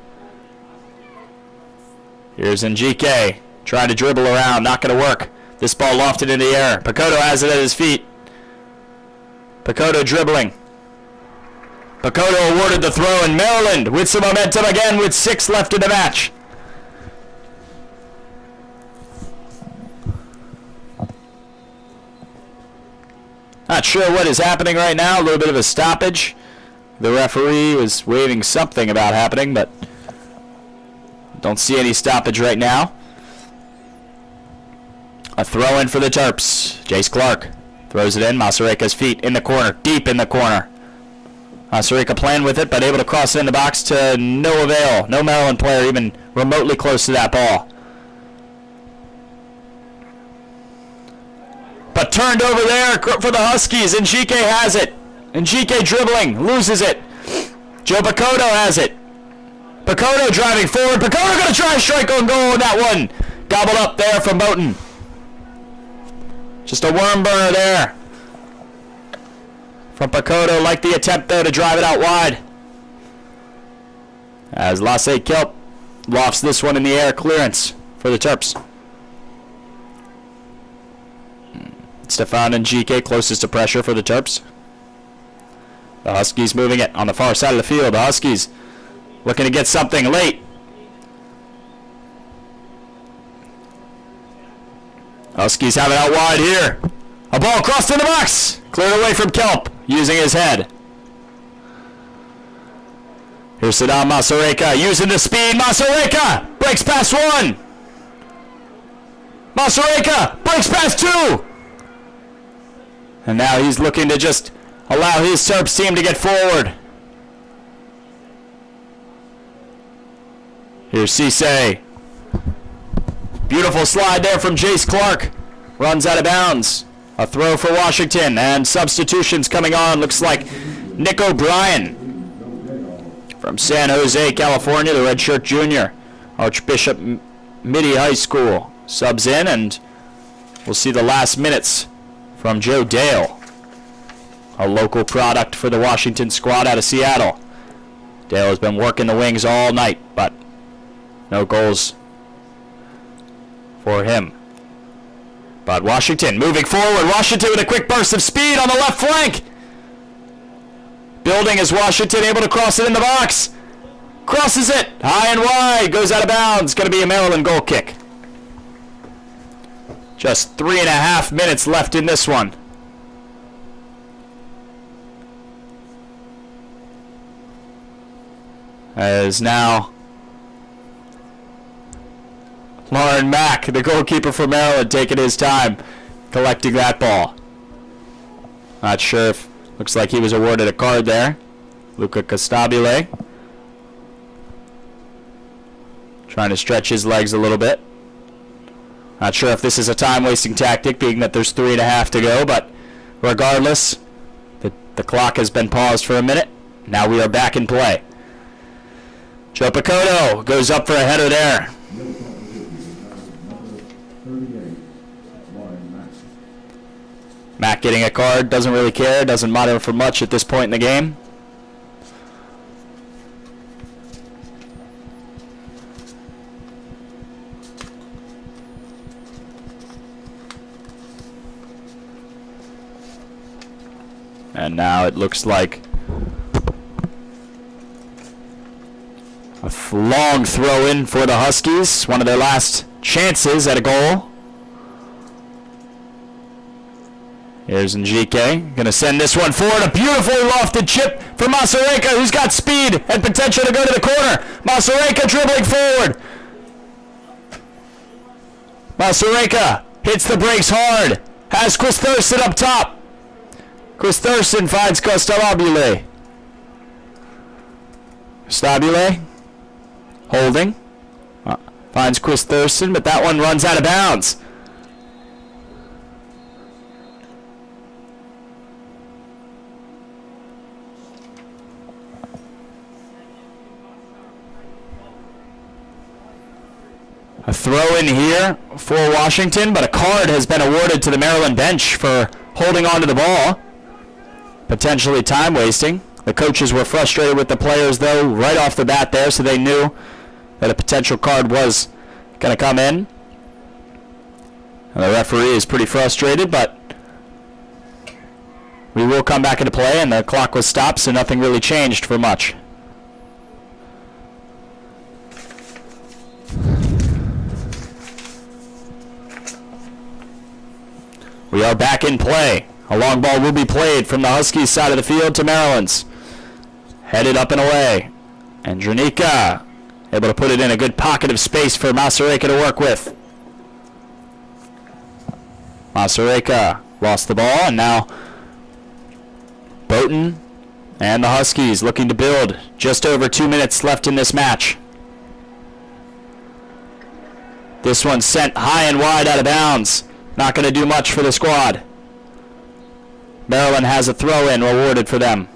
S4: Here's Njike. Trying to dribble around. Not going to work. This ball lofted in the air. Pakoto has it at his feet. Pakoto dribbling. Pakoto awarded the throw, and Maryland with some momentum again with 6 left in the match. Not sure what is happening right now. A little bit of a stoppage. The referee was waving something about happening, but don't see any stoppage right now. A throw in for the Terps. Jace Clark throws it in. Masarika's feet in the corner, deep in the corner. Masarika playing with it, but able to cross it in the box to no avail. No Maryland player even remotely close to that ball. But turned over there for the Huskies. Njike has it. Njike dribbling, loses it. Joe Pakoto has it. Pakoto driving forward. Pakoto going to try a strike on goal on that one. Gobbled up there from Boughton. Just a worm burner there from Pakoto. Like the attempt though to drive it out wide. As Lasse Kelp lofts this one in the air. Clearance for the Terps. Stefan Njike closest to pressure for the Terps. The Huskies moving it on the far side of the field. The Huskies looking to get something late. Huskies have it out wide here. A ball crossed in the box. Cleared away from Kelp using his head. Here's Saddam Masareka using the speed. Masareka breaks past one. Masareka breaks past two. And now he's looking to just allow his Terps team to get forward. Here's Cisse. Beautiful slide there from Jace Clark. Runs out of bounds. A throw for Washington, and substitutions coming on. Looks like Nick O'Brien from San Jose, California, the redshirt junior. Archbishop Midi High School subs in, and we'll see the last minutes from Joe Dale, a local product for the Washington squad out of Seattle. Dale has been working the wings all night, but no goals for him. But Washington moving forward. Washington with a quick burst of speed on the left flank. Building as Washington able to cross it in the box. Crosses it high and wide. Goes out of bounds. Going to be a Maryland goal kick. Just 3.5 minutes left in this one. As now Lauren Mack, the goalkeeper for Maryland, taking his time collecting that ball. Not sure if, looks like he was awarded a card there. Luca Costabile trying to stretch his legs a little bit. Not sure if this is a time-wasting tactic, being that there's 3.5 to go, but regardless, the clock has been paused for a minute. Now we are back in play. Joe Picoto goes up for a header there. Matt getting a card, doesn't really care, doesn't matter for much at this point in the game. And now it looks like a long throw in for the Huskies, one of their last chances at a goal. Here's Njike, going to send this one forward. A beautifully lofted chip for Masareka, who's got speed and potential to go to the corner. Masareka dribbling forward. Masareka hits the brakes hard. Has Chris Thurston up top. Chris Thurston finds Costabile. Costabile holding. Finds Chris Thurston, but that one runs out of bounds. A throw in here for Washington, but a card has been awarded to the Maryland bench for holding on to the ball. Potentially time wasting. The coaches were frustrated with the players, though, right off the bat there, so they knew that a potential card was going to come in. And the referee is pretty frustrated, but we will come back into play, and the clock was stopped, so nothing really changed for much. We are back in play. A long ball will be played from the Huskies side of the field to Maryland's. Headed up and away. And Dranica able to put it in a good pocket of space for Masareka to work with. Masareka lost the ball, and now Boughton and the Huskies looking to build. Just over 2 minutes left in this match. This one sent high and wide out of bounds. Not going to do much for the squad. Maryland has a throw-in awarded for them.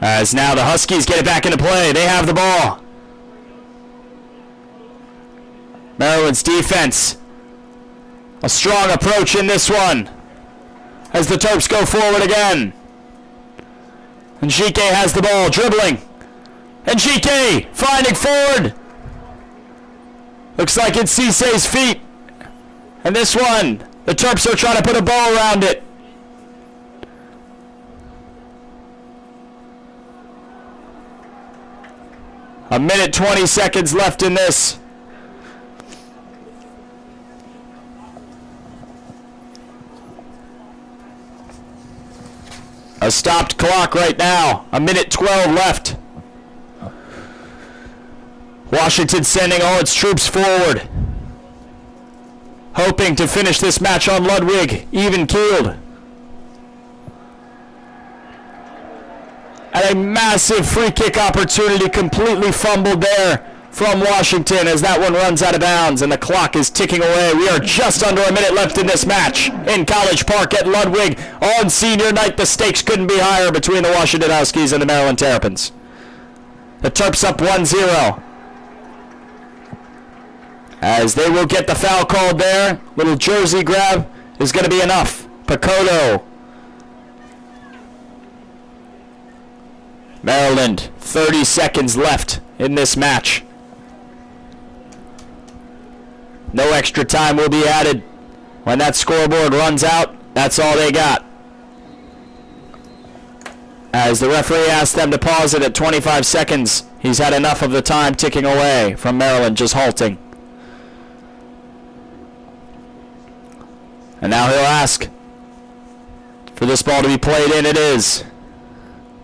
S4: As now the Huskies get it back into play. They have the ball. Maryland's defense. A strong approach in this one. As the Terps go forward again. And Njike has the ball, dribbling. And Njike finding forward. Looks like it's Cisse's feet. And this one, the Terps are trying to put a bow around it. A minute 20 seconds left in this. stopped clock right now. 1:12 left. Washington sending all its troops forward, hoping to finish this match on Ludwig, even-keeled. And a massive free kick opportunity completely fumbled there from Washington as that one runs out of bounds and the clock is ticking away. We are just under a minute left in this match in College Park at Ludwig. On senior night, the stakes couldn't be higher between the Washington Huskies and the Maryland Terrapins. The Terps up 1-0. As they will get the foul called there. Little jersey grab is going to be enough. Picoto. Maryland, 30 seconds left in this match. No extra time will be added. When that scoreboard runs out, that's all they got. As the referee asked them to pause it at 25 seconds, he's had enough of the time ticking away from Maryland just halting. And now he'll ask for this ball to be played in. It is.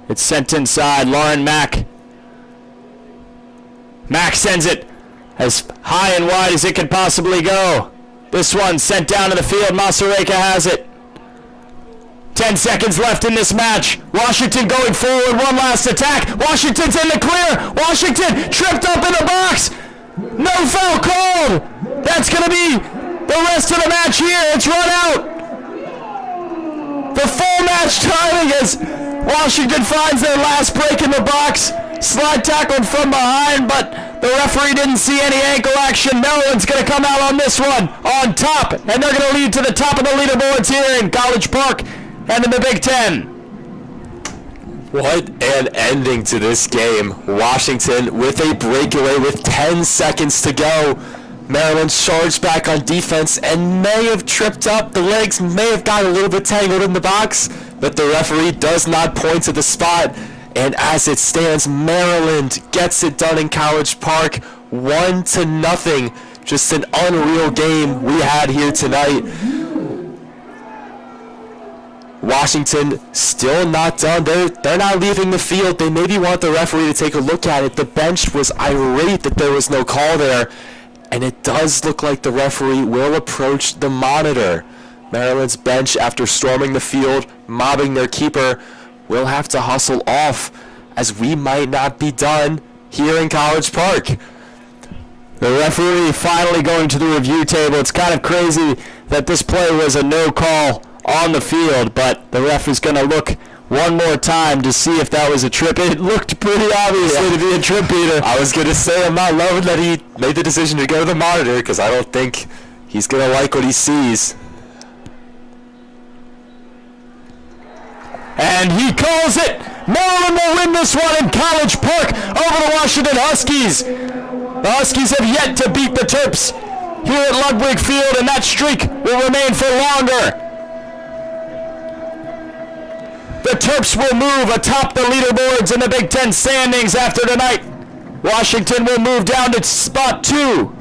S4: It's sent inside. Lauren Mack. Mack sends it as high and wide as it could possibly go. This one sent down to the field. Masareka has it. 10 seconds left in this match. Washington going forward. One last attack. Washington's in the clear. Washington tripped up in the box. No foul called. That's going to be the rest of the match here. It's run out. The full match timing as Washington finds their last break in the box. Slide tackled from behind, but the referee didn't see any ankle action. Maryland's going to come out on this one on top, and they're going to lead to the top of the leaderboards here in College Park and in the Big Ten.
S2: What an ending to this game. Washington with a breakaway with 10 seconds to go. Maryland charged back on defense and may have tripped up. The legs may have got a little bit tangled in the box, but the referee does not point to the spot. And as it stands, Maryland gets it done in College Park, 1-0. Just an unreal game we had here tonight. Washington still not done. They're not leaving the field. They maybe want the referee to take a look at it. The bench was irate that there was no call there. And it does look like the referee will approach the monitor. Maryland's bench, after storming the field, mobbing their keeper, will have to hustle off, as we might not be done here in College Park.
S4: The referee finally going to the review table. It's kind of crazy that this play was a no call on the field, but the ref is going to look one more time to see if that was a trip. It looked pretty obviously to be a trip, Peter.
S2: I was going to say I'm not loving that he made the decision to go to the monitor, because I don't think he's going to like what he sees.
S4: And he calls it. Maryland will win this one in College Park over the Washington Huskies. The Huskies have yet to beat the Terps here at Ludwig Field, and that streak will remain for longer. The Terps will move atop the leaderboards in the Big Ten standings after tonight. Washington will move down to spot 2.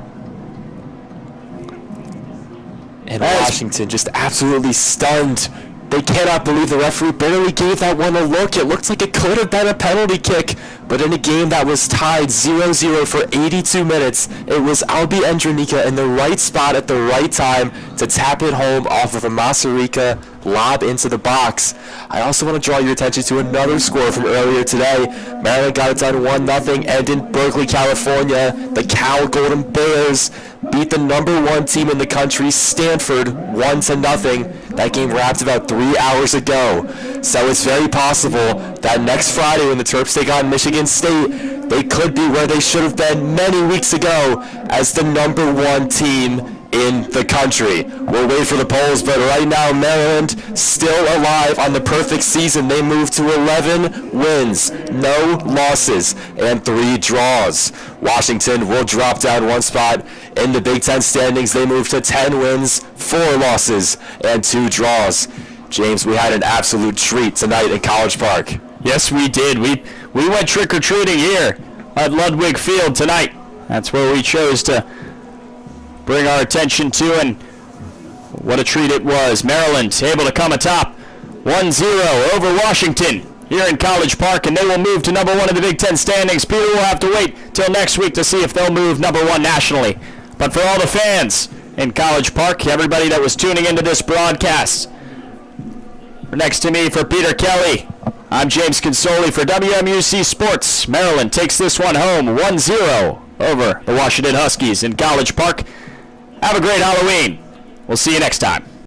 S2: And Washington just absolutely stunned. They cannot believe the referee barely gave that one a look. It looked like it could have been a penalty kick, but in a game that was tied 0-0 for 82 minutes, it was Albi Andronika in the right spot at the right time to tap it home off of a Masareka lob into the box. I also want to draw your attention to another score from earlier today. Maryland got it done 1-0, and in Berkeley, California, the Cal Golden Bears beat the #1 team in the country, Stanford, 1-0. That game wrapped about 3 hours ago. So it's very possible that next Friday when the Terps take on Michigan State, they could be where they should have been many weeks ago as the #1 team in the country. We'll wait for the polls, but right now Maryland still alive on the perfect season. They move to 11 wins, no losses, and 3 draws. Washington will drop down 1 spot in the Big Ten standings. They move to 10 wins, 4 losses, and 2 draws. James, we had an absolute treat tonight in College Park.
S4: Yes, we did. We went trick-or-treating here at Ludwig Field tonight. That's where we chose to bring our attention to, and what a treat it was. Maryland able to come atop 1-0 over Washington here in College Park, and they will move to number 1 in the Big Ten standings. Peter will have to wait till next week to see if they'll move number 1 nationally. But for all the fans in College Park, everybody that was tuning into this broadcast, next to me for Peter Kelly, I'm James Consoli for WMUC Sports. Maryland takes this one home 1-0 over the Washington Huskies in College Park. Have a great Halloween. We'll see you next time.